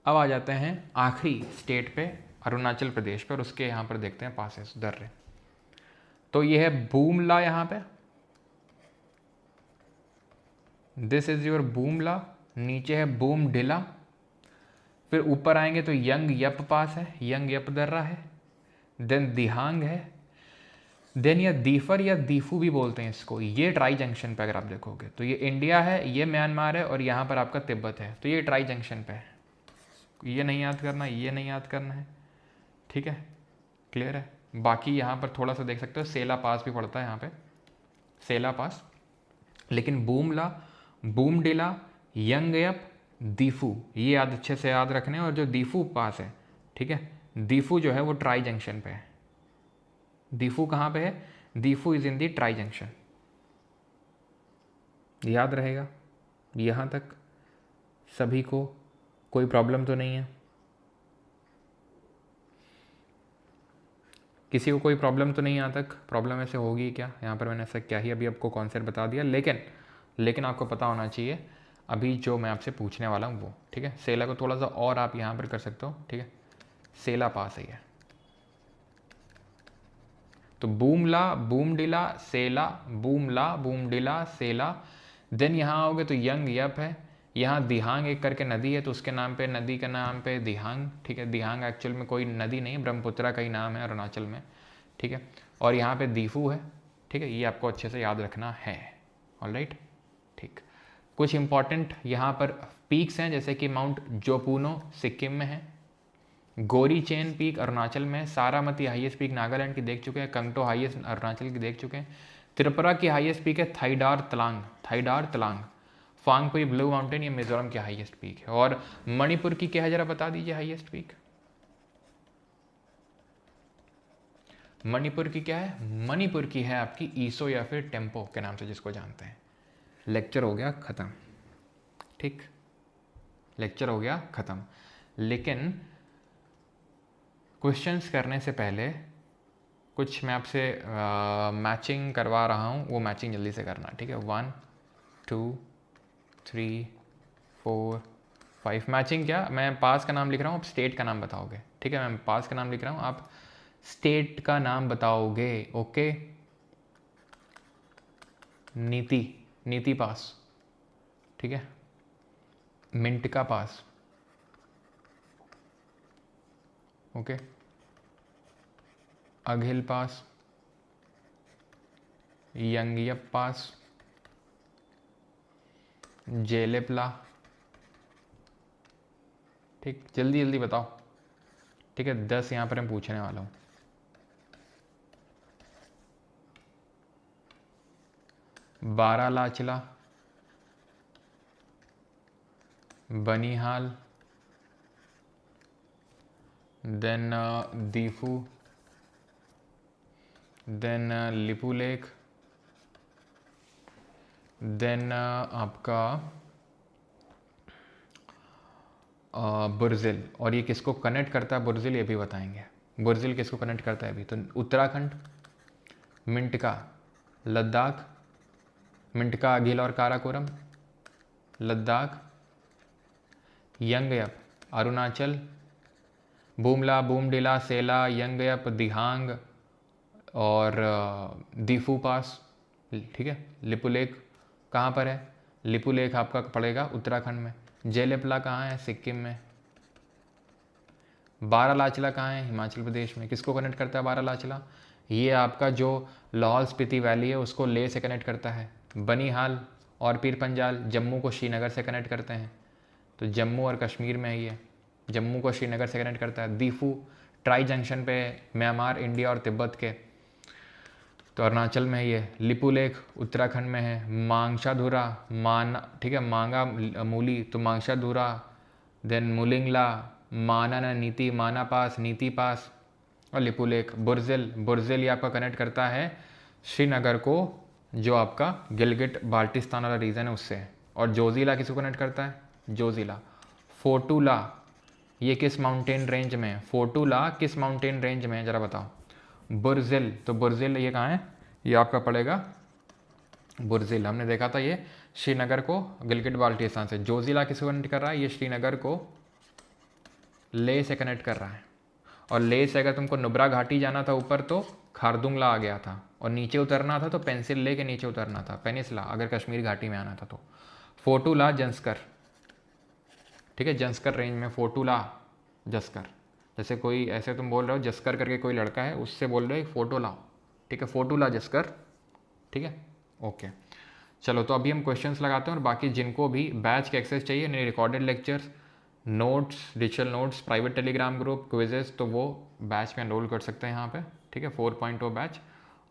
अब आ जाते हैं आखिरी स्टेट पे, अरुणाचल प्रदेश पे, और उसके यहाँ पर देखते हैं पासेस दर्रे। तो ये है बूमला, यहाँ पे दिस इज योर बूमला, नीचे है बूमडिला, फिर ऊपर आएंगे तो यंग यप पास है, यंग यप दर्रा है, देन दिहांग है, देन या दीफर या दीफू भी बोलते हैं इसको। ये ट्राई जंक्शन पे अगर आप देखोगे तो ये इंडिया है, ये म्यांमार है और यहाँ पर आपका तिब्बत है। तो ये ट्राई जंक्शन पे है, ये नहीं याद करना, ये नहीं याद करना है, ठीक है, क्लियर है। बाकी यहाँ पर थोड़ा सा देख सकते हो, सेला पास भी पड़ता है यहाँ पे, सेला पास। लेकिन बूमला, बूमडिला, यंगयप, दीफू, ये याद अच्छे से याद रखने। और जो दीफू पास है, ठीक है, दीफू जो है वो ट्राई जंक्शन पे है। दीफू कहाँ पे है? Diphu is in the tri junction, याद रहेगा। यहाँ तक सभी को कोई प्रॉब्लम तो नहीं है? किसी को कोई प्रॉब्लम तो नहीं यहाँ तक? प्रॉब्लम ऐसे होगी क्या? यहाँ पर मैंने ऐसा क्या ही अभी आपको कॉन्सेप्ट बता दिया, लेकिन आपको पता होना चाहिए अभी जो मैं आपसे पूछने वाला हूँ वो, ठीक है। सेला को थोड़ा सा और आप यहाँ पर कर सकते हो, ठीक है, सेला पास है ये। तो बूमला, बूमडिला, सेला, बूमला, बूमडिला, सेला, देन यहाँ आओगे तो यंग यप है, यहाँ दिहांग एक करके नदी है तो उसके नाम पे, नदी के नाम पे दिहांग, ठीक है। दिहांग एक्चुअल में कोई नदी नहीं, ब्रह्मपुत्रा का ही नाम है अरुणाचल में, ठीक है। और यहाँ पे दीफू है, ठीक है, ये आपको अच्छे से याद रखना है, ऑलराइट, ठीक। कुछ इंपॉर्टेंट यहाँ पर पीक्स हैं, जैसे कि माउंट जोपुनो सिक्किम में है, गोरी चेन पीक अरुणाचल में, सारामती हाईएस्ट पीक नागालैंड की देख चुके हैं, कंगटो हाईएस्ट अरुणाचल की देख चुके हैं, त्रिपुरा की हाईएस्ट पीक है थाइडार तलांग, थाइडार तलांग, फांगपुई ब्लू माउंटेन, ये मिजोरम की हाईएस्ट पीक है। और मणिपुर की क्या है जरा बता दीजिए हाईएस्ट पीक, मणिपुर की क्या है, मणिपुर की है आपकी ईसो या फिर टेम्पो के नाम से जिसको जानते हैं। लेक्चर हो गया ख़त्म, ठीक, लेक्चर हो गया ख़त्म। लेकिन क्वेश्चंस करने से पहले कुछ मैं आपसे मैचिंग करवा रहा हूँ, वो मैचिंग जल्दी से करना, ठीक है। 1 2 3 4 5 मैचिंग। क्या, मैं पास का नाम लिख रहा हूँ, आप स्टेट का नाम बताओगे, ठीक है। मैं पास का नाम लिख रहा हूँ, आप स्टेट का नाम बताओगे, ओके। नीति, नीति पास, ठीक है। मिंटका पास, ओके। अघिल पास, यंगियप पास, जेलेपला, ठीक, जल्दी जल्दी बताओ, ठीक है। 10 यहाँ पर मैं पूछने वाला हूँ। Baralachala, Banihal, then Diphu, then Lipulekh, then आपका बुर्जिल। और ये किसको कनेक्ट करता है बुर्जिल, ये भी बताएंगे। बुर्जिल किसको कनेक्ट करता है अभी, तो उत्तराखंड, मिंटका, लद्दाख, मिंटका अघिल और काराकोरम, लद्दाख, यंगयप अरुणाचल, बूमला, बूमडिला, सेला, यंगयप, दिहांग और दीफू पास, ठीक है। लिपुलेख कहाँ पर है, लिपुलेख आपका पड़ेगा उत्तराखंड में। जेलेपला कहाँ है, सिक्किम में। बारालाचला कहाँ है, हिमाचल प्रदेश में। किसको कनेक्ट करता है बारालाचला, ये आपका जो लाहौल स्पीति वैली है उसको लेह से कनेक्ट करता है। बनिहाल और पीर पंजाल जम्मू को श्रीनगर से कनेक्ट करते हैं, तो जम्मू और कश्मीर में ही है, जम्मू को श्रीनगर से कनेक्ट करता है। दीफू ट्राई जंक्शन पे म्यांमार, इंडिया और तिब्बत के, तो अरुणाचल में ही है। लिपुलेख उत्तराखंड में है। मांगशाधुरा, माना, ठीक है, मांगा मूली, तो मांगशाधुरा, देन मुलिंगला, माना नीति, माना पास, नीति पास और लिपुलेख। बुर्जिल, बुर्जिल ये आपका कनेक्ट करता है श्रीनगर को, जो आपका गिलगिट बाल्टिस्तान वाला रीजन है उससे। और जोजिला किसको कनेक्ट करता है, जोजिला। फोटूला ये किस माउंटेन रेंज में है, फोटूला किस माउंटेन रेंज में है जरा बताओ। बुर्जिल, तो बुर्जिल ये कहाँ है, ये आपका पड़ेगा बुर्जिल, हमने देखा था ये श्रीनगर को गिलगिट बाल्टिस्तान से। जोजिला किसको कनेक्ट कर रहा है, ये श्रीनगर को लेह से कनेक्ट कर रहा है। और लेह से अगर तुमको नुब्रा घाटी जाना था ऊपर तो खारदुंगला आ गया था, और नीचे उतरना था तो पेंसिल ले के नीचे उतरना था, पेनिसला, अगर कश्मीर घाटी में आना था तो। फोटूला जंस्कर, ठीक है, जंस्कर रेंज में फोटूला जस्कर। जैसे कोई ऐसे तुम बोल रहे हो जस्कर करके कोई लड़का है, उससे बोल रहे हो फोटोला, ठीक है, फोटूला जस्कर, ठीक है, ओके। चलो तो अभी हम क्वेश्चंस लगाते हैं, और बाकी जिनको भी बैच के एक्सेस चाहिए, नहीं recorded lectures, notes, digital notes, private Telegram group, quizzes, तो वो बैच में एनरोल कर सकते हैं यहाँ पे, ठीक है। 4.0 बैच,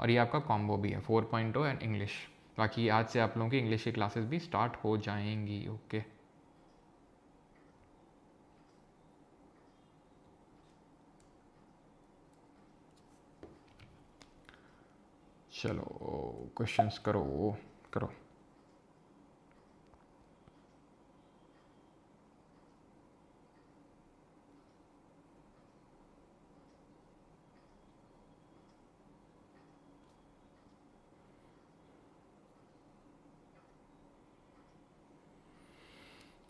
और ये आपका कॉम्बो भी है 4.0 एंड इंग्लिश। बाकी आज से आप लोगों की इंग्लिश की क्लासेस भी स्टार्ट हो जाएंगी, ओके। चलो क्वेश्चंस करो करो।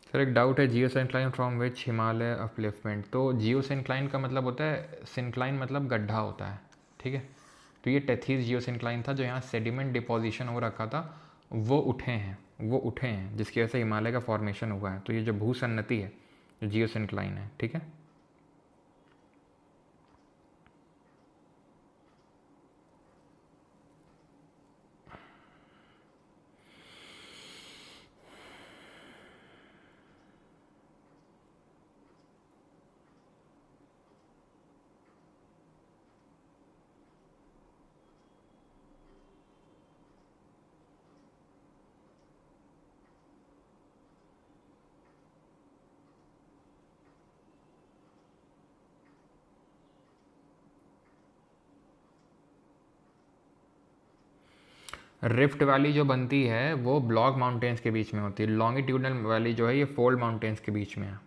सर एक डाउट है, geo syncline from which Himalaya upliftment. तो जियो सिंक्लाइन का मतलब होता है, सिंक्लाइन मतलब गड्ढा होता है, ठीक है। तो ये टेथीस जियो सिंक्लाइन था, जो यहाँ सेडिमेंट डिपोजिशन हो रखा था, वो उठे हैं, वो उठे हैं, जिसकी वजह से हिमालय का फॉर्मेशन हुआ है। तो ये जो भूसन्नति है, जो जियो सिंक्लाइन है, ठीक है। रिफ्ट वैली जो बनती है वो ब्लॉक माउंटेन्स के बीच में होती है, लॉन्गिट्यूडनल वैली जो है ये फोल्ड माउंटेन्स के बीच में है।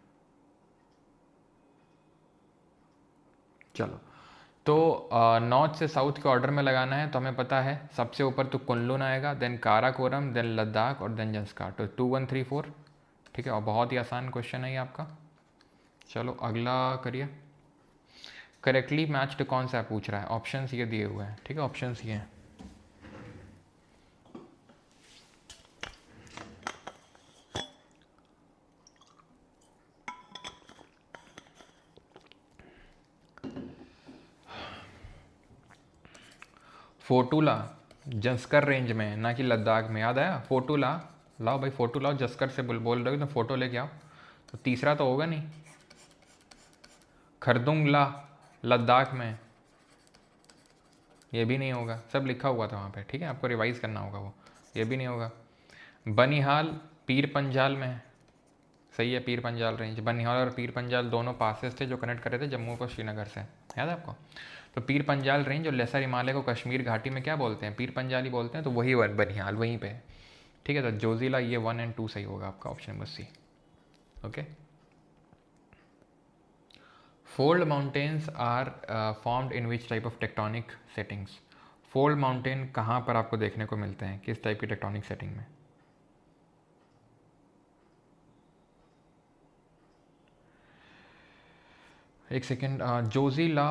चलो, तो नॉर्थ से साउथ के ऑर्डर में लगाना है, तो हमें पता है सबसे ऊपर तो कुनलुन आएगा, देन काराकोरम, देन लद्दाख और देन जंस्कार। तो 2 1 3 4, ठीक है, और बहुत ही आसान क्वेश्चन है ये आपका। चलो अगला करिए। करेक्टली मैच्ड कौन सा पूछ रहा है, ऑप्शंस ये दिए हुए हैं, ठीक है, ऑप्शंस ये हैं। फोटूला जंस्कर रेंज में, ना कि लद्दाख में, याद आया? फोटूला लाओ भाई, फोटो लाओ, जस्कर से बोल रहे हो तो फोटो लेके आओ। तो तीसरा तो होगा नहीं। खरदुंगला लद्दाख में, ये भी नहीं होगा, सब लिखा हुआ था वहाँ पे, ठीक है, आपको रिवाइज करना होगा वो, ये भी नहीं होगा। बनिहाल पीर पंजाल में है, सही है, पीर पंजाल रेंज। बनिहाल और पीर पंजाल दोनों पासेस थे जो कनेक्ट कर रहे थे जम्मू को श्रीनगर से, याद है आपको? तो पीर पंजाल रेंज और लेसर हिमालय को कश्मीर घाटी में क्या बोलते हैं, पीर पंजाली बोलते हैं, तो वही बनिहाल वहीं पे है, ठीक है। तो जोजिला ये 1 और 2 सही होगा आपका, option number C. Okay. Fold mountains are formed in which type of tectonic settings? Fold mountain कहाँ पर आपको देखने को मिलते हैं, किस टाइप की टेक्टोनिक सेटिंग में? एक सेकेंड, जोजिला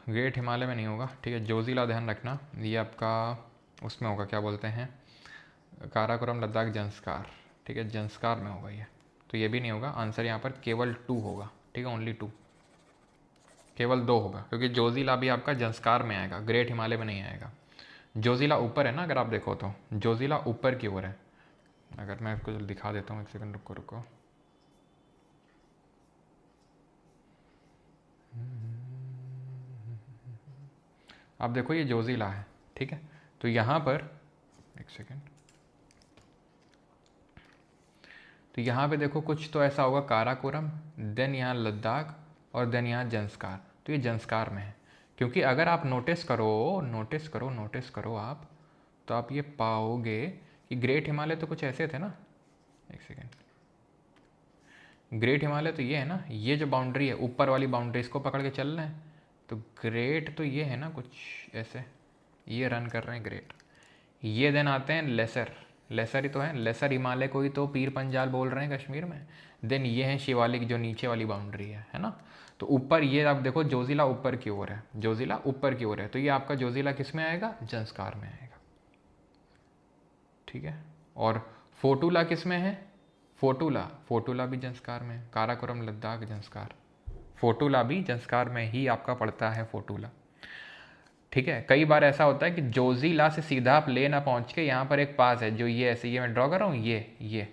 ग्रेट हिमालय में नहीं होगा, ठीक है, जोजिला ध्यान रखना, ये आपका उसमें होगा, क्या बोलते हैं, काराकोरम लद्दाख जंस्कार, ठीक है, जंस्कार में होगा ये, तो ये भी नहीं होगा। आंसर यहाँ पर केवल 2 होगा, ठीक है, ओनली 2, केवल 2 होगा, क्योंकि जोजिला भी आपका जंस्कार में आएगा, ग्रेट हिमालय में नहीं आएगा। जोजिला ऊपर है ना, अगर आप देखो तो जोजिला ऊपर की ओर है। अगर मैं इसको दिखा देता हूँ, एक सेकंड रुको रुको, आप देखो ये जोजिला है, ठीक है, तो यहाँ पर एक सेकेंड, तो यहाँ पे देखो कुछ तो ऐसा होगा, काराकोरम, देन यहाँ लद्दाख और देन यहाँ जंस्कार, तो ये जंस्कार में है। क्योंकि अगर आप नोटिस करो आप, तो आप ये पाओगे कि ग्रेट हिमालय तो कुछ ऐसे थे ना, एक सेकेंड, ग्रेट हिमालय तो ये है ना, ये जो बाउंड्री है ऊपर वाली बाउंड्री, इसको पकड़ के चल रहे हैं, तो ग्रेट तो ये है ना कुछ ऐसे, ये रन कर रहे हैं ग्रेट। ये देन आते हैं लेसर, लेसर ही तो है, लेसर हिमालय को ही तो पीर पंजाल बोल रहे हैं कश्मीर में। देन ये है शिवालिक जो नीचे वाली बाउंड्री है ना। तो ऊपर ये आप देखो जोजिला ऊपर की ओर है, जोजिला ऊपर की ओर है, तो ये आपका जोजिला किस में आएगा, जंस्कार में आएगा, ठीक है। और फोटूला किस में है, फोटूला भी जंस्कार में, काराकोरम लद्दाख जंस्कार, फोटूला भी जंस्कार में ही आपका पड़ता है फोटूला, ठीक है। कई बार ऐसा होता है कि जोजिला से सीधा आप ले ना पहुंच के यहाँ पर एक पास है जो ये ऐसे, ये मैं ड्रॉ कर रहा हूँ, ये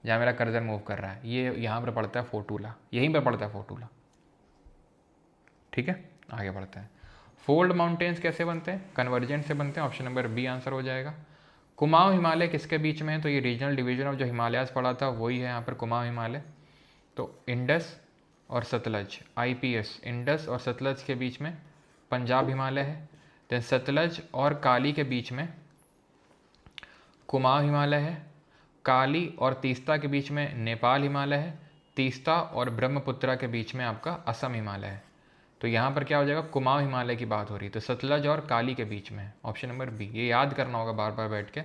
जहाँ मेरा कर्जर मूव कर रहा है, ये यहाँ पर पड़ता है फोटूला, यहीं पर पड़ता है फोटूला, ठीक है। आगे बढ़ते हैं। फोल्ड माउंटेन्स कैसे बनते हैं, कन्वर्जेंट से बनते हैं, ऑप्शन नंबर बी आंसर हो जाएगा। कुमाऊं हिमालय किसके बीच में है, तो ये रीजनल डिवीजन ऑफ जो हिमालयाज पड़ा था वही है यहाँ पर कुमाऊं हिमालय। तो इंडस और सतलज, IPS, इंडस और सतलज के बीच में पंजाब हिमालय है। देन सतलज और काली के बीच में कुमाऊं हिमालय है। काली और तीस्ता के बीच में नेपाल हिमालय है। तीस्ता और ब्रह्मपुत्रा के बीच में आपका असम हिमालय है। तो यहाँ पर क्या हो जाएगा, कुमाऊं हिमालय की बात हो रही है, तो सतलज और काली के बीच में, ऑप्शन नंबर बी। ये याद करना होगा बार बार बैठ के,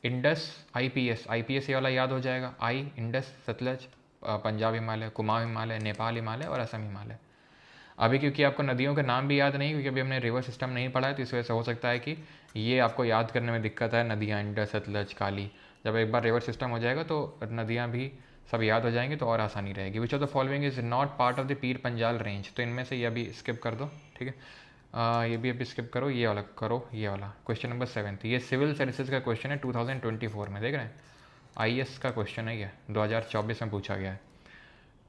इंडस IPS ये वाला याद हो जाएगा, इंडस, सतलज, पंजाब हिमालय, कुमाऊं हिमालय, नेपाल हिमालय और असम हिमालय। अभी क्योंकि आपको नदियों के नाम भी याद नहीं, क्योंकि अभी हमने रिवर सिस्टम नहीं पढ़ा है, तो इस वजह से हो सकता है कि ये आपको याद करने में दिक्कत है, नदियाँ इंडस, सतलज, काली। जब एक बार रिवर सिस्टम हो जाएगा तो नदियाँ भी सब याद हो जाएंगे, तो और आसानी रहेगी। विच of the following is not part of the Pir Panjal range, तो इनमें से ये अभी स्किप कर दो, ठीक है। ये भी अभी स्किप करो, ये वाला करो, ये वाला। क्वेश्चन नंबर 7, ये सिविल सर्विसेज का क्वेश्चन है 2024 में, देख रहे हैं, IAS का क्वेश्चन है ये, 2024 में पूछा गया है।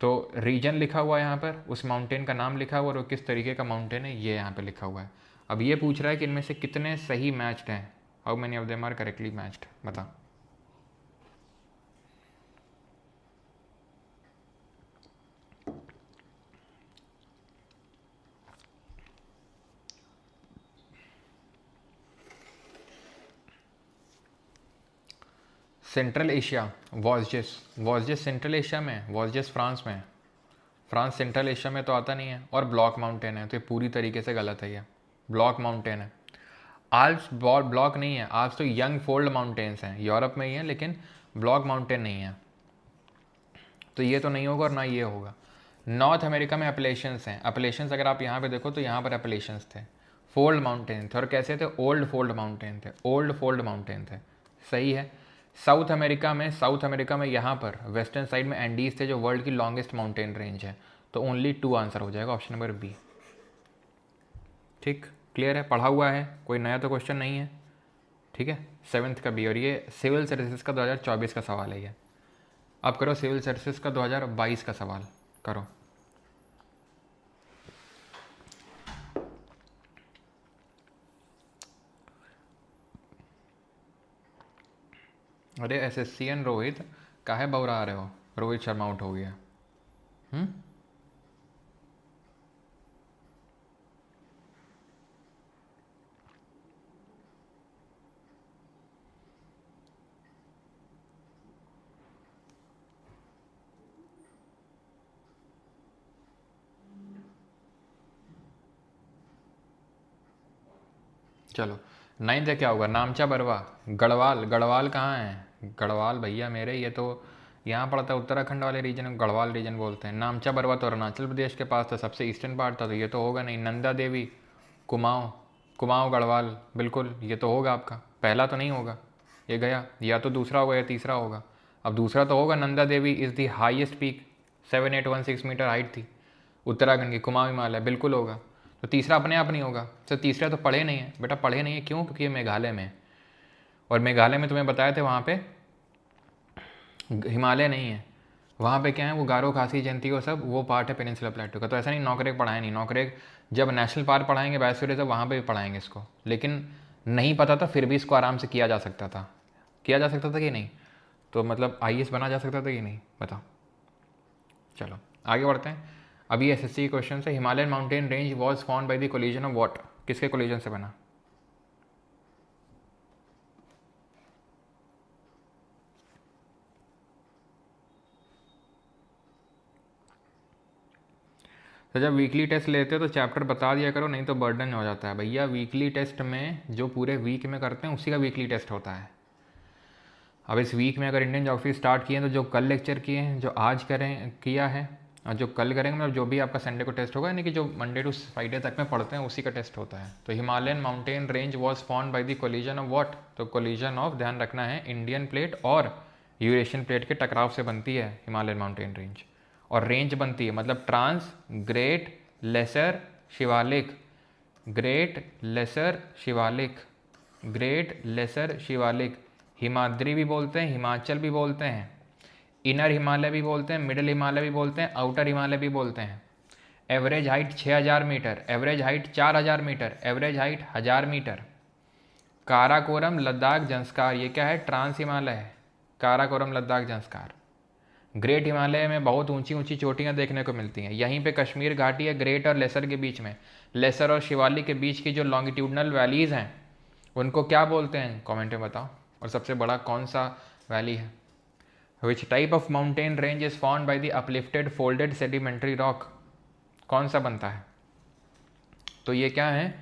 तो रीजन लिखा हुआ है यहाँ पर, उस माउंटेन का नाम लिखा हुआ है और किस तरीके का माउंटेन है ये यहाँ पे लिखा हुआ है। अब ये पूछ रहा है कि इनमें से कितने सही मैच्ड हैं, how many of them are correctly matched, बता। Central Asia, Vosges central Asia में, वॉजजेस फ्रांस में, फ्रांस सेंट्रल एशिया में तो आता नहीं है। और ब्लॉक माउंटेन है, तो ये पूरी तरीके से गलत है, ये ब्लॉक माउंटेन है। आल्प्स ब्लॉक नहीं है, आल्प्स तो यंग फोल्ड माउंटेन्स हैं, यूरोप में ही है, लेकिन ब्लॉक माउंटेन नहीं है, तो ये तो नहीं होगा और ना ये होगा। नॉर्थ अमेरिका में अपलेशंस हैं, अपलेशंस अगर आप यहाँ पे देखो तो यहाँ पर अपलेशंस थे, फोल्ड माउंटेन थे, और कैसे थे, ओल्ड फोल्ड माउंटेन थे, ओल्ड फोल्ड माउंटेन थे, सही है। साउथ अमेरिका में यहाँ पर वेस्टर्न साइड में एंडीज थे, जो वर्ल्ड की लॉन्गेस्ट माउंटेन रेंज है, तो ओनली 2 आंसर हो जाएगा, ऑप्शन नंबर बी। ठीक, क्लियर है, पढ़ा हुआ है, कोई नया तो क्वेश्चन नहीं है। ठीक है, 7th का बी, और ये सिविल सर्विसेज का 2024 का सवाल है ये। अब करो सिविल सर्विसेज का 2022 का सवाल करो। अरे SSCN रोहित, काहे बौरा रहे हो, रोहित शर्मा आउट हो गया। चलो 9th क्या होगा, नामचा बरवा, गढ़वाल, गढ़वाल कहाँ है, गढ़वाल भैया मेरे, ये तो यहाँ पड़ता है उत्तराखंड वाले रीजन में, गढ़वाल रीजन बोलते हैं। नामचा बरवा तो अरुणाचल प्रदेश के पास था, सबसे ईस्टर्न पार्ट था, तो ये तो होगा नहीं। नंदा देवी, कुमाऊँ, कुमाऊँ गढ़वाल, बिल्कुल ये तो होगा आपका, पहला तो नहीं होगा, ये गया, या तो दूसरा होगा या तीसरा होगा। अब दूसरा तो होगा, Nanda Devi is the highest peak, 7816 meter height थी उत्तराखंड की, कुमाऊँ हिमालय, बिल्कुल होगा। तो तीसरा अपने आप नहीं होगा। तो तीसरा तो पढ़े नहीं है बेटा, पढ़े नहीं है, क्यों, क्योंकि ये मेघालय में है, और मेघालय में तुम्हें बताया थे वहाँ पे हिमालय नहीं है, वहाँ पे क्या है, वो गारो खासी जयंती वो सब वो पार्ट है पेनिनसुलर प्लेटो का। तो ऐसा नहीं नौकरेक पढ़ाए नहीं, नौकरेक जब नेशनल पार्क पढ़ाएंगे बायोस्फीयर तब वहाँ पे भी पढ़ाएंगे इसको, लेकिन नहीं पता था फिर भी इसको आराम से किया जा सकता था, किया जा सकता था कि नहीं, तो मतलब IAS बना जा सकता था कि नहीं, बताओ। चलो आगे बढ़ते हैं। अभी SSC क्वेश्चन है, Himalayan mountain range was found by the collision of what, किसके कोलिजन से बना। तो जब वीकली टेस्ट लेते हो तो चैप्टर बता दिया करो, नहीं तो बर्डन हो जाता है भैया। वीकली टेस्ट में जो पूरे वीक में करते हैं उसी का वीकली टेस्ट होता है। अब इस वीक में अगर इंडियन ज्योग्राफी स्टार्ट किए हैं तो जो कल लेक्चर किए हैं, जो आज किया है, और जो कल करेंगे, मतलब जो भी आपका संडे को टेस्ट होगा, यानी कि जो मंडे टू फ्राइडे तक में पढ़ते हैं उसी का टेस्ट होता है। तो Himalayan mountain range was found by the collision of what, तो कोलिजन ऑफ, ध्यान रखना है, इंडियन प्लेट और यूरेशियन प्लेट के टकराव से बनती है हिमालयन माउंटेन रेंज। और रेंज बनती है मतलब trans, great, lesser, Shivalik, great, lesser, Shivalik, great, lesser, Shivalik, Himadri भी बोलते हैं, हिमाचल भी बोलते हैं, इनर हिमालय भी बोलते हैं, मिडिल हिमालय भी बोलते हैं, आउटर हिमालय भी बोलते हैं। Average height 6000 metre, average height 4000 metre, average height 1000 metre. Karakoram, Ladakh, Zanskar, ये क्या है, ट्रांस हिमालय है, काराकोरम, लद्दाख, जंस्कार। ग्रेट हिमालय में बहुत ऊंची ऊंची चोटियां देखने को मिलती हैं। यहीं पे कश्मीर घाटी है ग्रेट और लेसर के बीच में, लेसर और शिवालिक के बीच की जो लॉन्गिट्यूडनल वैलीज हैं उनको क्या बोलते हैं, कमेंट में बताओ। और सबसे बड़ा कौन सा वैली है। विच type of mountain range is found by the uplifted folded sedimentary rock, कौन सा बनता है। तो ये क्या है,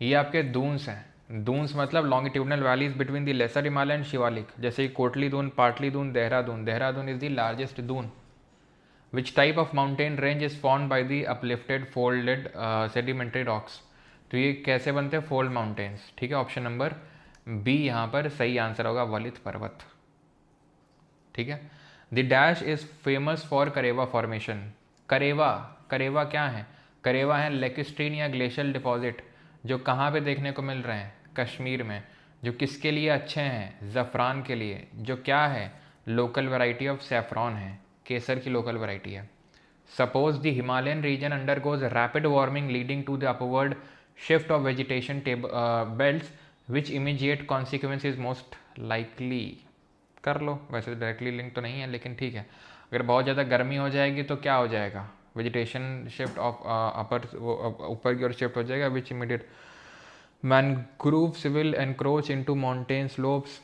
ये आपके दून्स हैं। दून्स मतलब longitudinal valleys between the lesser Himalaya and Shivalik, जैसे Kotli Dun, Patli Dun, Dehradun. Dehradun is the largest dun. Which type of mountain range is found by the uplifted folded sedimentary rocks, तो ये कैसे बनते हैं, फोल्ड माउंटेन्स। ठीक है, ऑप्शन नंबर बी यहाँ पर सही आंसर होगा, वलित पर्वत। ठीक है। The dash is famous for Karewa formation, Karewa, Karewa क्या है, करेवा है लेकिस्ट्रीन या ग्लेशियल डिपॉजिट, जो कहाँ पे देखने को मिल रहे हैं, कश्मीर में, जो किसके लिए अच्छे हैं, ज़फ़रान के लिए, जो क्या है, लोकल वैरायटी ऑफ सैफरॉन है, केसर की लोकल वैरायटी है। Suppose the Himalayan region undergoes rapid warming leading to the upward shift of vegetation belts, which immediate consequence is most likely, कर लो, वैसे डायरेक्टली लिंक तो नहीं है लेकिन ठीक है। अगर बहुत ज़्यादा गर्मी हो जाएगी तो क्या हो जाएगा, वेजिटेशन शिफ्ट ऑफ अपर, ऊपर की ओर शिफ्ट हो जाएगा, which immediate mangroves will encroach into mountain slopes,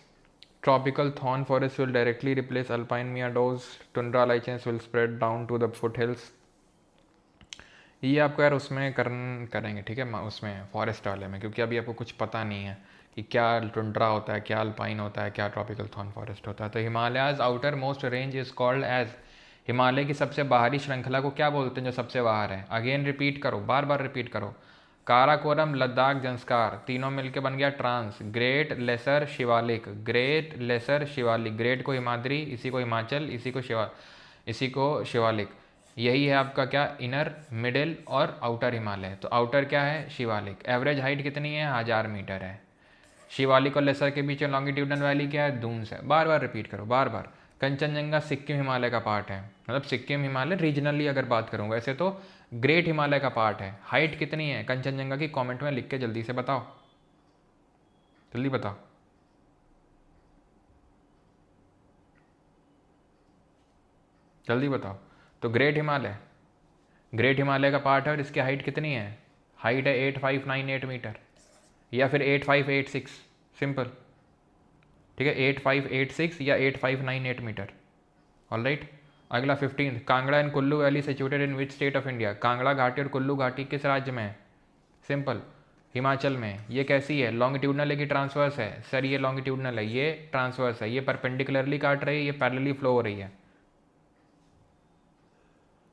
Tropical thorn forests will directly replace alpine meadows. Tundra lichens will spread down to the foothills. ये आपको यार उसमें करेंगे, ठीक है, उसमें फॉरेस्ट वाले में, क्योंकि अभी आपको कुछ पता नहीं है कि क्या टुंड्रा होता है, क्या अल्पाइन होता है, क्या ट्रॉपिकल थॉर्न फॉरेस्ट होता है। तो Himalayas outermost range is called as, Himalaya की सबसे बाहरी श्रृंखला को क्या बोलते हैं जो सबसे बाहर है? अगेन रिपीट करो, बार बार रिपीट करो। काराकोरम, लद्दाख, जंस्कार, तीनों मिलके बन गया trans. Great, lesser, Shivalik. Great, lesser, Shivalik. Great को हिमाद्री, इसी को हिमाचल, इसी को शिवालिक। यही है आपका क्या? इनर, मिडिल और आउटर हिमालय। तो आउटर क्या है? शिवालिक। एवरेज हाइट कितनी है? 1000 मीटर है। शिवालिक और लेसर के बीच में लॉन्गिट्यूडनल वैली क्या है? दून्स है। बार बार रिपीट करो, बार बार। कंचनजंगा सिक्किम हिमालय का पार्ट है, मतलब सिक्किम हिमालय रीजनली अगर बात करूँ, वैसे तो ग्रेट हिमालय का पार्ट है। हाइट कितनी है कंचनजंगा की? कमेंट में लिख के जल्दी से बताओ, जल्दी बताओ। जल्दी बताओ। तो ग्रेट हिमालय का पार्ट है और इसकी हाइट कितनी है? हाइट है 8598 मीटर या फिर 8586, सिंपल, ठीक है, 8586 या 8598 मीटर। ऑलराइट। अगला 15, Kangra and Kullu valley situated in which state of India? Kangra घाटी और कुल्लू घाटी किस राज्य में है? सिंपल, हिमाचल में। ये कैसी है? लॉन्गिट्यूडनल है कि ट्रांसवर्स है? सर ये लॉन्गिट्यूडनल है, ये ट्रांसवर्स है। ये परपेंडिकुलरली काट रही है, ये पैरेलली फ्लो हो रही है।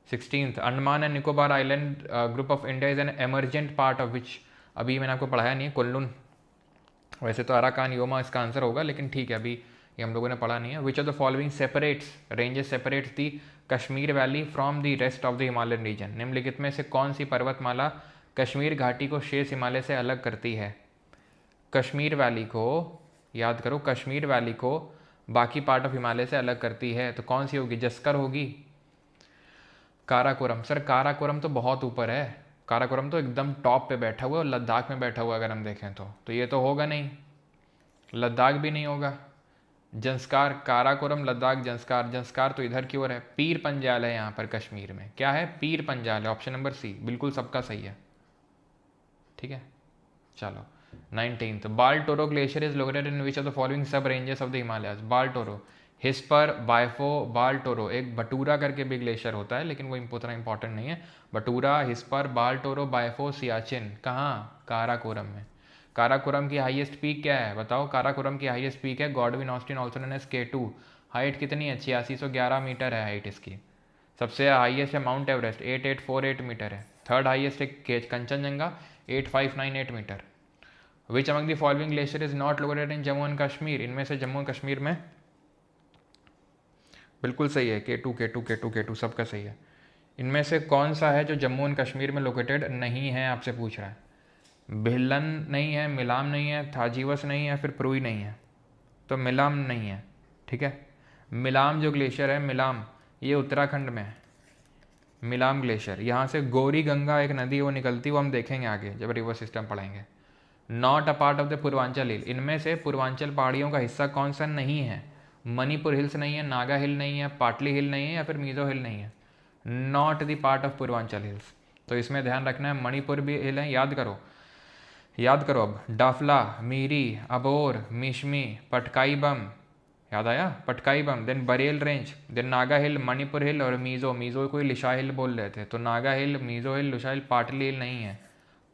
16th, Andaman and Nicobar island group of India is an emergent part of which? अभी मैंने आपको पढ़ाया नहीं है, कुल्लू, वैसे तो अराकान योमा इसका आंसर होगा, लेकिन ठीक है अभी ये हम लोगों ने पढ़ा नहीं है। Which of the following separates ranges separates the Kashmir valley from the rest of the Himalayan region? निम्नलिखित में से कौन सी पर्वतमाला कश्मीर घाटी को शेष हिमालय से अलग करती है? कश्मीर वैली को, याद करो, कश्मीर वैली को बाकी पार्ट ऑफ हिमालय से अलग करती है, तो कौन सी होगी? जस्कर होगी? काराकोरम? सर काराकोरम तो बहुत ऊपर है, काराकोरम तो एकदम टॉप पे बैठा हुआ है और लद्दाख में बैठा हुआ अगर हम देखें तो ये तो होगा नहीं, लद्दाख भी नहीं होगा। जंस्कार, काराकोरम, लद्दाख, जंस्कार तो इधर की ओर है। पीर पंजाल है यहाँ पर कश्मीर में, क्या है? पीर पंजाल है। ऑप्शन नंबर सी बिल्कुल सबका सही है, ठीक है। चलो 19th, Baltoro glacier is located in which of the following sub ranges of the Himalayas? Baltoro, Hispar, Biafo, Baltoro. एक बटूरा करके भी ग्लेशियर होता है, लेकिन वो उतना इंपॉर्टेंट नहीं है। बटूरा, हिस्पर, बालटोरो, बायफो, सियाचिन। कहाँ? काराकोरम में। काराकोरम की हाईएस्ट पीक क्या है? बताओ। काराकोरम की हाईएस्ट पीक है Godwin Austen also known as K2। हाइट कितनी है? 8611 मीटर है हाइट इसकी। सबसे हाईएस्ट है माउंट एवरेस्ट, 8848 मीटर है। थर्ड हाईएस्ट है Kanchenjunga, 8598 metre. Which among the following glacier is not located in Jammu and Kashmir? इनमें से जम्मू एंड कश्मीर में बिल्कुल सही है, K2 सबका सही है। इनमें से कौन सा है जो जम्मू एंड कश्मीर में लोकेटेड नहीं है? आपसे पूछ रहा है। भिल्लन नहीं है, मिलाम नहीं है, थाजीवस नहीं है, फिर प्रुई नहीं है। तो मिलाम नहीं है, ठीक है। मिलाम जो ग्लेशियर है, मिलाम, ये उत्तराखंड में है। मिलाम ग्लेशियर, यहाँ से गौरी गंगा एक नदी वो निकलती, वो हम देखेंगे आगे जब रिवर सिस्टम पढ़ेंगे। Not a part of the Purvanchal hill, इनमें से पूर्वांचल पहाड़ियों का हिस्सा कौन सा नहीं है? मणिपुर हिल्स नहीं है, नागा हिल नहीं है, पाटली हिल नहीं है, या फिर मिजो हिल नहीं है। Not the part of Purvanchal hills. तो इसमें ध्यान रखना है, मणिपुर भी हिल है, याद करो अब। डाफला, मीरी, अबोर, मिशमी, पटकाई बम, याद आया? Patkai Bum, then Barail range, then Naga hill, Manipur hill और मिजो कोई लिशा हिल बोल रहे थे, तो नागा हिल, मिजो हिल, लिशा हिल, पाटली हिल नहीं है।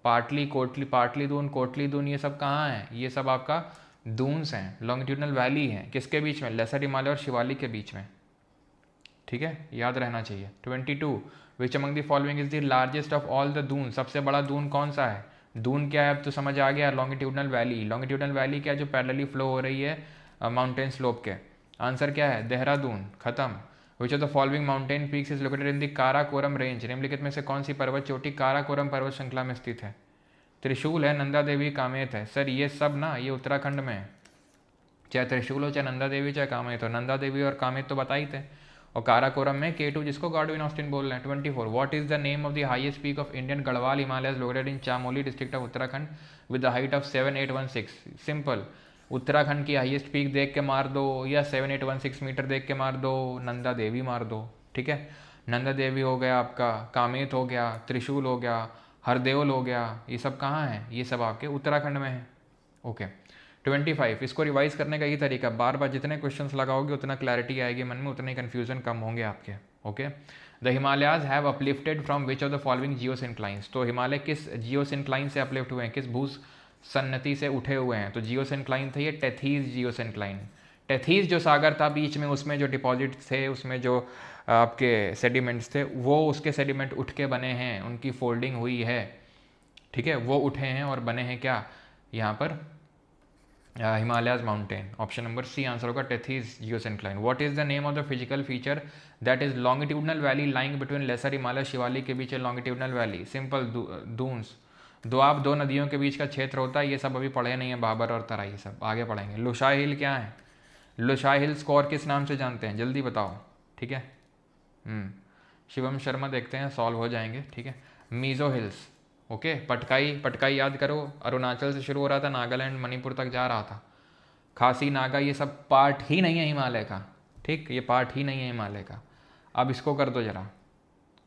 पाटली कोटली दून ये सब कहाँ है? ये सब आपका दून्स हैं, लॉन्गिट्यूडनल वैली है। किसके बीच में? लेसर हिमालय और शिवालिक के बीच में, ठीक है, याद रहना चाहिए। 22, विच among the following is the largest of all the Doon? सबसे बड़ा दून कौन सा है? दून क्या है अब तो समझ आ गया, लॉन्गिट्यूडनल वैली। लॉन्गिट्यूडनल वैली क्या है? जो पैरेलली फ्लो हो रही है माउंटेन स्लोप के। आंसर क्या है? देहरादून, खत्म। विच of the following mountain peaks is located in the Karakoram range? निम्नलिखित में से कौन सी पर्वत चोटी काराकोरम पर्वत श्रृंखला में स्थित है? त्रिशूल है, नंदा देवी, कामेत है। सर ये सब ना, ये उत्तराखंड में है, चाहे त्रिशूल हो, चाहे नंदा देवी, चाहे कामेत हो। नंदा देवी और कामेत तो बताई थे, और काराकोरम में K2 जिसको गॉडविन ऑस्टिन बोल रहे हैं। 24, what is the name of the highest peak of Indian Garhwal Himalayas located in Chamoli district of Uttarakhand with the height of 7816? Simple, Uttarakhand की हाईएस्ट पीक देख के मार दो, या 7816 मीटर देख के मार दो, नंदा देवी मार दो, ठीक है। नंदा देवी हो गया आपका, कामेत हो गया, त्रिशूल हो गया, हरदेवल हो गया, ये सब कहाँ है? ये सब आपके उत्तराखंड में है, ओके। 25, इसको रिवाइज करने का ये तरीका, बार बार जितने क्वेश्चंस लगाओगे उतना क्लैरिटी आएगी मन में, उतने कन्फ्यूजन कम होंगे आपके। Okay, the Himalayas have uplifted from which of the following geosynclines, तो हिमालय किस जियोसिंक्लाइन से अपलिफ्ट हुए हैं, किस भूसन्नति से उठे हुए हैं, तो जियोसिंक्लाइन थे ये टेथीज जियोसिंक्लाइन। टेथीज जो सागर था बीच में, उसमें जो डिपॉजिट थे, उसमें जो आपके सेडिमेंट्स थे, वो उसके सेडिमेंट उठ के बने हैं, उनकी फोल्डिंग हुई है, ठीक है, वो उठे हैं और बने हैं क्या यहाँ पर, Himalayas mountain. Option number C answer होगा, Tethys geosyncline. What is the name of the physical feature that is longitudinal valley lying between lesser Himalaya Shivalik के बीच है longitudinal valley, simple, Duns, Doab, दो नदियों के बीच का क्षेत्र होता है। ये सब अभी पढ़े नहीं है, बाबर और तराई, ये सब आगे पढ़ेंगे। लुशाई हिल क्या है, लुशाई हिल स्कोर किस नाम से जानते हैं, जल्दी बताओ, ठीक है। शिवम शर्मा देखते हैं, सॉल्व हो जाएंगे, ठीक है। Mizo hills, okay. पटकाई, पटकाई याद करो, अरुणाचल से शुरू हो रहा था, नागालैंड मणिपुर तक जा रहा था। खासी नागा ये सब पार्ट ही नहीं है हिमालय का, ठीक, ये पार्ट ही नहीं है हिमालय का। अब इसको कर दो जरा,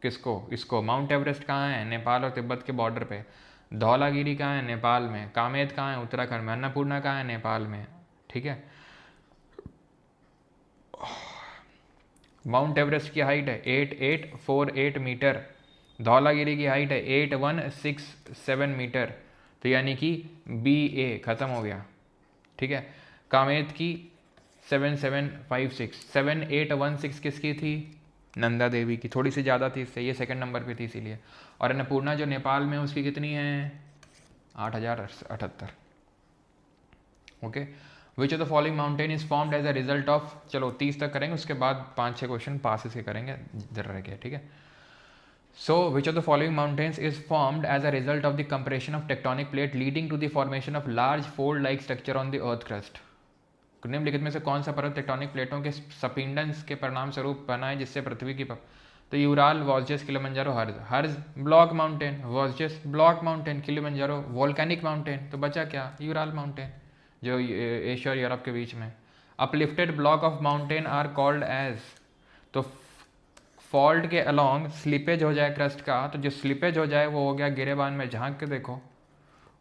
किसको, इसको। माउंट एवरेस्ट कहाँ है, नेपाल और तिब्बत के बॉर्डर पे। धौलागिरी कहाँ है, नेपाल में। कामेत कहाँ है, उत्तराखंड में। अन्नपूर्णा कहाँ है, नेपाल में, ठीक है। माउंट एवरेस्ट की हाइट है 8848 मीटर, धौलागिरी की हाइट है 8167 मीटर, तो यानी कि BA खत्म हो गया, ठीक है। कामेत की 7756, 7816 किसकी थी, नंदा देवी की, थोड़ी सी ज़्यादा थी इससे, ये सेकंड नंबर पे थी इसीलिए। और अन्नपूर्णा जो नेपाल में उसकी कितनी है, 8078। Okay, which of the following mountain is formed as a result of, चलो 30 तक करेंगे, उसके बाद 5-6 क्वेश्चन पासिस के करेंगे, जरा रह गया, ठीक है। So, which of the following mountains is formed as a result of the compression of tectonic plate leading to the formation of large fold-like structure on the earth crust? निम्नलिखित में से कौन सा पर्वत टेक्टोनिक प्लेटों के सपिंडन के परिणाम स्वरूप बना है जिससे पृथ्वी की तो Ural, वॉल्जेस, Kilimanjaro, Harz. Harz block mountain, Vosges block mountain, Kilimanjaro volcanic mountain, तो बचा क्या, यूराल माउंटेन जो एशिया और यूरोप के बीच में। Uplifted block of mountain are called as, तो फॉल्ट के अलोंग स्लिपेज हो जाए क्रस्ट का, तो जो स्लिपेज हो जाए वो हो गया गिरेबान में झांक के देखो,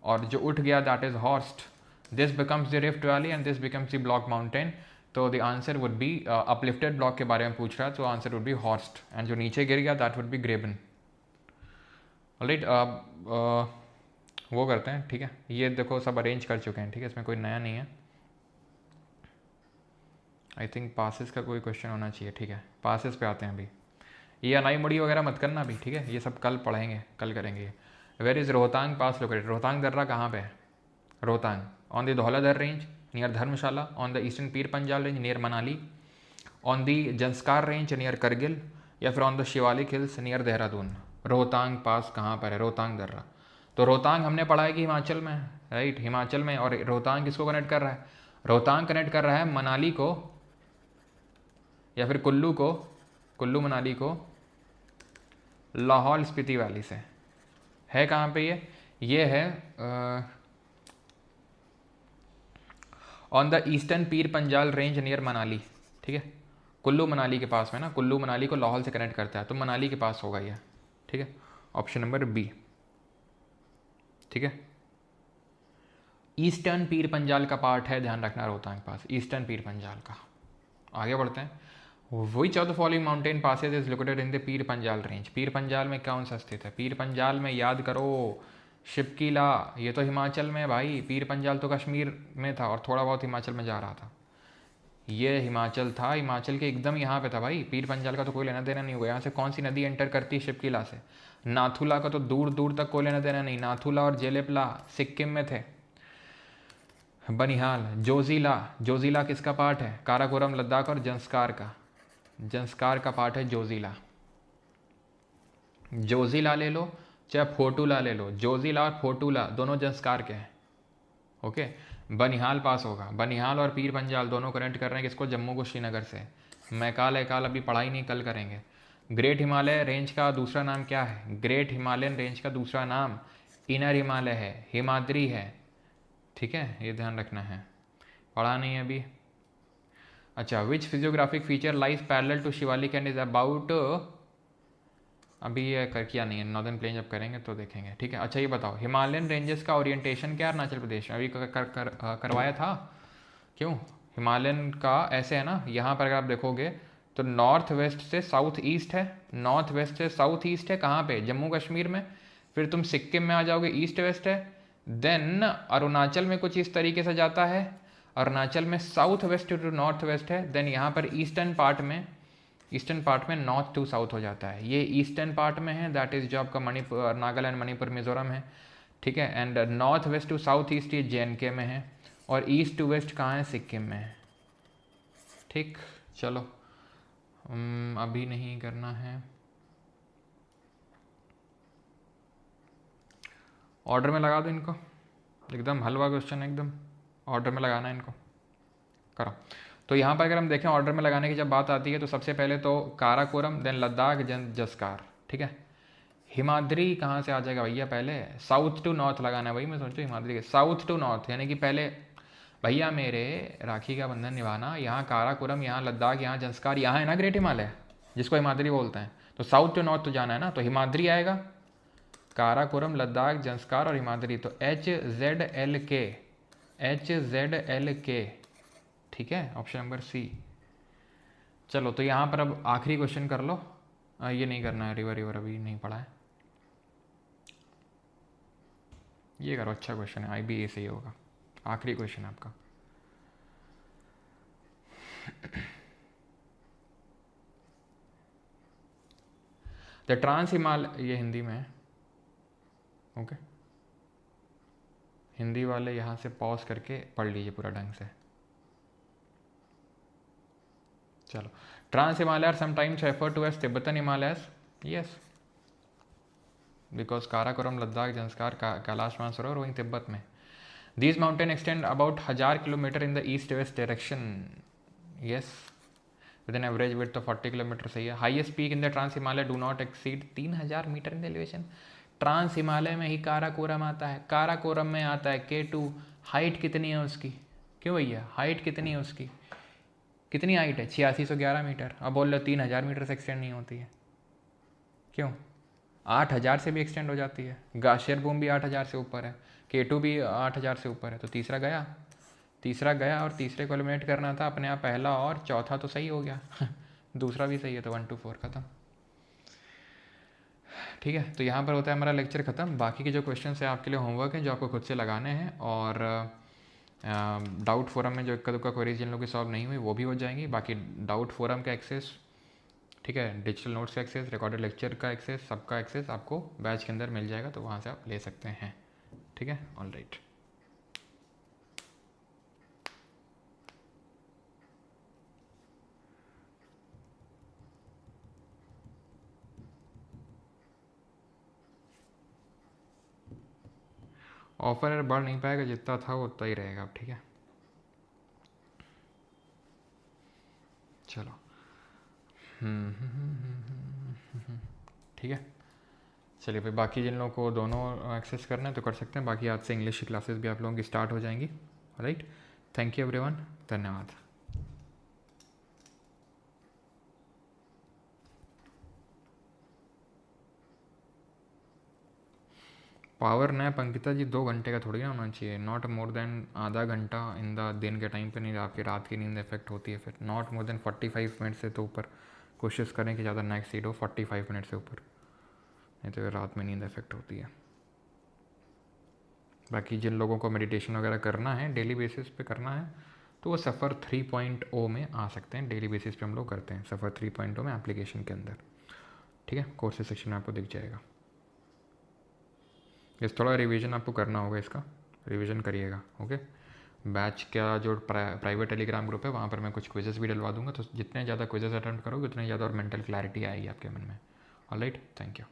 और जो उठ गया that is horst. This becomes the rift valley and this becomes the block mountain, तो the answer would be, uplifted block के बारे में पूछ रहा है तो answer would be horst, and जो नीचे गिर गया that would be graben. Alright, वो करते हैं, ठीक है। ये देखो सब अरेंज कर चुके हैं, ठीक है, इसमें कोई नया नहीं है। आई थिंक पासिस का कोई क्वेश्चन होना चाहिए, ठीक है। पासिस पे आते हैं अभी, ये अनाई मुड़ी वगैरह मत करना अभी, ठीक है, ये सब कल पढ़ेंगे, कल करेंगे। Where is Rohtang pass located, Rohtang दर्रा कहाँ पे है, Rohtang on the Dhauladhar range near Dharamshala, on the eastern Pir Panjal range near Manali, on the Zanskar range near Kargil, या फिर on the Shivalik hills near Dehradun. Rohtang pass कहाँ पर है, रोहतांग दर्रा, तो रोहतांग हमने पढ़ा है कि हिमाचल में, राइट, हिमाचल में। और रोहतांग किसको कनेक्ट कर रहा है, रोहतांग कनेक्ट कर रहा है मनाली को, या फिर कुल्लू को, कुल्लू मनाली को लाहौल स्पीति वैली से। है कहाँ पे ये है on the eastern Pir Panjal range near Manali, ठीक है, कुल्लू मनाली के पास में ना, कुल्लू मनाली को लाहौल से कनेक्ट करता है, तो मनाली के पास होगा ये, ठीक है। ऑप्शन नंबर बी, ठीक है। ईस्टर्न पीर पंजाल का पार्ट है, ध्यान रखना, रोहतांग पास ईस्टर्न पीर पंजाल का। आगे बढ़ते हैं। Which of the following mountain passes is located in the Pir Panjal range, Pir Panjal में कौन सा स्थित है, पीर पंजाल में याद करो, शिपकीला, ये तो हिमाचल में है भाई, पीर पंजाल तो कश्मीर में था और थोड़ा बहुत हिमाचल में जा रहा था, ये हिमाचल था, हिमाचल के एकदम यहाँ पे था भाई। पीर पंजाल का तो कोई लेना देना नहीं हुआ, यहाँ से कौन सी नदी एंटर करती है शिपकीला से, नाथुला का तो दूर दूर तक कोई लेना देना नहीं, नाथुला और जेलेपला सिक्किम में थे। बनिहाल, जोजिला, जोजिला किसका पार्ट है, काराकोरम लद्दाख और जंस्कार का, जंस्कार का पार्ट है जोजिला। जोजिला ले लो चाहे फोटूला ले लो, जोजिला और फोटूला दोनों जंस्कार के हैं, ओके। बनिहाल पास होगा, बनिहाल और पीर पंजाल दोनों कनेक्ट कर रहे हैं किसको, जम्मू को श्रीनगर से। मैकाल अभी पढ़ाई नहीं, कल करेंगे। ग्रेट हिमालय रेंज का दूसरा नाम क्या है, ग्रेट हिमालयन रेंज का दूसरा नाम इनर हिमालय है, हिमाद्री है, ठीक है, ये ध्यान रखना है, पढ़ा नहीं है अभी। अच्छा, which physiographic feature lies parallel to Shivalik and is about अभी ये कर किया नहीं है, नॉर्दर्न प्लेन जब करेंगे तो देखेंगे, ठीक है। अच्छा ये बताओ, हिमालयन रेंजेस का ओरिएंटेशन क्या है अरुणाचल प्रदेश में? अभी करवाया था क्यों? हिमालयन का ऐसे है ना, यहाँ पर अगर आप देखोगे तो नॉर्थ वेस्ट से साउथ ईस्ट है, नॉर्थ वेस्ट से साउथ ईस्ट है, कहाँ पे? जम्मू कश्मीर में। फिर तुम सिक्किम में आ जाओगे, ईस्ट वेस्ट है। देन अरुणाचल में कुछ इस तरीके से जाता है, अरुणाचल में south west to north west है। देन यहाँ पर ईस्टर्न पार्ट में नॉर्थ टू साउथ हो जाता है। ये ईस्टर्न पार्ट में है, दैट इज जो आपका मणिपुर, नागालैंड, मणिपुर, मिजोरम है, ठीक है। And north west to south east ये JNK में है, और ईस्ट टू वेस्ट कहाँ है? सिक्किम में है, ठीक। चलो अभी नहीं करना है, ऑर्डर में लगा दो इनको, एकदम हलवा क्वेश्चन है, एकदम ऑर्डर में लगाना है इनको, करो। तो यहाँ पर अगर हम देखें ऑर्डर में लगाने की जब बात आती है तो सबसे पहले तो काराकोरम, देन लद्दाख, देन जस्कार, ठीक है। हिमाद्री कहाँ से आ जाएगा भैया? पहले साउथ टू नॉर्थ लगाना है, वही मैं सोचूं हिमाद्री के साउथ टू नॉर्थ, यानी कि पहले भैया मेरे राखी का बंधन निभाना, यहाँ काराकोरम, यहाँ लद्दाख, यहाँ जंस्कार, यहाँ है ना ग्रेट हिमालय जिसको हिमाद्री बोलते हैं, तो साउथ टू नॉर्थ तो जाना है ना, तो हिमाद्री आएगा, काराकोरम, लद्दाख, जंस्कार और हिमाद्री, तो HZLK, ठीक है, ऑप्शन नंबर C। चलो तो यहाँ पर अब आखिरी क्वेश्चन कर लो, ये नहीं करना है, रिवर अभी नहीं पढ़ा है, ये करो, अच्छा क्वेश्चन है, IBA से ही होगा, आखिरी क्वेश्चन है आपका। द ट्रांस हिमालय, ये हिंदी में है, ओके। हिंदी वाले यहाँ से पॉज करके पढ़ लीजिए पूरा ढंग से। चलो, trans Himalaya are sometimes refer to as Tibetan Himalayas, yes, because Karakoram, Ladakh, Zanskar, Kailash Mansarovar वहीं तिब्बत में। These mountains extend about 1000 kilometre in the east-west direction. Yes, with an average width of 40 kilometre, सही है। Highest peak in the Trans Himalaya do not exceed 3000 metre in the elevation. Trans Himalaya में ही काराकोरम आता है, काराकोरम में आता है K2। हाइट कितनी है उसकी? क्यों भैया, हाइट कितनी है उसकी? कितनी हाइट है? 8611 मीटर। अब बोल लो 3000 मीटर से एक्सटेंड नहीं होती है, क्यों? 8000 से भी एक्सटेंड हो जाती है। ग्लेशियर बूम भी 8000 से ऊपर है, K2 भी 8000 से ऊपर है, तो तीसरा गया और तीसरे को एलिमिनेट करना था अपने आप, पहला और चौथा तो सही हो गया दूसरा भी सही है, तो 1 2 4 खत्म, ठीक है। तो यहाँ पर होता है हमारा लेक्चर ख़त्म। बाकी के जो क्वेश्चन है आपके लिए होमवर्क है जो आपको खुद से लगाने हैं, और डाउट फोरम में जो इक्का दुक्का क्वेरीज जिन लोगों की सॉल्व नहीं हुई वो भी हो जाएंगी। बाकी डाउट फोरम का एक्सेस, ठीक है, डिजिटल नोट्स का एक्सेस, रिकॉर्डेड लेक्चर का एक्सेस, सबका एक्सेस आपको बैच के अंदर मिल जाएगा, तो वहाँ से आप ले सकते हैं, ठीक है। ऑल राइट, ऑफर बढ़ नहीं पाएगा, जितना था वो उतना ही रहेगा अब, ठीक है। चलो ठीक है, चलिए फिर बाकी जिन लोगों को दोनों एक्सेस करना है तो कर सकते हैं। बाकी आज से इंग्लिश की क्लासेस भी आप लोगों की स्टार्ट हो जाएंगी, राइट। थैंक यू एवरीवन, धन्यवाद। पावर नैप अंकिता जी 2 घंटे का थोड़ी ना होना चाहिए, नॉट मोर देन आधा घंटा इन द दिन के टाइम पे, नहीं आपकी रात की नींद इफेक्ट होती है। फिर नॉट मोर देन 45 मिनट से तो ऊपर कोशिश करें कि ज़्यादा ना एक्सीड हो, 45 मिनट से ऊपर, नहीं तो रात में नींद इफेक्ट होती है। बाकी जिन लोगों को मेडिटेशन वगैरह करना है, डेली बेसिस पे करना है, तो वो सफ़र 3.0 में आ सकते हैं। डेली बेसिस पे हम लोग करते हैं सफ़र 3.0 में एप्लीकेशन के अंदर, ठीक है। कोर्सेज सेक्शन में आपको दिख जाएगा। इस थोड़ा रिवीजन आपको करना होगा, इसका रिवीजन करिएगा, ओके। बैच का जो प्राइवेट टेलीग्राम ग्रुप है वहाँ पर मैं कुछ क्विजेस भी डलवा दूंगा, तो जितने ज़्यादा क्विजेस अटेम्प्ट करोगे उतने ज़्यादा और मेंटल क्लैरिटी आएगी आपके मन में। Alright, thank you.